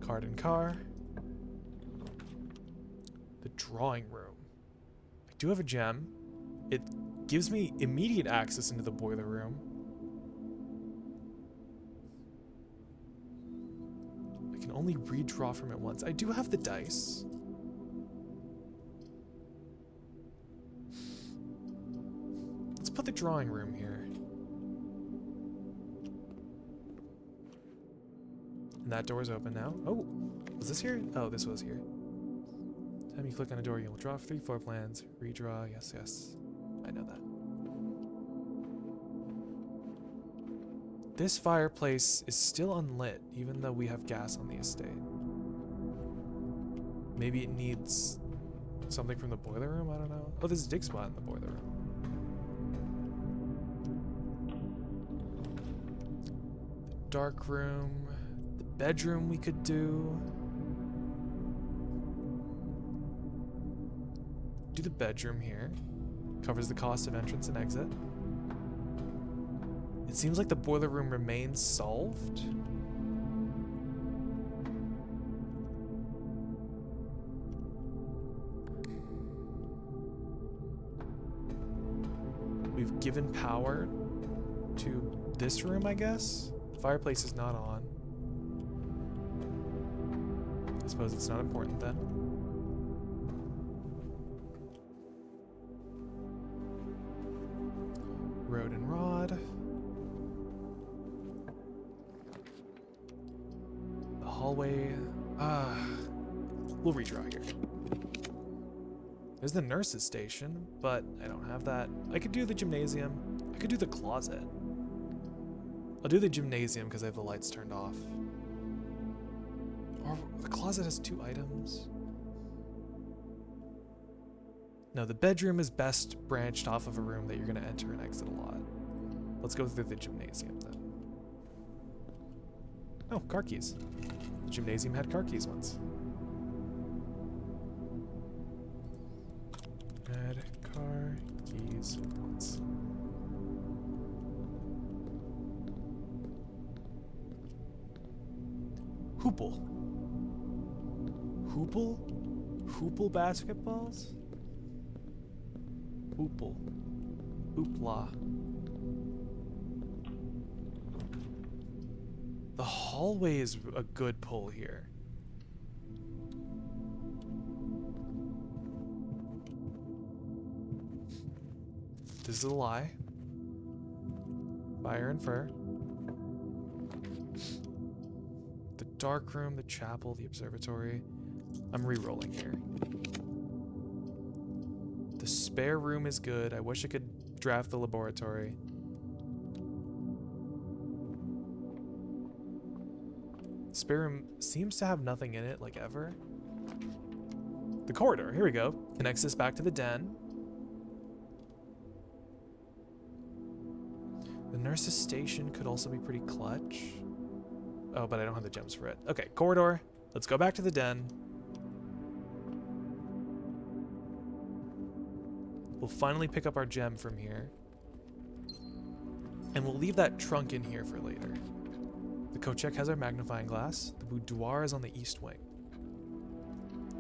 Card and car. The drawing room. I do have a gem. It gives me immediate access into the boiler room. I can only redraw from it once. I do have the dice. Let's put the drawing room here. And that door is open now. Oh, was this here? Oh, this was here. Time you click on a door, you'll draw 3 floor plans. Redraw. Yes, yes. I know that. This fireplace is still unlit, even though we have gas on the estate. Maybe it needs something from the boiler room? I don't know. Oh, there's a dig spot in the boiler room. The dark room. The bedroom we could do. Do the bedroom here. Covers the cost of entrance and exit. It seems like the boiler room remains solved. We've given power to this room, I guess. Fireplace is not on. I suppose it's not important then. Road and rod. The hallway. We'll redraw here. There's the nurse's station, but I don't have that. I could do the gymnasium. I could do the closet. I'll do the gymnasium because I have the lights turned off. Or the closet has 2 items. No, the bedroom is best branched off of a room that you're going to enter and exit a lot. Let's go through the gymnasium then. Oh, car keys. The gymnasium had car keys once. Had car keys once. Hoople. Hoople? Hoople basketballs? Hoople. Hoopla. The hallway is a good pull here. This is a lie. Fire and fur. The dark room, the chapel, the observatory. I'm re-rolling here. The spare room is good. I wish I could draft the laboratory. Spare room seems to have nothing in it, like ever. The corridor, here we go. Connects us back to the den. The nurse's station could also be pretty clutch. Oh, but I don't have the gems for it. Okay, corridor. Let's go back to the den. We'll finally pick up our gem from here. And we'll leave that trunk in here for later. The coat check has our magnifying glass. The boudoir is on the east wing.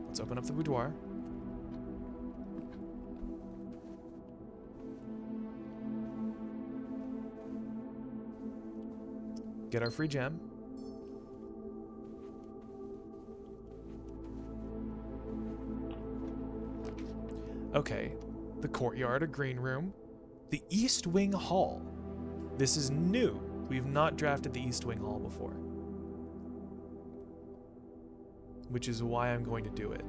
Let's open up the boudoir. Get our free gem. Okay, the courtyard, a green room. The East Wing Hall. This is new. We've not drafted the East Wing Hall before. Which is why I'm going to do it.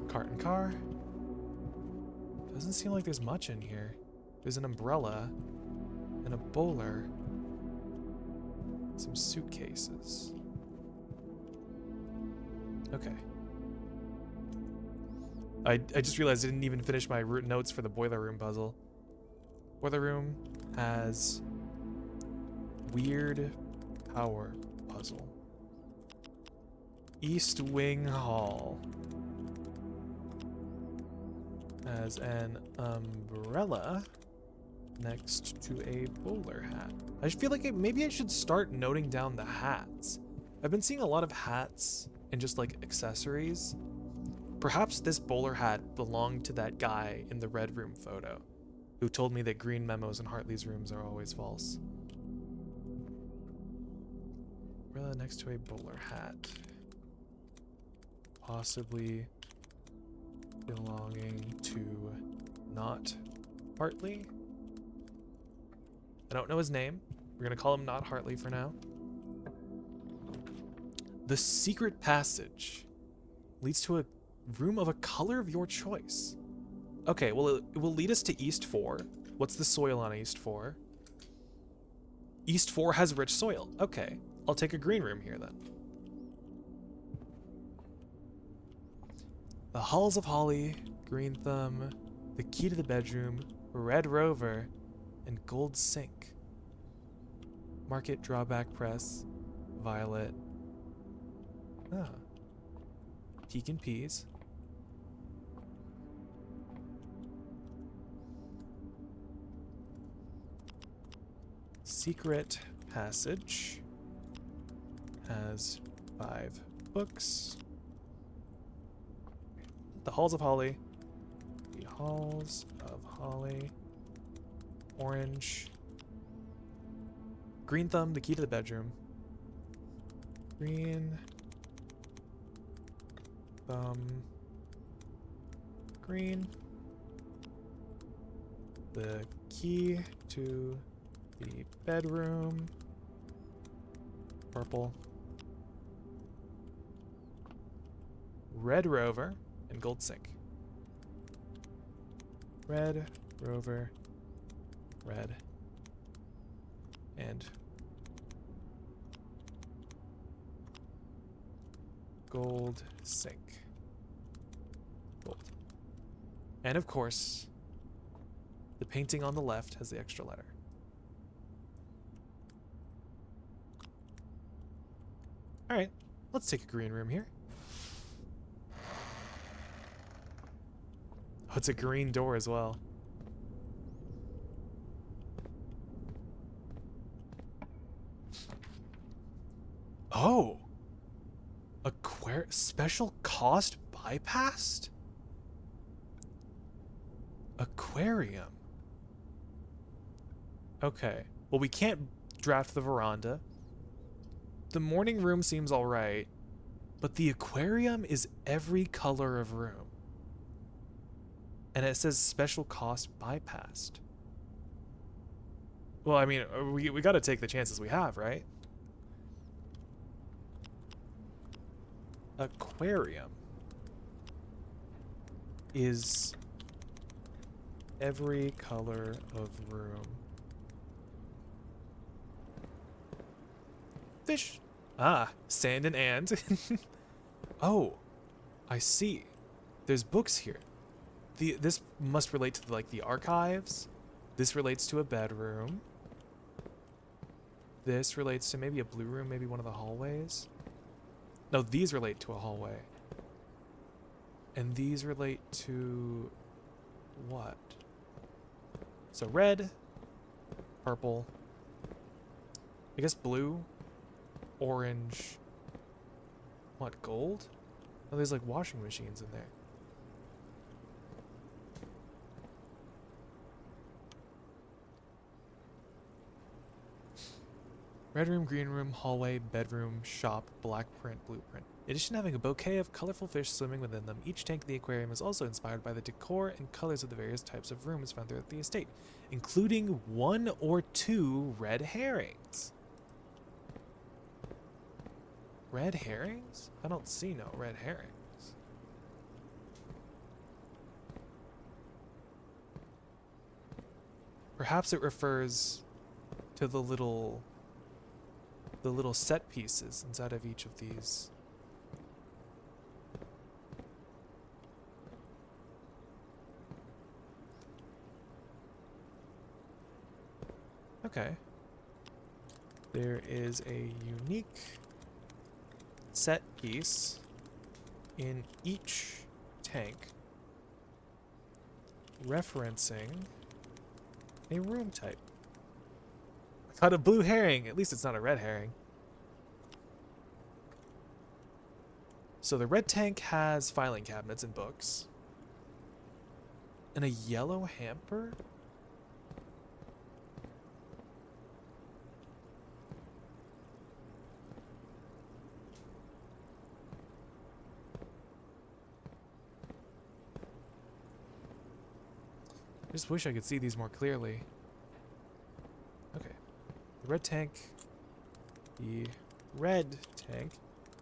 Cart and car. Doesn't seem like there's much in here. There's an umbrella and a bowler. Some suitcases. Okay. I just realized I didn't even finish my root notes for the boiler room puzzle. Boiler room has weird power puzzle. East Wing Hall has an umbrella next to a bowler hat. I feel like maybe I should start noting down the hats. I've been seeing a lot of hats and just like accessories. Perhaps this bowler hat belonged to that guy in the red room photo who told me that green memos in Hartley's rooms are always false. Umbrella next to a bowler hat. Possibly belonging to not Hartley. I don't know his name. We're gonna call him not Hartley for now. The secret passage leads to a room of a color of your choice. Okay, well, it will lead us to East 4. What's the soil on East 4? East 4 has rich soil. Okay, I'll take a green room here then. The Halls of Holly, Green Thumb, the key to the bedroom, Red Rover, and Gold Sink. Market Drawback Press, Violet. Ah. Peek and peas. Secret passage has 5 books. The Halls of Holly. The Halls of Holly. Orange. Green thumb, the key to the bedroom. Green thumb. Green. The key to the bedroom. Purple. Red Rover and Gold Sink. Red Rover. Red. And Gold Sink. Gold. And of course, the painting on the left has the extra letter. Alright, let's take a green room here. Oh, it's a green door as well. Oh! Special cost bypassed? Aquarium. Okay. Well, we can't draft the veranda. The morning room seems alright, but the aquarium is every color of room. And it says special cost bypassed. Well, I mean, we gotta take the chances we have, right? Aquarium is every color of room. Fish. Ah, sand and. Oh, I see. There's books here. This must relate to like the archives. This relates to a bedroom. This relates to maybe a blue room, maybe one of the hallways. No, these relate to a hallway. And these relate to what? So red, purple, I guess blue, orange, what, gold? Oh, there's like washing machines in there. Red room, green room, hallway, bedroom, shop, black print, blueprint. In addition to having a bouquet of colorful fish swimming within them, each tank in the aquarium is also inspired by the decor and colors of the various types of rooms found throughout the estate, including 1 or 2 red herrings. Red herrings? I don't see no red herrings. Perhaps it refers to the little set pieces inside of each of these. Okay. There is a unique set piece in each tank referencing a room type. I caught a blue herring. At least it's not a red herring. So the red tank has filing cabinets and books. And a yellow hamper? I just wish I could see these more clearly. Okay. The red tank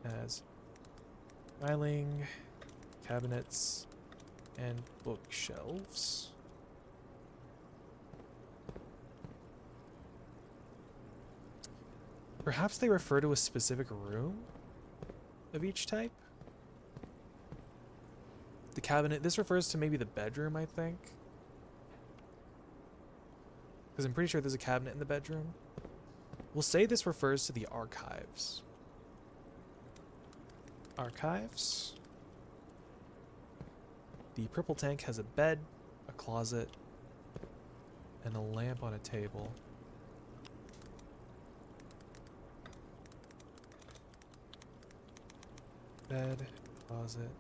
has filing cabinets and bookshelves. Perhaps they refer to a specific room of each type? The cabinet, this refers to maybe the bedroom, I think. Because I'm pretty sure there's a cabinet in the bedroom. We'll say this refers to the archives. Archives. The purple tank has a bed, a closet, and a lamp on a table. Bed, closet,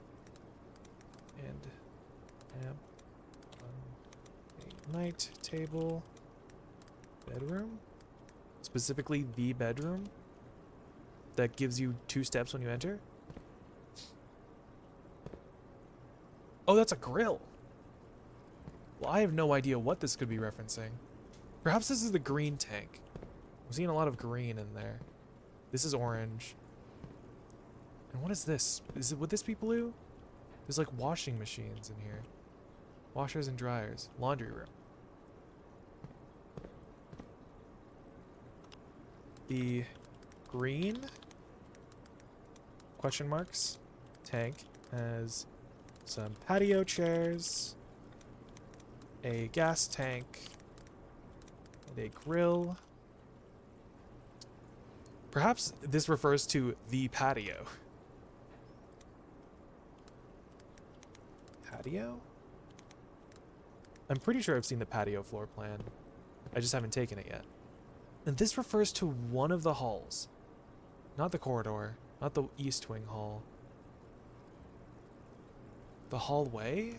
and lamp on a night table. Bedroom? Specifically the bedroom? That gives you 2 steps when you enter? Oh, that's a grill. Well, I have no idea what this could be referencing. Perhaps this is the green tank. I'm seeing a lot of green in there. This is orange. And what is this? Would this be blue? There's like washing machines in here. Washers and dryers. Laundry room. The green question marks tank has some patio chairs, a gas tank, and a grill. Perhaps this refers to the patio. Patio? I'm pretty sure I've seen the patio floor plan. I just haven't taken it yet. And this refers to one of the halls. Not the corridor, not the east wing hall. The hallway?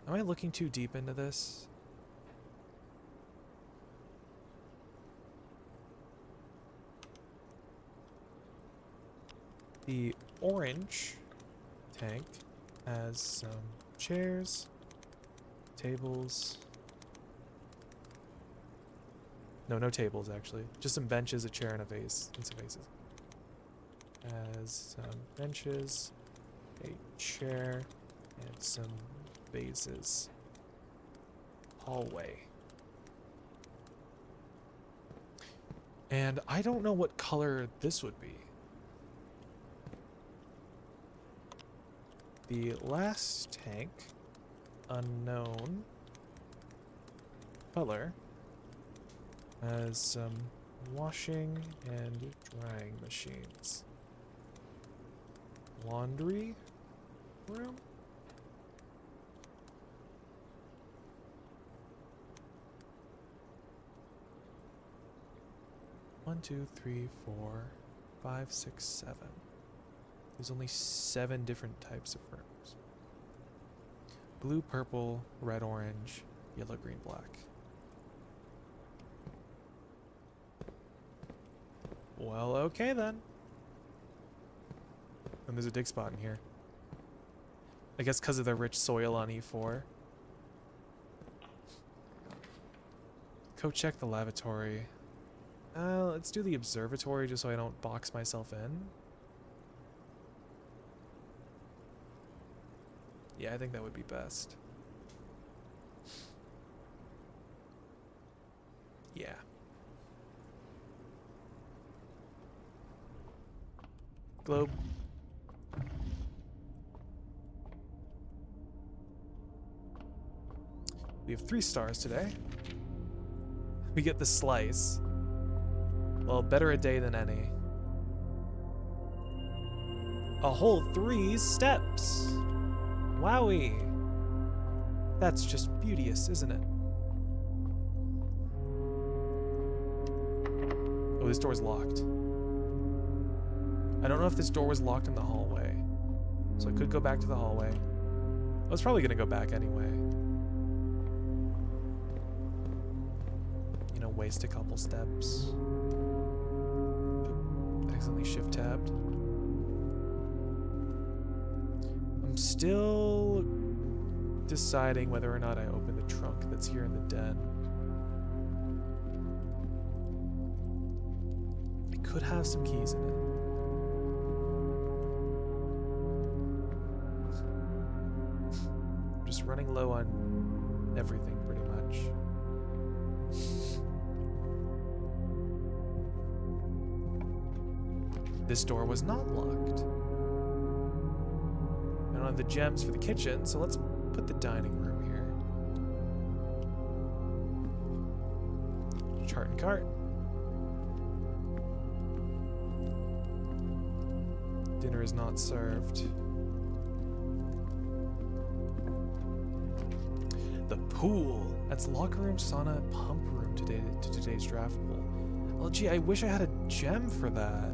Am I looking too deep into this? The orange tank has some chairs, tables. No tables actually. Just some benches, a chair, and a vase, and some vases. Has some benches, a chair, and some vases. Hallway. And I don't know what color this would be. The last tank, unknown color, has some washing and drying machines. Laundry room? One, two, three, 4, 5, 6, 7. There's only 7 different types of rooms. Blue, purple, red, orange, yellow, green, black. Well, okay then. And there's a dig spot in here. I guess because of the rich soil on E4. Go check the lavatory. Let's do the observatory just so I don't box myself in. Yeah, I think that would be best. Yeah. Globe. We have 3 stars today. We get the slice. Well, better a day than any. A whole 3 steps. Wowie. That's just beauteous, isn't it? Oh, this door's locked. I don't know if this door was locked in the hallway. So I could go back to the hallway. I was probably gonna go back anyway. You know, waste a couple steps. Accidentally shift tabbed. I'm still deciding whether or not I open the trunk that's here in the den. I could have some keys in it. I'm just running low on everything pretty much. This door was not locked. I don't have the gems for the kitchen, so let's put the dining room here. Chart and cart. Dinner is not served. The pool. That's locker room, sauna, pump room to today's draft pool. Oh, gee, I wish I had a gem for that.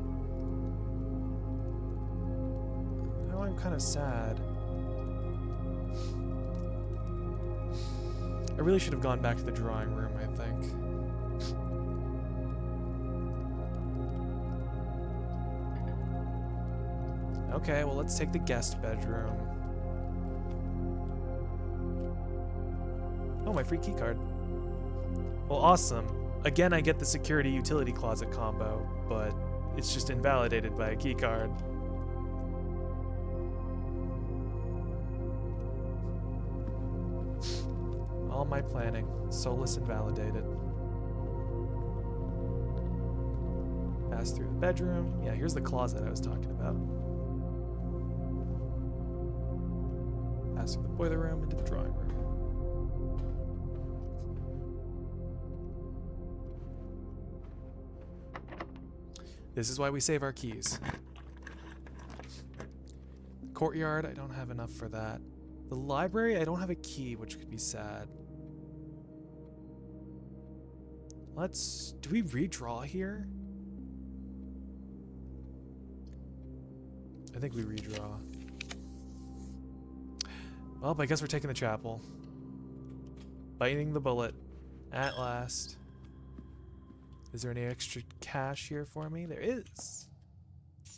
Now I'm kind of sad. I really should have gone back to the drawing room, I think. Okay, well, let's take the guest bedroom. Oh, my free keycard. Well, awesome. Again, I get the security utility closet combo, but it's just invalidated by a keycard. All my planning, soulless invalidated. Pass through the bedroom. Yeah, here's the closet I was talking about. Pass through the boiler room into the drawing room. This is why we save our keys. Courtyard, I don't have enough for that. The library, I don't have a key, which could be sad. Do we redraw here? I think we redraw. Well, I guess we're taking the chapel. Biting the bullet. At last. Is there any extra cash here for me? There is.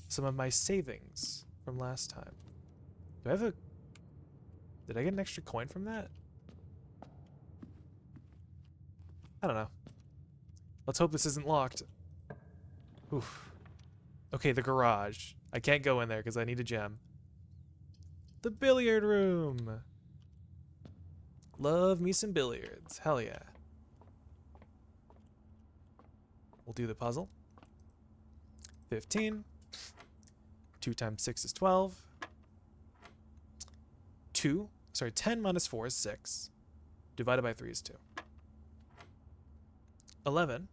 Some of my savings from last time. Do I have a... Did I get an extra coin from that? I don't know. Let's hope this isn't locked. Oof. Okay, the garage. I can't go in there because I need a gem. The billiard room. Love me some billiards. Hell yeah. We'll do the puzzle. 15. 2 times 6 is 12. 10 minus 4 is 6. Divided by 3 is 2. 11.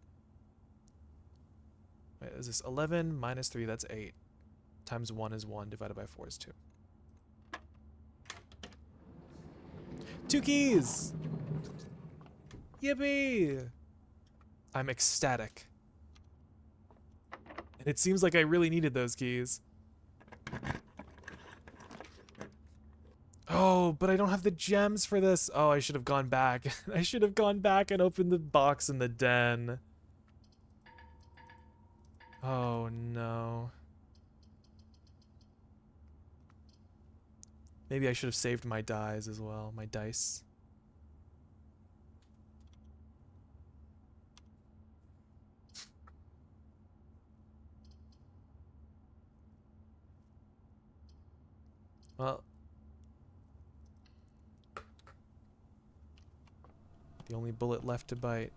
Wait, is this 11 minus 3? That's 8. Times 1 is 1. Divided by 4 is 2. 2 keys! Yippee! I'm ecstatic. And it seems like I really needed those keys. Oh, but I don't have the gems for this. Oh, I should have gone back. I should have gone back and opened the box in the den. Oh, no. Maybe I should have saved my dice as well. My dice. Well, the only bullet left to bite.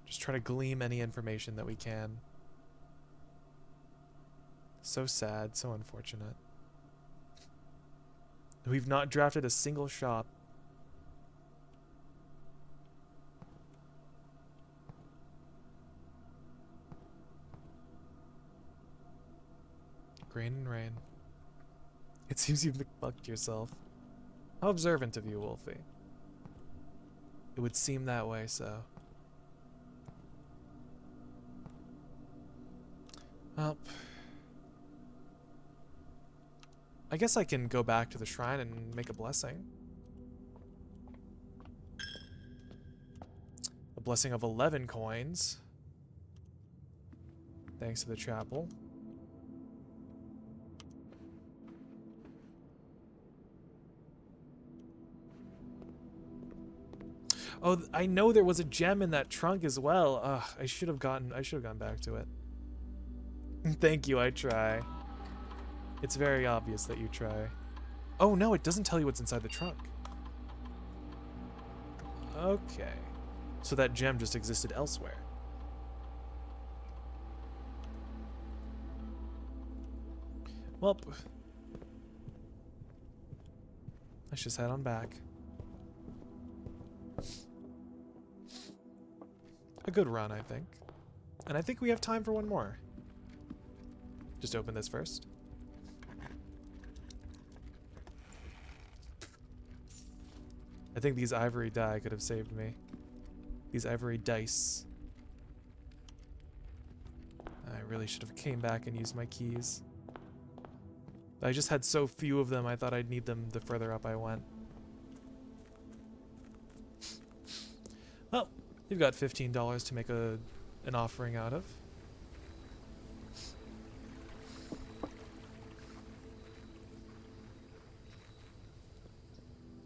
Just try to glean any information that we can. So sad, so unfortunate. We've not drafted a single shop. Grain and rain. It seems you've bugged yourself. How observant of you, Wolfie. It would seem that way, so. Well, I guess I can go back to the shrine and make a blessing. A blessing of 11 coins. Thanks to the chapel. Oh, I know there was a gem in that trunk as well. Ugh, I should have gone back to it. Thank you, I try. It's very obvious that you try. Oh no, it doesn't tell you what's inside the trunk. Okay. So that gem just existed elsewhere. Well, let's just head on back. good run, I think. And I think we have time for one more. Just open this first. I think these ivory die could have saved me. These ivory dice. I really should have came back and used my keys. I just had so few of them, I thought I'd need them the further up I went. Well, you've got $15 to make an offering out of.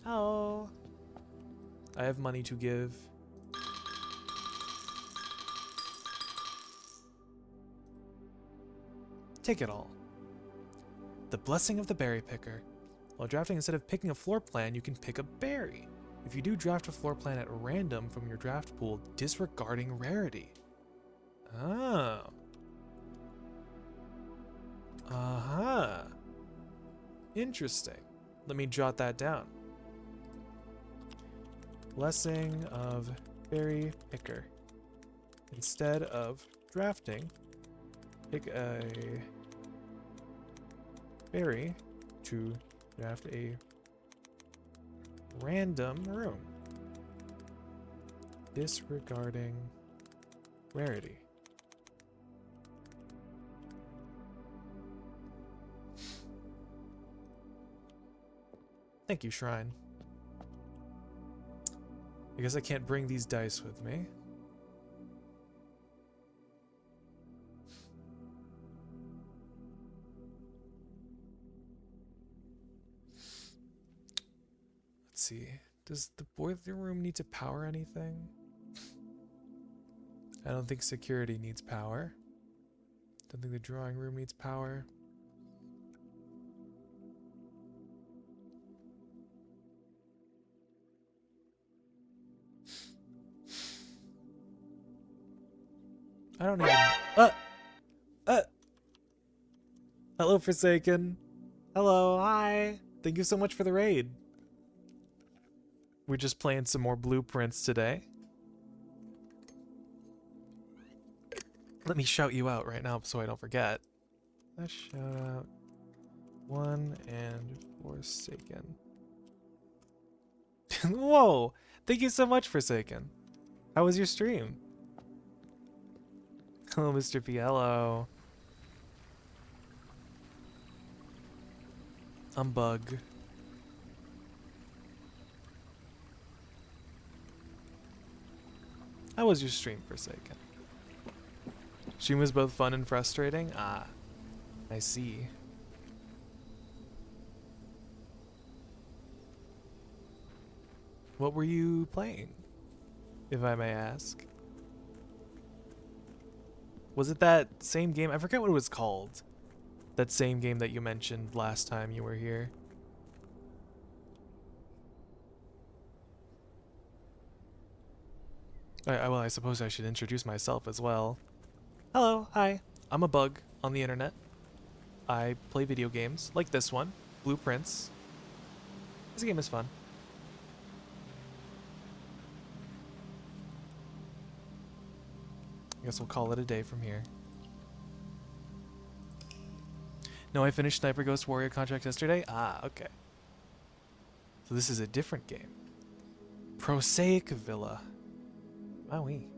Oh. I have money to give. Take it all. The blessing of the berry picker. While drafting, instead of picking a floor plan, you can pick a berry. If you do draft a floor plan at random from your draft pool, disregarding rarity. Oh. Uh-huh. Interesting. Let me jot that down. Blessing of berry picker. Instead of drafting, pick a berry to draft a random room. Disregarding rarity. Thank you, Shrine. I guess I can't bring these dice with me. Let's see. Does the boiler room need to power anything? I don't think security needs power. Don't think the drawing room needs power. I don't even... Hello, Forsaken. Hello, hi. Thank you so much for the raid. We're just playing some more blueprints today. Let me shout you out right now so I don't forget. Let's shout out 1 and Forsaken. Whoa! Thank you so much, Forsaken. How was your stream? Hello, Mr. P. Hello. I'm Bug. How was your stream, Forsaken? Stream was both fun and frustrating? Ah, I see. What were you playing, if I may ask? Was it that same game? I forget what it was called. That same game that you mentioned last time you were here. Well, I suppose I should introduce myself as well. Hello, hi. I'm a bug on the internet. I play video games, like this one, Blueprints. This game is fun. I guess we'll call it a day from here. No, I finished Sniper Ghost Warrior contract yesterday. Ah, okay. So this is a different game. Prosaic Villa. Wowee.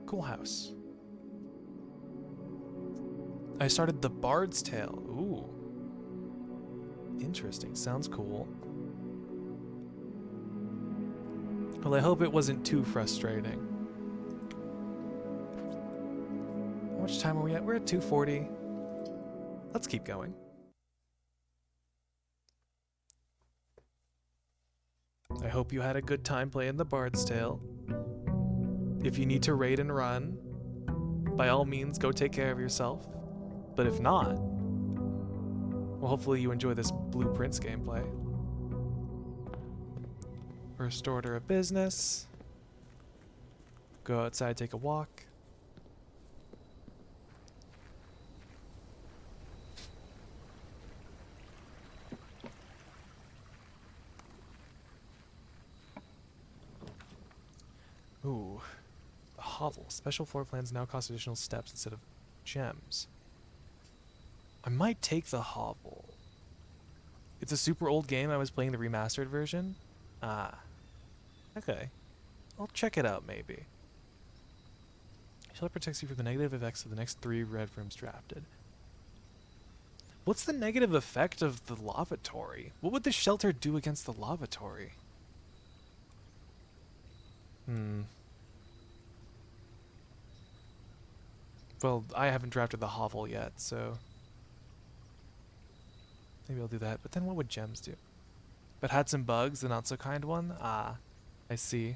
Cool house. I started The Bard's Tale. Ooh. Interesting. Sounds cool. Well, I hope it wasn't too frustrating. How much time are we at? We're at 2:40. Let's keep going. I hope you had a good time playing The Bard's Tale. If you need to raid and run, by all means, go take care of yourself. But if not, well, hopefully you enjoy this Blueprints gameplay. First order of business. Go outside, take a walk. Ooh. The hovel. Special floor plans now cost additional steps instead of gems. I might take the hovel. It's a super old game. I was playing the remastered version. Ah. Okay. I'll check it out, maybe. Shelter protects you from the negative effects of the next 3 red rooms drafted. What's the negative effect of the lavatory? What would the shelter do against the lavatory? Well, I haven't drafted the hovel yet, so maybe I'll do that. But then what would gems do? But had some bugs, the not so kind one? Ah, I see.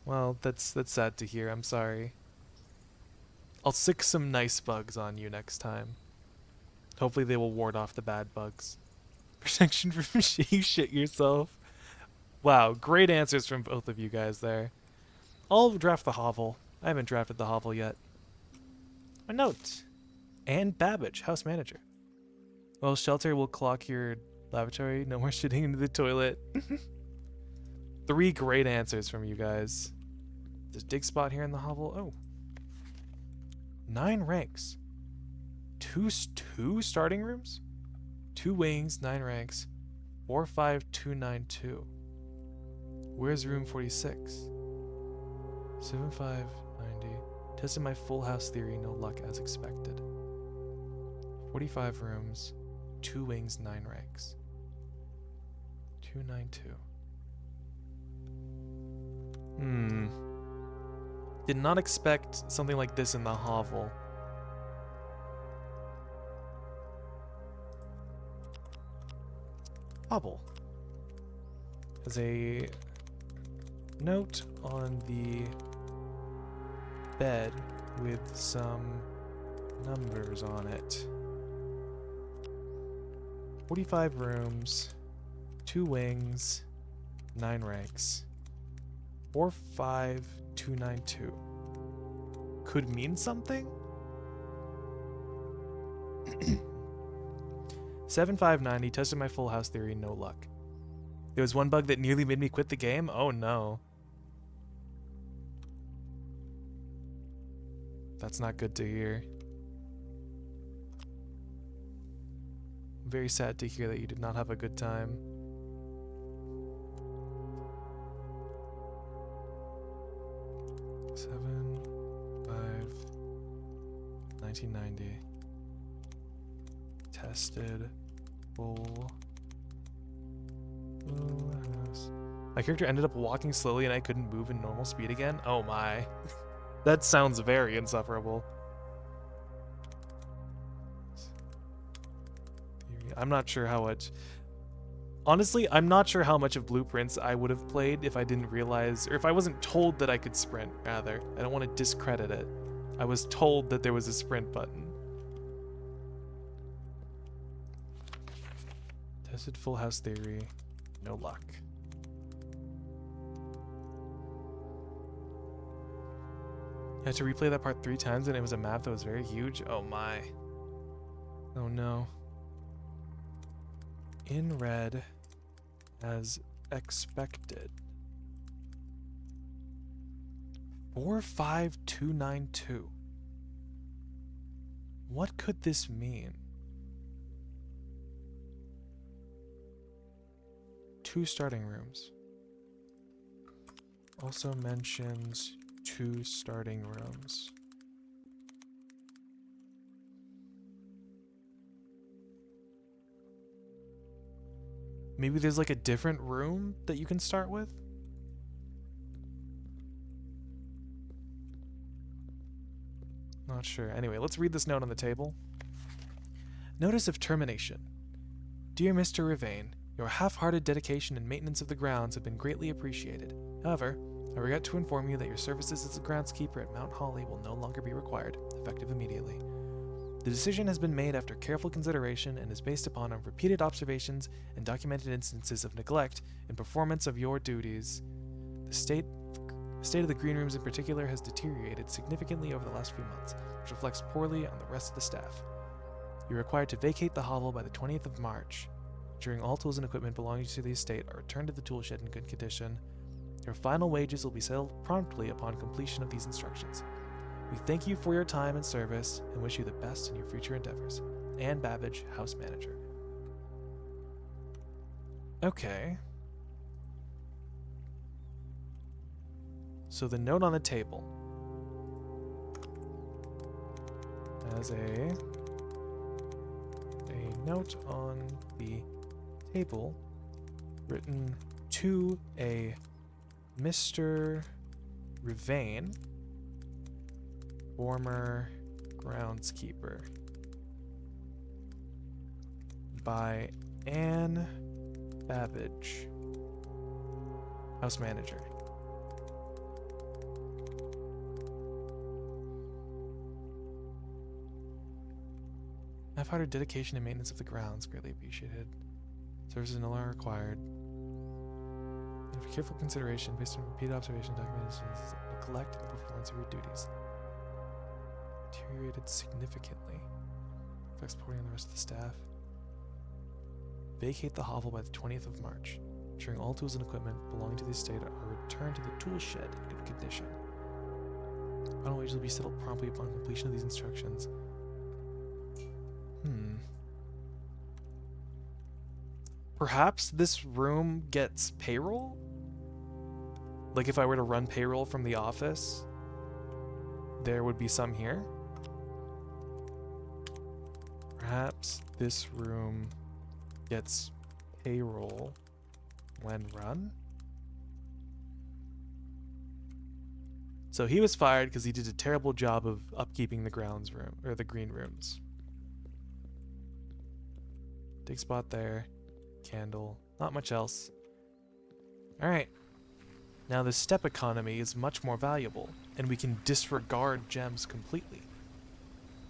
Well, that's sad to hear. I'm sorry. I'll sick some nice bugs on you next time. Hopefully they will ward off the bad bugs. Protection from you shit yourself. Wow, great answers from both of you guys there. I'll draft the hovel. I haven't drafted the hovel yet. A note. Anne Babbage, house manager. Well, shelter will clock your lavatory. No more shitting into the toilet. 3 great answers from you guys. There's a dig spot here in the hovel. Oh. 9 ranks. Two starting rooms? 2 wings, 9 ranks. 45292. Where's room 46? 7590. Tested my full house theory, no luck as expected. 45 rooms, 2 wings, 9 ranks. 292. Did not expect something like this in the hovel. Hovel has a note on the bed with some numbers on it. 45 rooms, 2 wings, 9 ranks. 45292. Could mean something? 7590, tested my full house theory, no luck. There was one bug that nearly made me quit the game? Oh no. That's not good to hear. I'm very sad to hear that you did not have a good time. Seven, 5, 1990. Tested. Full. My character ended up walking slowly and I couldn't move in normal speed again. Oh my. That sounds very insufferable. I'm not sure how much... Honestly, I'm not sure how much of Blueprints I would have played if I didn't realize, or if I wasn't told that I could sprint, rather. I don't want to discredit it. I was told that there was a sprint button. Tested full house theory. No luck. I had to replay that part 3 times and it was a map that was very huge. Oh my. Oh no. In red as expected. 45292. What could this mean? 2 starting rooms. Also mentions 2 starting rooms. Maybe there's like a different room that you can start with? Not sure. Anyway, let's read this note on the table. Notice of termination. Dear Mr. Ravain, your half-hearted dedication and maintenance of the grounds have been greatly appreciated. However, I regret to inform you that your services as a groundskeeper at Mount Holly will no longer be required, effective immediately. The decision has been made after careful consideration and is based upon repeated observations and documented instances of neglect in performance of your duties. The state of the green rooms in particular has deteriorated significantly over the last few months, which reflects poorly on the rest of the staff. You are required to vacate the hovel by the 20th of March. Ensuring all tools and equipment belonging to the estate are returned to the tool shed in good condition. Your final wages will be settled promptly upon completion of these instructions. We thank you for your time and service and wish you the best in your future endeavors. Ann Babbage, House Manager. Okay. So the note on the table has a note on the table written to a Mr. Rivane, former groundskeeper, by Ann Babbage, House Manager. I've had her dedication and maintenance of the grounds greatly appreciated. Services no longer required. And for careful consideration, based on repeated observation, documentation, neglect in the performance of your duties deteriorated significantly. Affects reporting on the rest of the staff. Vacate the hovel by the 20th of March, ensuring all tools and equipment belonging to the estate are returned to the tool shed in good condition. Final wages will be settled promptly upon completion of these instructions. Perhaps this room gets payroll? Like if I were to run payroll from the office, there would be some here. Perhaps this room gets payroll when run. So he was fired because he did a terrible job of upkeeping the grounds room, or the green rooms. Dig spot there. Candle. Not much else. Alright. Now the step economy is much more valuable, and we can disregard gems completely.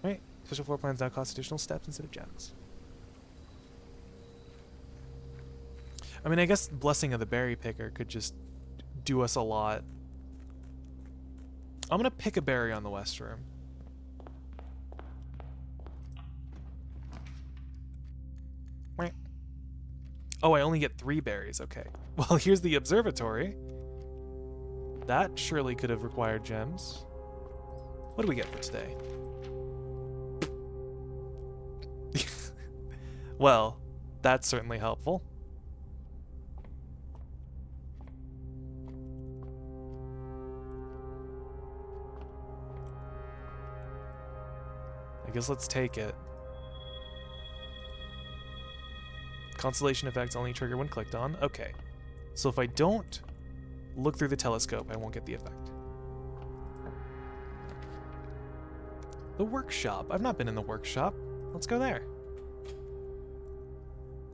Alright. Special floor plans now cost additional steps instead of gems. I mean, I guess Blessing of the Berry Picker could just do us a lot. I'm gonna pick a berry on the west room. Oh, I only get 3 berries. Okay. Well, here's the observatory. That surely could have required gems. What do we get for today? Well, that's certainly helpful. I guess let's take it. Constellation effects only trigger when clicked on. Okay. So if I don't look through the telescope, I won't get the effect. The workshop. I've not been in the workshop. Let's go there.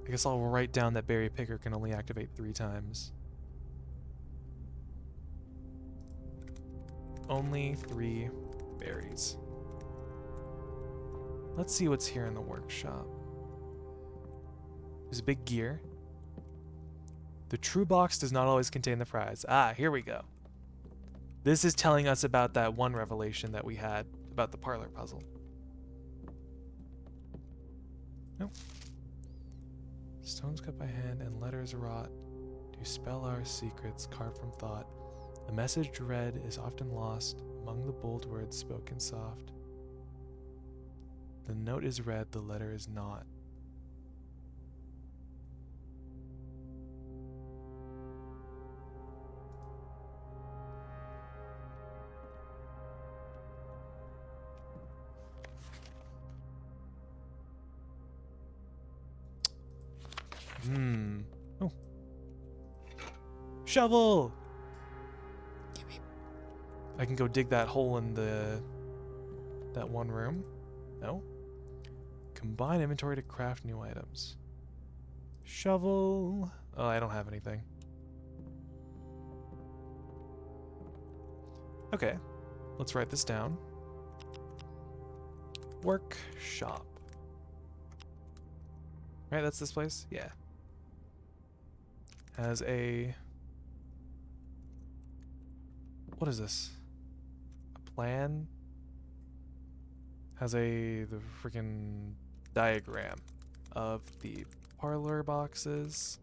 I guess I'll write down that berry picker can only activate 3 times. Only 3 berries. Let's see what's here in the workshop. There's a big gear. The true box does not always contain the prize. Ah, here we go. This is telling us about that one revelation that we had about the parlor puzzle. Nope. Stones cut by hand and letters wrought to spell our secrets carved from thought. A message read is often lost among the bold words spoken soft. The note is read, the letter is not. Oh. Shovel! I can go dig that hole in that one room. No? Combine inventory to craft new items. Shovel. Oh, I don't have anything. Okay. Let's write this down. Workshop. Right, that's this place? Yeah. Has a... What is this? A plan? Has the freaking diagram of the parlor boxes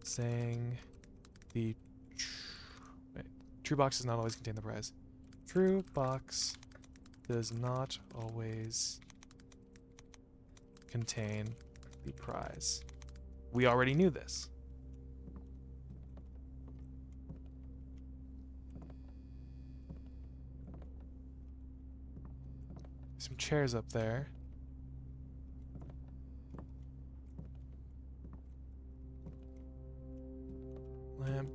saying The true box does not always contain the prize. True box does not always contain the prize. We already knew this. Some chairs up there. Lamp.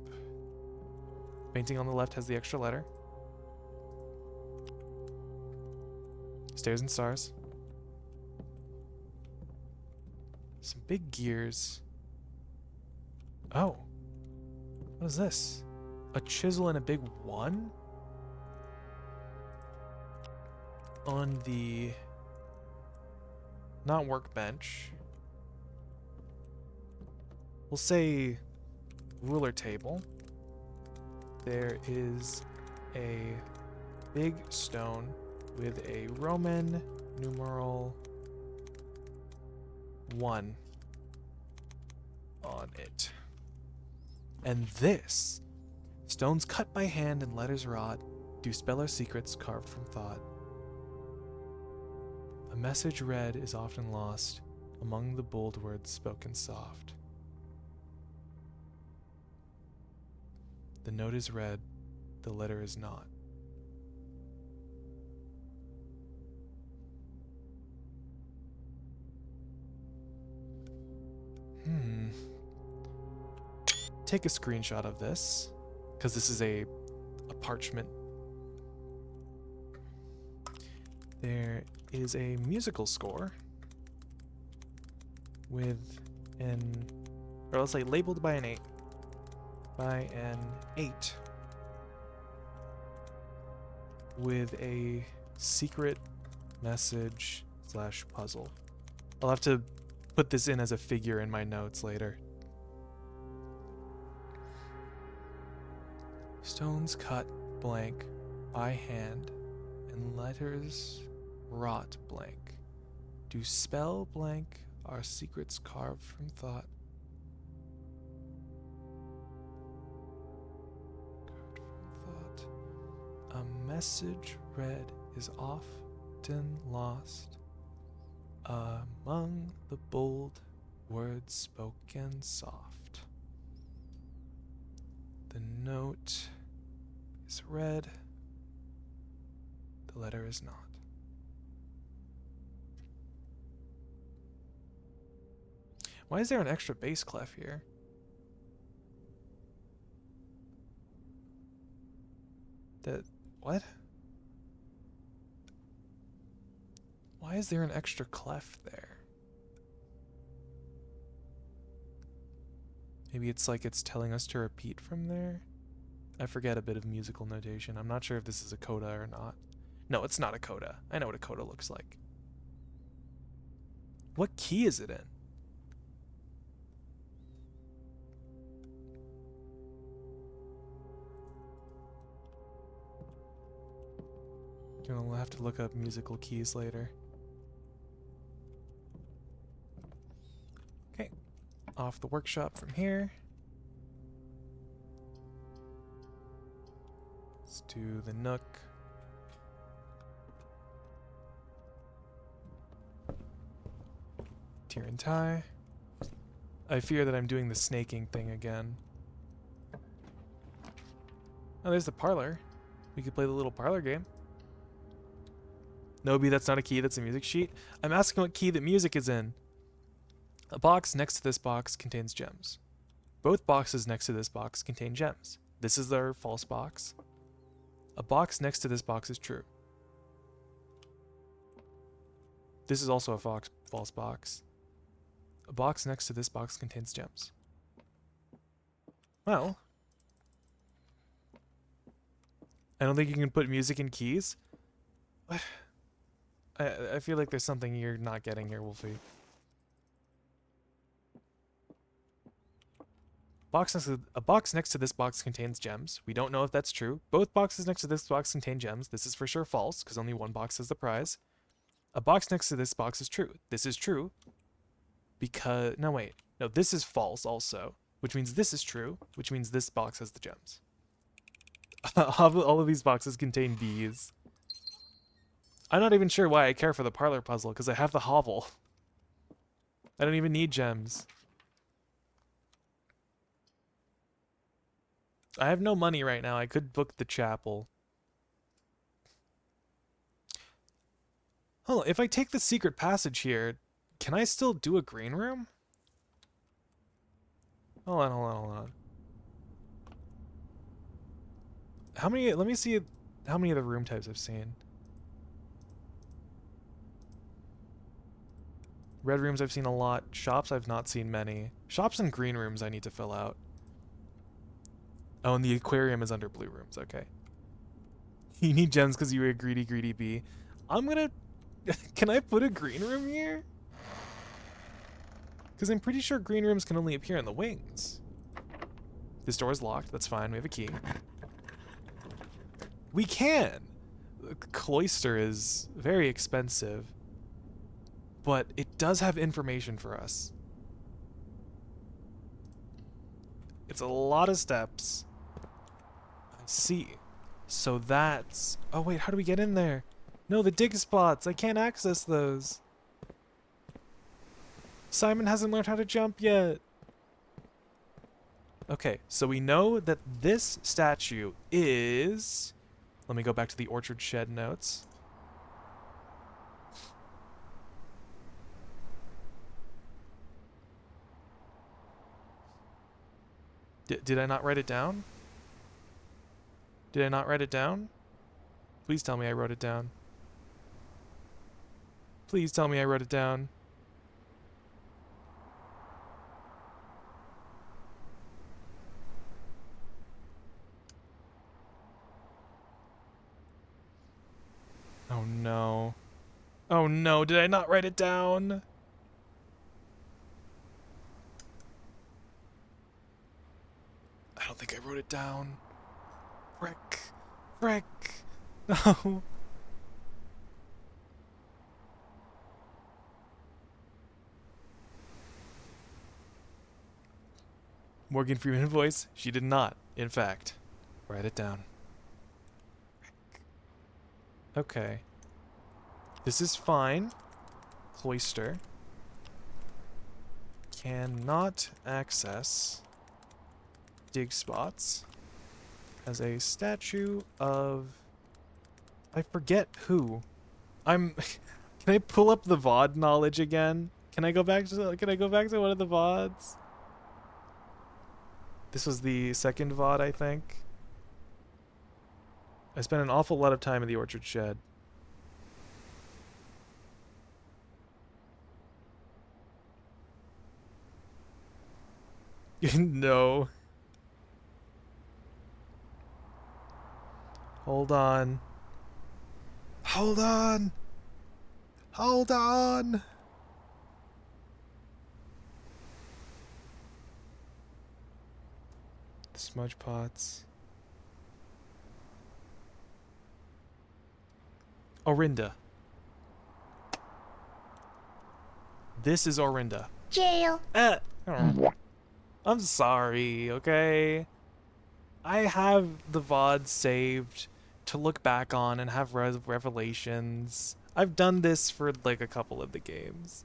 Painting on the left has the extra letter. Stairs and stars. Some big gears. Oh. What is this? A chisel and a big one? On the... not workbench. We'll say ruler table. There is a big stone with a Roman numeral 1 on it. And this, stones cut by hand and letters wrought, do spell our secrets carved from thought. A message read is often lost among the bold words spoken soft. The note is read, the letter is not. Take a screenshot of this, because this is a parchment. There is a musical score with or let's say labeled by an 8. By an 8. With a secret message / puzzle. I'll have to put this in as a figure in my notes later. Stones cut blank by hand and letters wrought blank. Do spell blank our secrets carved from thought. A message read is often lost among the bold words spoken soft. The note is read, the letter is not. Why is there an extra bass clef here? What? Why is there an extra clef there? Maybe it's like it's telling us to repeat from there? I forget a bit of musical notation. I'm not sure if this is a coda or not. No, it's not a coda. I know what a coda looks like. What key is it in? Gonna have to look up musical keys later. Okay, off the workshop from here. Let's do the nook. Tier and tie. I fear that I'm doing the snaking thing again. Oh, there's the parlor. We could play the little parlor game. Nobi, that's not a key, that's a music sheet. I'm asking what key the music is in. A box next to this box contains gems. Both boxes next to this box contain gems. This is their false box. A box next to this box is true. This is also a false box. A box next to this box contains gems. Well, I don't think you can put music in keys. What? I feel like there's something you're not getting here, Wolfie. A box next to this box contains gems. We don't know if that's true. Both boxes next to this box contain gems. This is for sure false, because only one box has the prize. A box next to this box is true. This is true. Because... No, wait. No, this is false also. which means this is true, which means this box has the gems. All of these boxes contain bees. I'm not even sure why I care for the parlor puzzle, because I have the hovel. I don't even need gems. I have no money right now. I could book the chapel. Hold on, if I take the secret passage here, can I still do a green room? Hold on. How many, let me see how many of the room types I've seen. Red rooms I've seen a lot. Shops I've not seen many. Shops and green rooms I need to fill out. Oh, and the aquarium is under blue rooms. Okay. You need gems because you're a greedy bee. I'm gonna... Can I put a green room here? Because I'm pretty sure green rooms can only appear in the wings. This door is locked. That's fine. We have a key. We can! The cloister is very expensive. But it does have information for us. It's a lot of steps. I see. So that's... Oh wait, how do we get in there? No, the dig spots. I can't access those. Simon hasn't learned how to jump yet. Okay, so we know that this statue is... Let me go back to the orchard shed notes. Did I not write it down? Did I not write it down? Please tell me I wrote it down. Please tell me I wrote it down. Oh no. Oh no, did I not write it down? I don't think I wrote it down. Frick. Frick. No. Morgan Freeman voice. She did not, in fact, write it down. Okay. This is fine. Cloister. Cannot access dig spots as a statue of... I forget who. I'm... Can I pull up the VOD knowledge again? Can I go back to one of the VODs? This was the second VOD, I think. I spent an awful lot of time in the orchard shed. No. Hold on. Hold on. Hold on. The smudge pots. Orinda. This is Orinda. Jail. I'm sorry, okay? I have the VOD saved to look back on and have revelations. I've done this for like a couple of the games.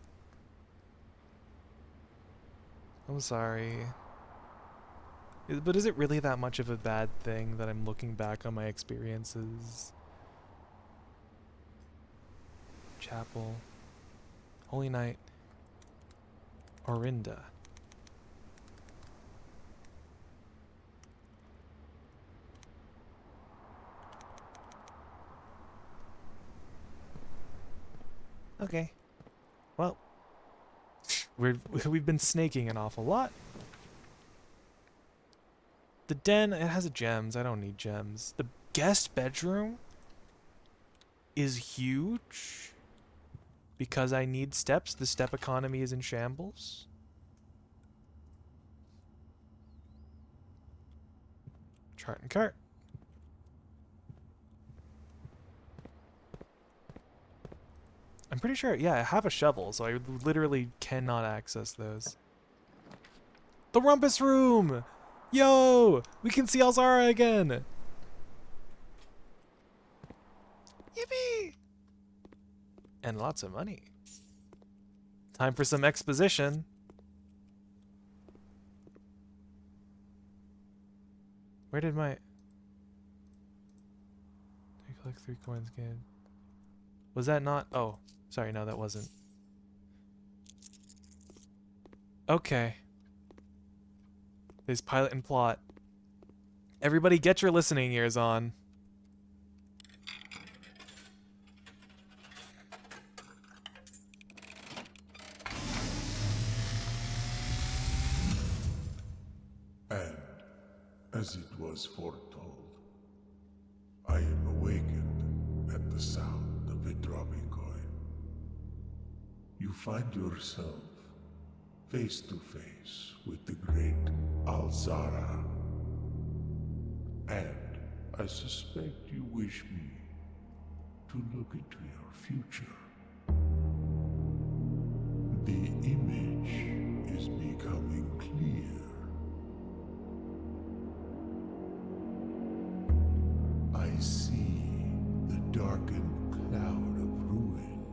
I'm sorry. But is it really that much of a bad thing that I'm looking back on my experiences? Chapel. Holy Night. Orinda. Okay. Well, we've been snaking an awful lot. The den, it has gems. I don't need gems. The guest bedroom is huge because I need steps. The step economy is in shambles. Chart and cart. I'm pretty sure, yeah, I have a shovel, so I literally cannot access those. The rumpus room! Yo! We can see Alzara again! Yippee! And lots of money. Time for some exposition. Where did my... Collect 3 coins again. Was that not... Oh, sorry, no, that wasn't. Okay. There's pilot and plot. Everybody get your listening ears on. And, as it was foretold, I am awakened at the sound of a dropping coin. You find yourself face to face with the great Alzara. And I suspect you wish me to look into your future. The image is becoming clear. I see the darkened cloud of ruin,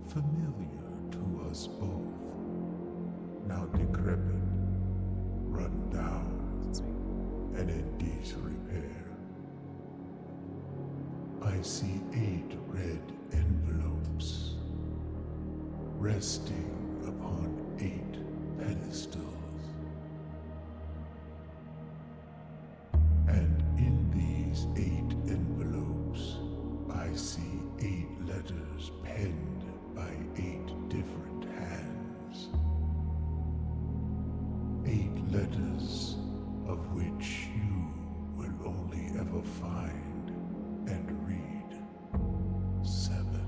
familiar to us both, now decrepit, run down, and in disrepair. I see 8 red envelopes, resting upon 8 pedestals. And in these 8 envelopes, I see 8 letters penned by 8 different hands. 8 letters of which you will only ever find and read 7.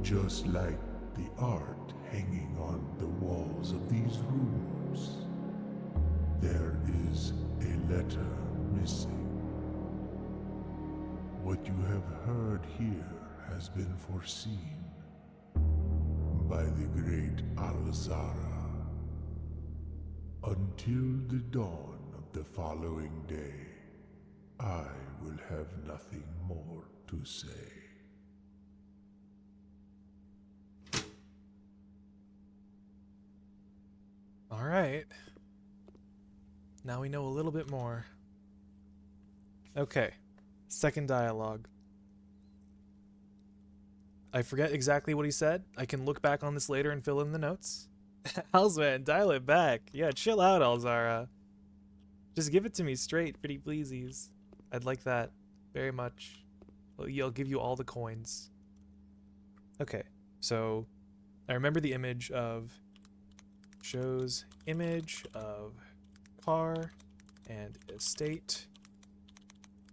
Just like the art hanging on the walls of these rooms, there is a letter missing. What you have heard here has been foreseen by the great Alzara. Until the dawn of the following day, I will have nothing more to say. All right. Now we know a little bit more. Okay. Second dialogue. I forget exactly what he said. I can look back on this later and fill in the notes. Alzman, dial it back. Yeah, chill out, Alzara. Just give it to me straight, pretty pleasies. I'd like that very much. Well, I'll give you all the coins. Okay, so I remember the image of... Shows image of car and estate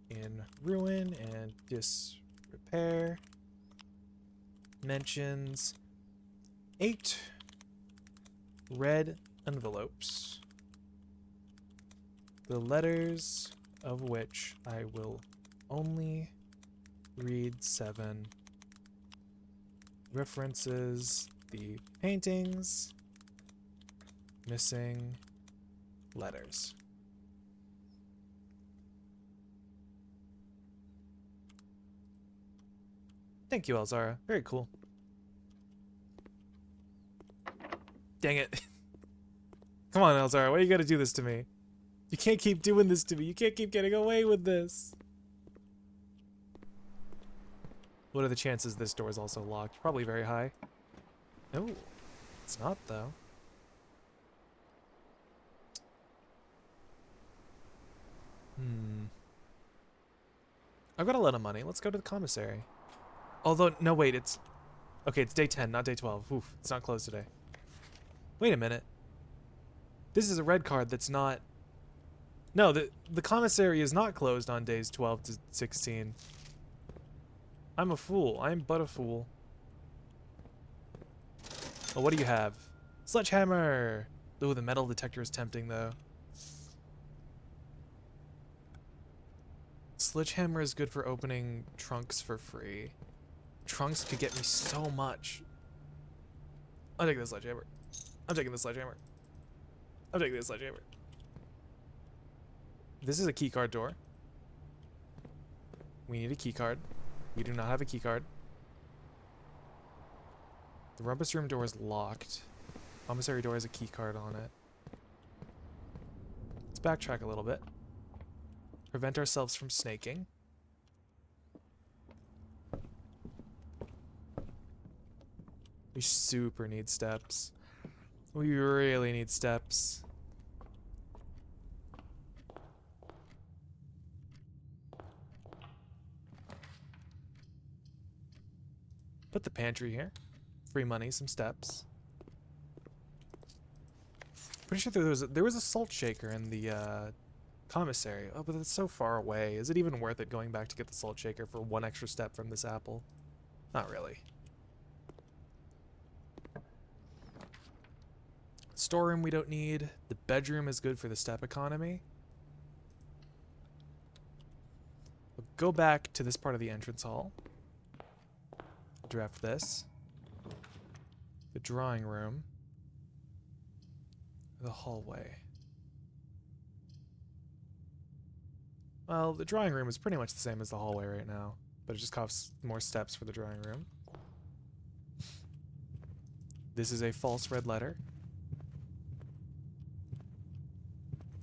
in ruin and disrepair. Mentions 8 red envelopes, the letters of which I will only read 7. References the paintings, missing letters. Thank you, Alzara. Very cool. Dang it. Come on, Alzara. Why you gotta do this to me? You can't keep doing this to me. You can't keep getting away with this. What are the chances this door is also locked? Probably very high. No, it's not, though. I've got a lot of money. Let's go to the commissary. Although, no, wait, it's... Okay, it's day 10, not day 12. Oof, it's not closed today. Wait a minute. This is a red card that's not... No, the commissary is not closed on days 12 to 16. I'm a fool. I'm but a fool. Oh, what do you have? Sledgehammer! Ooh, the metal detector is tempting, though. Sledgehammer is good for opening trunks for free. Trunks could get me so much. I'm taking the sledgehammer. I'm taking the sledgehammer. I'm taking this sledgehammer. This is a keycard door. We need a keycard. We do not have a keycard. The rumpus room door is locked. Commissary door has a keycard on it. Let's backtrack a little bit. Prevent ourselves from snaking. We super need steps. We really need steps. Put the pantry here. Free money, some steps. Pretty sure there was a salt shaker in the commissary. Oh, but it's so far away. Is it even worth it going back to get the salt shaker for one extra step from this apple? Not really. Storeroom we don't need. The bedroom is good for the step economy. We'll go back to this part of the entrance hall. Draft this. The drawing room. The hallway. Well, the drawing room is pretty much the same as the hallway right now, but it just costs more steps for the drawing room. This is a false red letter.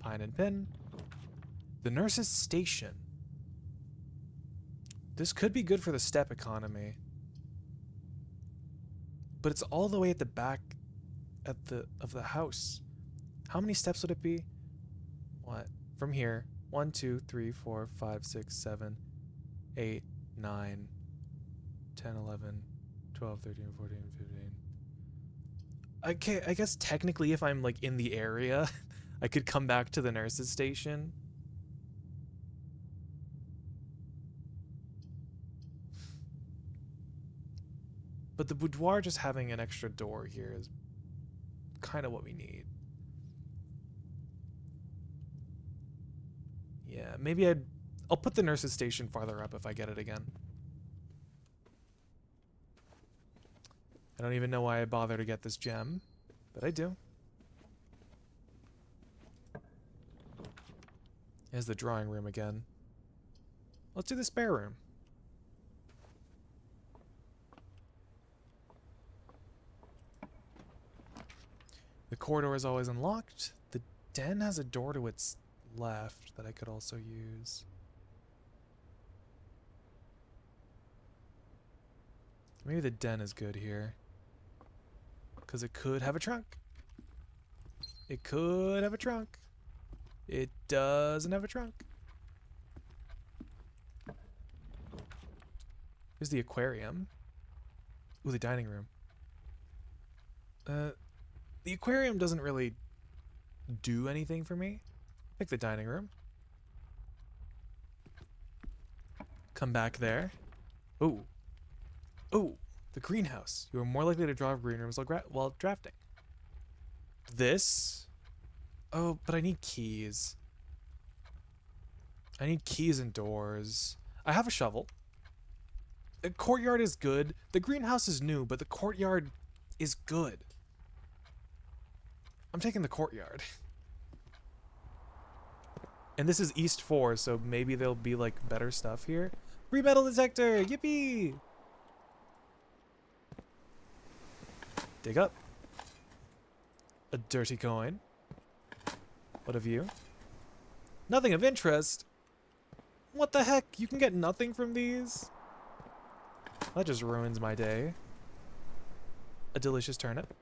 Pine and pin. The nurse's station. This could be good for the step economy. But it's all the way at the back of the house. How many steps would it be? What? From here. 1, 2, 3, 4, 5, 6, 7, 8, 9, 10, 11, 12, 13, 14, 15. Okay, I guess technically if I'm like in the area, I could come back to the nurse's station. But the boudoir just having an extra door here is kind of what we need. Yeah, maybe I'll put the nurse's station farther up if I get it again. I don't even know why I bother to get this gem, but I do. Here's the drawing room again. Let's do the spare room. The corridor is always unlocked. The den has a door to its left that I could also use. Maybe the den is good here. Because it could have a trunk. It could have a trunk. It doesn't have a trunk. Here's the aquarium. Ooh, the dining room. The aquarium doesn't really do anything for me. Pick the dining room. Come back there. Ooh. Ooh, the greenhouse. You are more likely to draw green rooms while drafting. This. Oh, but I need keys. I need keys and doors. I have a shovel. The courtyard is good. The greenhouse is new, but the courtyard is good. I'm taking the courtyard. And this is East 4, so maybe there'll be like better stuff here. Free metal detector! Yippee! Dig up. A dirty coin. What of you? Nothing of interest. What the heck? You can get nothing from these? That just ruins my day. A delicious turnip.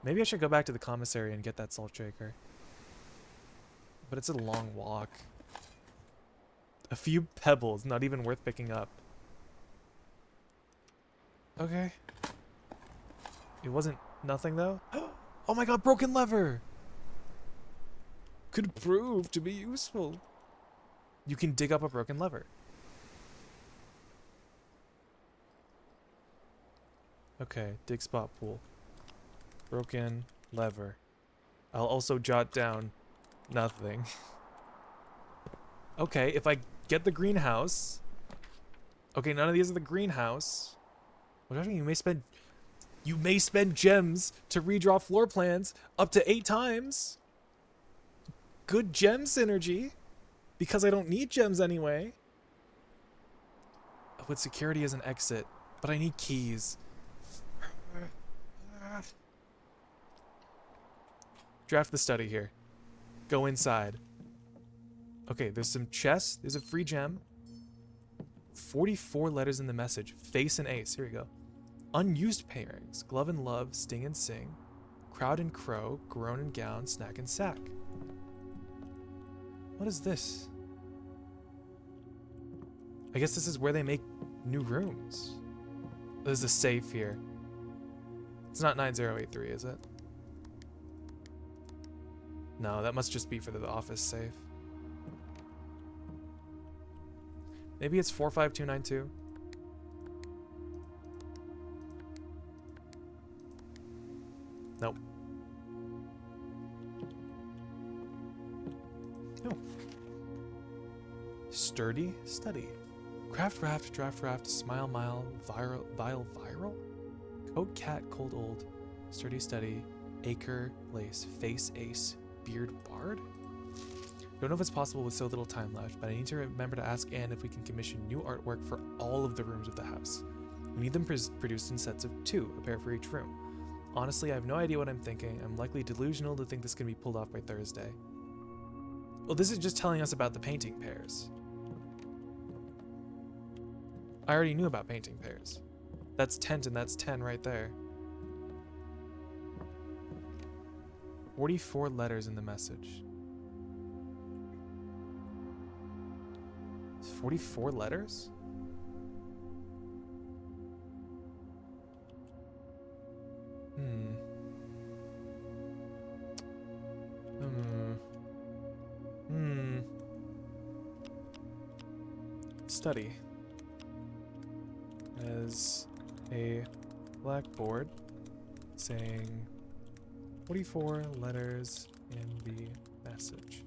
Maybe I should go back to the commissary and get that salt shaker. But it's a long walk. A few pebbles, not even worth picking up. Okay. It wasn't nothing though. Oh my god, broken lever! Could prove to be useful. You can dig up a broken lever. Okay, dig spot pool. Broken lever. I'll also jot down nothing. Okay, if I get the greenhouse. Okay, none of these are the greenhouse. What do you mean? You may spend You may spend gems to redraw floor plans up to 8 times. Good gem synergy. Because I don't need gems anyway. With security as an exit. But I need keys. Draft the study here. Go inside. Okay, there's some chests. There's a free gem. 44 letters in the message. Face and ace. Here we go. Unused pairings. Glove and love. Sting and sing. Crowd and crow. Groan and gown. Snack and sack. What is this? I guess this is where they make new rooms. There's a safe here. It's not 9083, is it? No, that must just be for the office safe. Maybe it's 45292. Nope. No. Sturdy study. Craft raft, draft raft, smile mile, viral. Coat cat, cold old, sturdy study, acre, lace, face ace, beard bard? Don't know if it's possible with so little time left, but I need to remember to ask Anne if we can commission new artwork for all of the rooms of the house. We need them produced in sets of 2, a pair for each room. Honestly, I have no idea what I'm thinking. I'm likely delusional to think this can be pulled off by Thursday. Well, this is just telling us about the painting pairs. I already knew about painting pairs. That's tent and that's 10 right there. 44 letters in the message. 44 letters? Study. As a blackboard saying 44 letters in the message.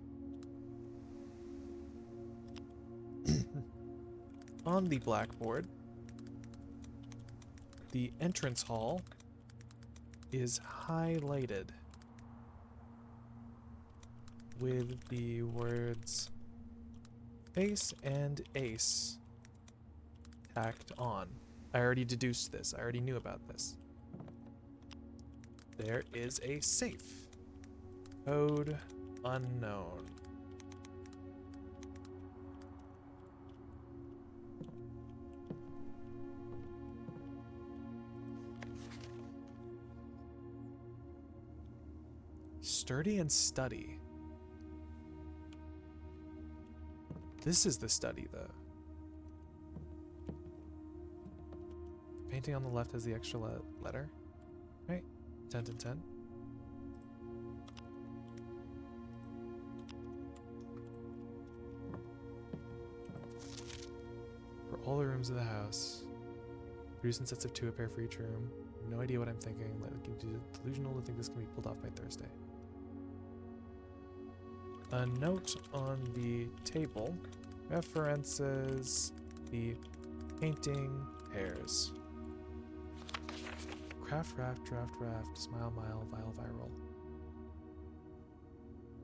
On the blackboard, the entrance hall is highlighted with the words face and ace tacked on. I already deduced this. I already knew about this. There is a safe. Code unknown. Sturdy and study. This is the study, though. Painting on the left has the extra letter. Right? 10 and 10. For all the rooms of the house. Produce in sets of 2, a pair for each room. No idea what I'm thinking. Like, delusional to think this can be pulled off by Thursday. A note on the table references the painting pairs. Craft raft, draft raft, smile mile, viral.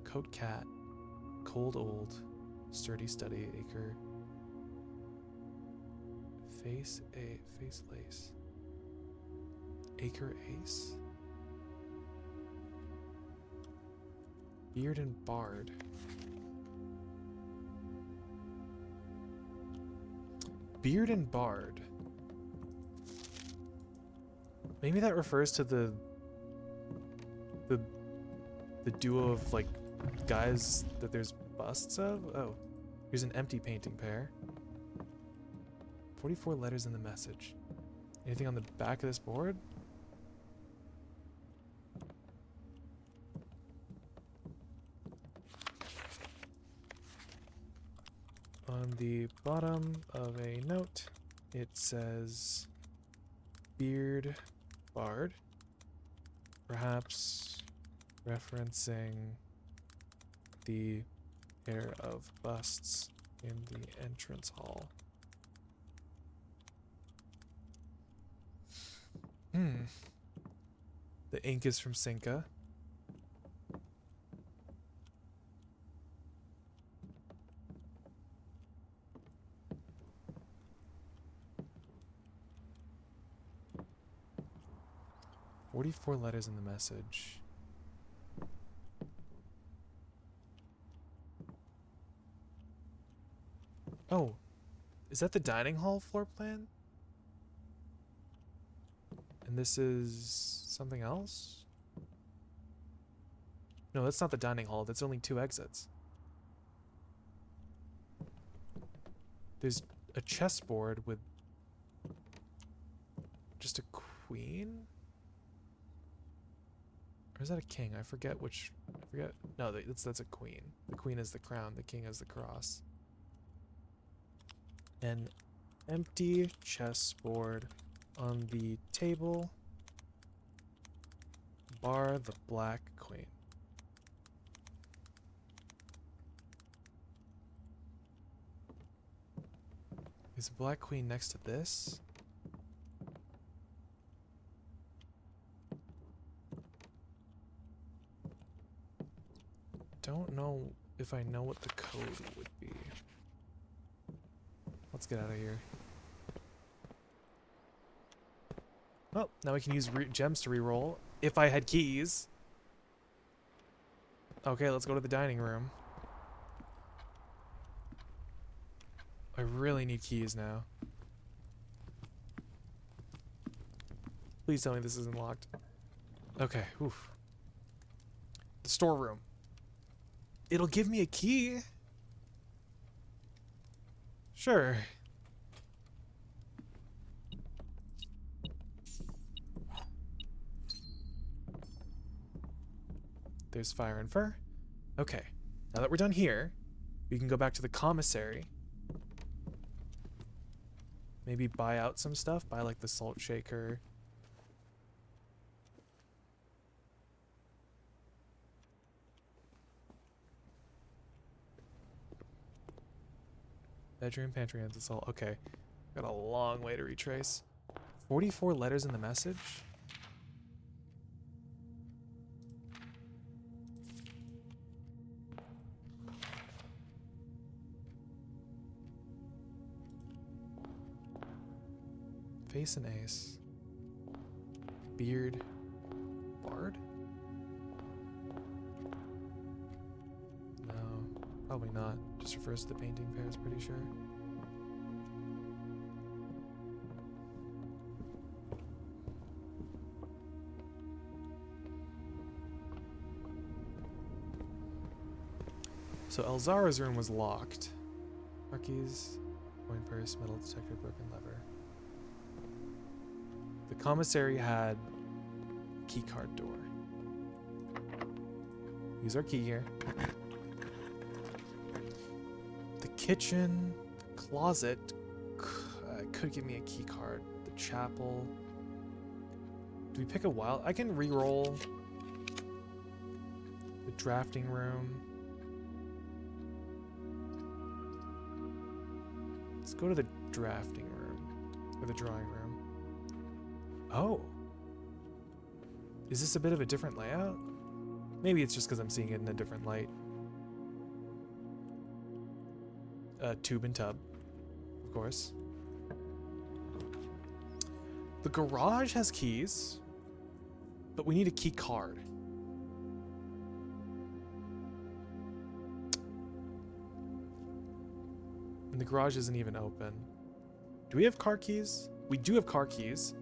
Coat cat, cold old, sturdy study, acre. Face lace. Acre ace. Beard and bard. Beard and bard. Maybe that refers to the duo of like guys that there's busts of. Oh, here's an empty painting pair. 44 letters in the message. Anything on the back of this board? On the bottom of a note, it says beard bard, perhaps referencing the pair of busts in the entrance hall. The ink is from Cinca. "44 letters in the message." Oh, is that the dining hall floor plan? And this is something else? No, that's not the dining hall. That's only 2 exits. There's a chessboard with just a queen? Or is that a king? I forget which. I forget. No, that's a queen. The queen is the crown. The king is the cross. An empty chessboard on the table. Bar the black queen. Is the black queen next to this? Don't know if I know what the code would be. Let's get out of here. Well, now we can use gems to reroll. If I had keys. Okay, let's go to the dining room. I really need keys now. Please tell me this isn't locked. Okay, oof. The storeroom. It'll give me a key. Sure. There's fire and fur. Okay. Now that we're done here, we can go back to the commissary. Maybe buy out some stuff. Buy like the salt shaker. Bedroom, pantry, and salt. Okay. Got a long way to retrace. 44 letters in the message? Face and ace. Beard. Bard? No, probably not. Just refers to the painting pairs, pretty sure. So Elzara's room was locked. Car keys, coin purse, metal detector, broken lever. The commissary had a key card door. Use our key here. The kitchen, the closet could give me a key card. The chapel. Do we pick a wild? I can re-roll. The drafting room. Let's go to the drafting room. Or the drawing room. Oh. Is this a bit of a different layout? Maybe it's just because I'm seeing it in a different light. Tube and tub, of course. The garage has keys, but we need a key card. And the garage isn't even open. Do we have car keys? We do have car keys.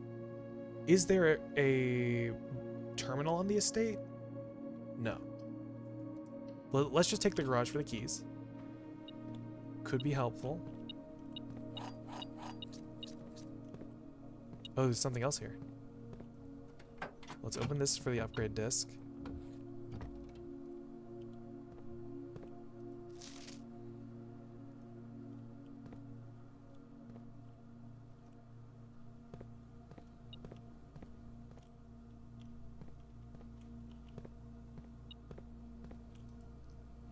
Is there a terminal on the estate? No. Let's just take the garage for the keys. Could be helpful. Oh, there's something else here. Let's open this for the upgrade disc.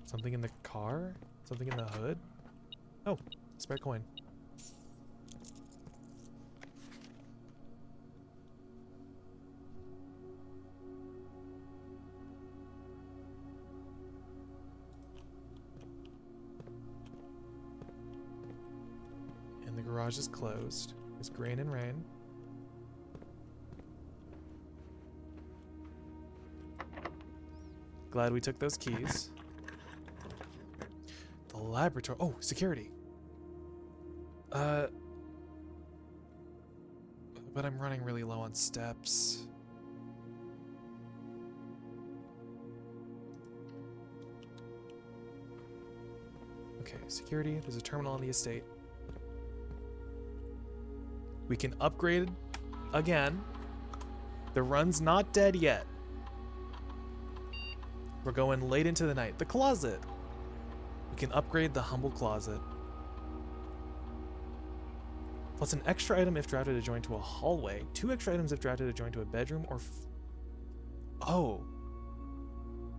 Something in the car? Something in the hood? Oh, spare coin. garage is closed. It's grain and rain. Glad we took those keys. The laboratory. Oh, security. But I'm running really low on steps. Okay, security. There's a terminal on the estate. We can upgrade again. The run's not dead yet. We're going late into the night. The closet. We can upgrade the humble closet. Plus an extra item if drafted to join to a hallway. 2 extra items if drafted to join to a bedroom or... Oh.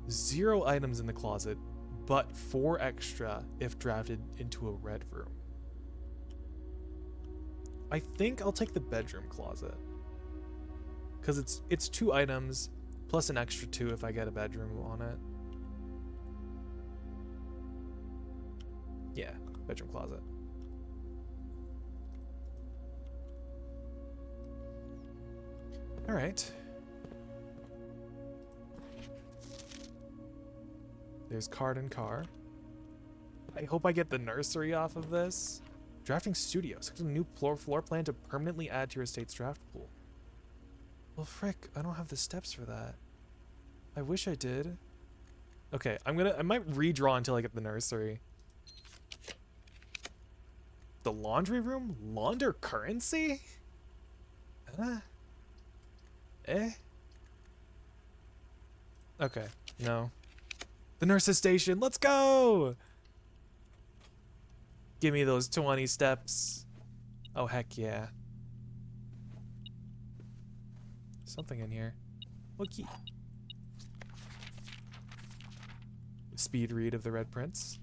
0 items in the closet, but 4 extra if drafted into a red room. I think I'll take the bedroom closet. Because it's 2 items, plus an extra 2 if I get a bedroom on it. Yeah, bedroom closet. Alright. There's card and car. I hope I get the nursery off of this. Drafting studios. A new floor plan to permanently add to your estate's draft pool. Well, frick, I don't have the steps for that. I wish I did. Okay, I might redraw until I get the nursery. The laundry room? Launder currency? Eh? Okay, no. The nurse's station, let's go! Give me those 20 steps. Oh, heck yeah. Something in here. What key? Speed read of the Red Prince.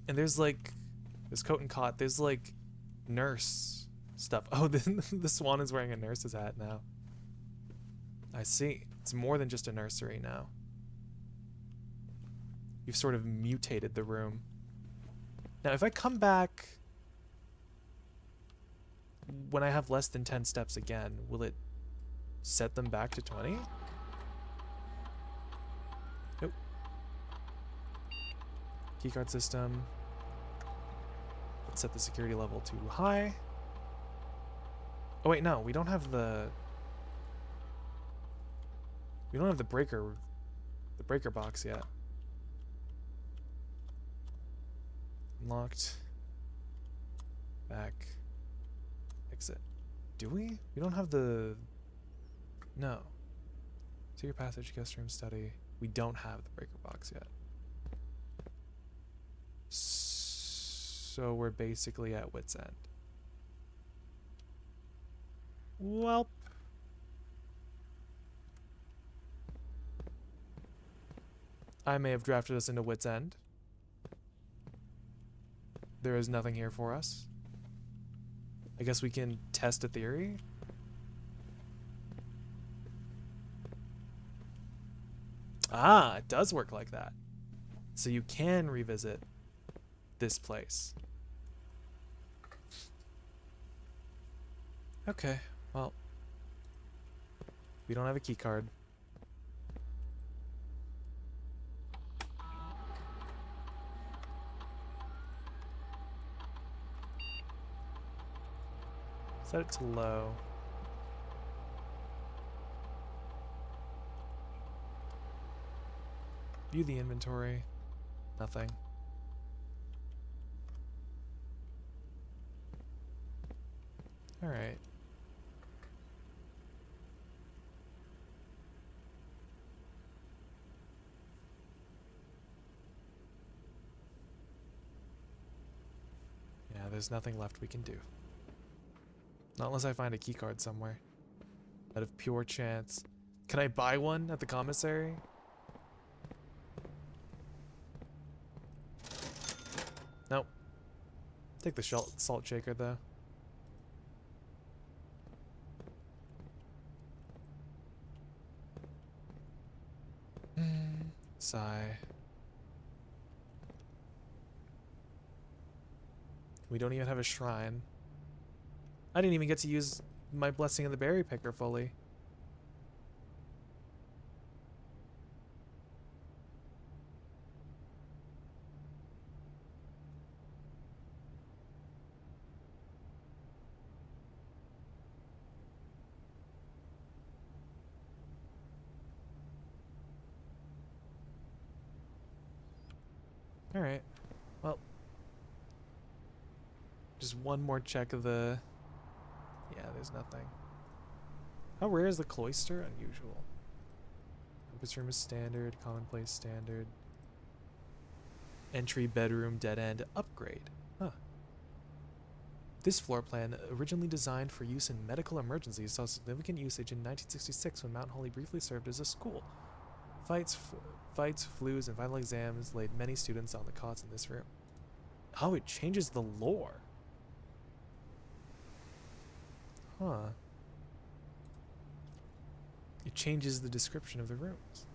And there's like, there's coat and cot. There's like nurse stuff. Oh, the swan is wearing a nurse's hat now. I see. It's more than just a nursery now. You've sort of mutated the room. Now, if I come back when I have less than 10 steps again, will it set them back to 20? Nope. Keycard system. Let's set the security level to high. Oh wait, no, we don't have the breaker box yet. Unlocked. Back. Exit. Do we? We don't have the... No. Secret passage, guest room, study. We don't have the breaker box yet. So we're basically at wit's end. Welp. I may have drafted us into wit's end. There is nothing here for us. I guess we can test a theory. Ah, it does work like that. So you can revisit this place. Okay, well, we don't have a key card. Set it to low. View the inventory. Nothing. All right. Yeah, there's nothing left we can do. Not unless I find a keycard somewhere. Out of pure chance. Can I buy one at the commissary? Nope. Take the salt shaker though. Sigh. We don't even have a shrine. I didn't even get to use my blessing of the berry picker fully. Alright. Well. Just one more check of the... Yeah, there's nothing. How rare is the cloister? Unusual. This room is standard, commonplace standard. Entry, bedroom, dead end, upgrade. Huh. This floor plan, originally designed for use in medical emergencies, saw significant usage in 1966 when Mount Holly briefly served as a school. Fights, flus, and final exams laid many students on the cots in this room. Oh, it changes the lore. Huh. It changes the description of the rooms.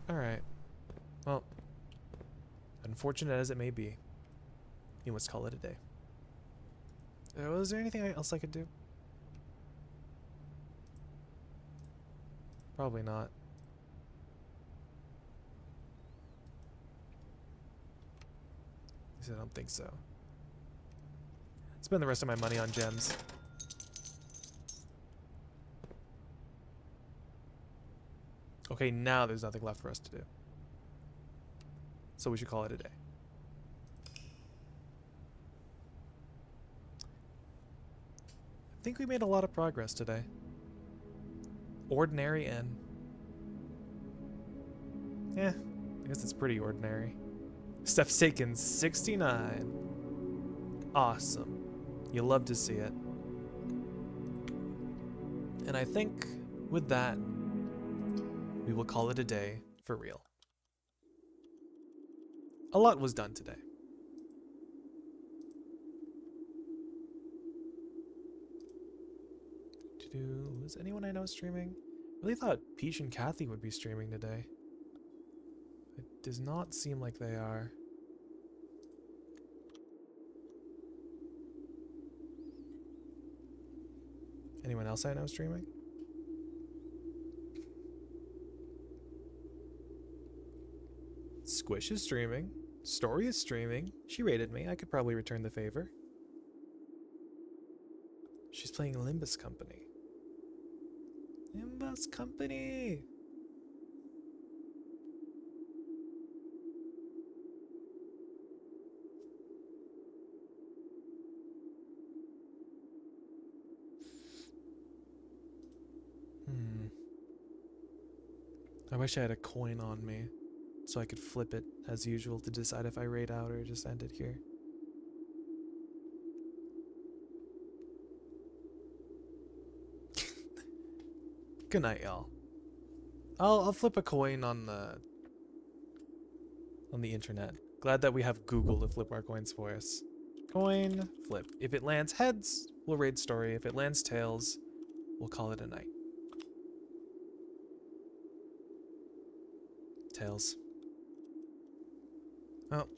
Alright. Well, unfortunate as it may be, you must call it a day. Was there anything else I could do? Probably not. At least I don't think so. Spend the rest of my money on gems. Okay, now there's nothing left for us to do. So we should call it a day. I think we made a lot of progress today. Ordinary Inn. Yeah, I guess it's pretty ordinary. Steph's taken 69. Awesome. You love to see it. And I think with that, we will call it a day for real. A lot was done today. Was anyone I know streaming? I really thought Peach and Kathy would be streaming today. It does not seem like they are. Anyone else I know streaming? Squish is streaming. Story is streaming. She rated me. I could probably return the favor. She's playing Limbus Company. Limbus Company! I wish I had a coin on me so I could flip it as usual to decide if I raid out or just end it here. Good night, y'all. I'll flip a coin on the internet. Glad that we have Google to flip our coins for us. Coin, flip. If it lands heads, we'll raid story. If it lands tails, we'll call it a night. Tails. Well,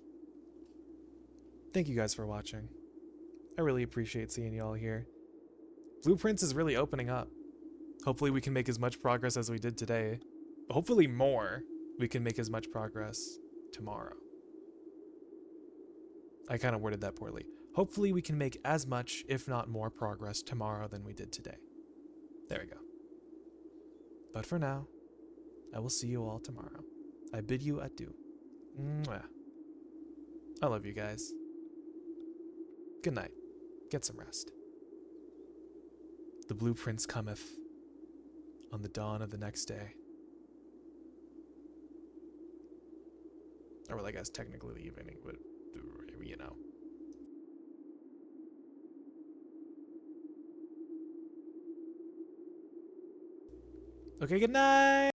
thank you guys for watching. I really appreciate seeing y'all here. Blueprints is really opening up. Hopefully we can make as much progress as we did today. Hopefully more. We can make as much progress tomorrow. I kind of worded that poorly. Hopefully we can make as much, if not more, progress tomorrow than we did today. There we go. But for now, I will see you all tomorrow. I bid you adieu. Mwah. I love you guys. Good night. Get some rest. The blueprints cometh on the dawn of the next day. Or well, I guess technically the evening, but you know. Okay, good night!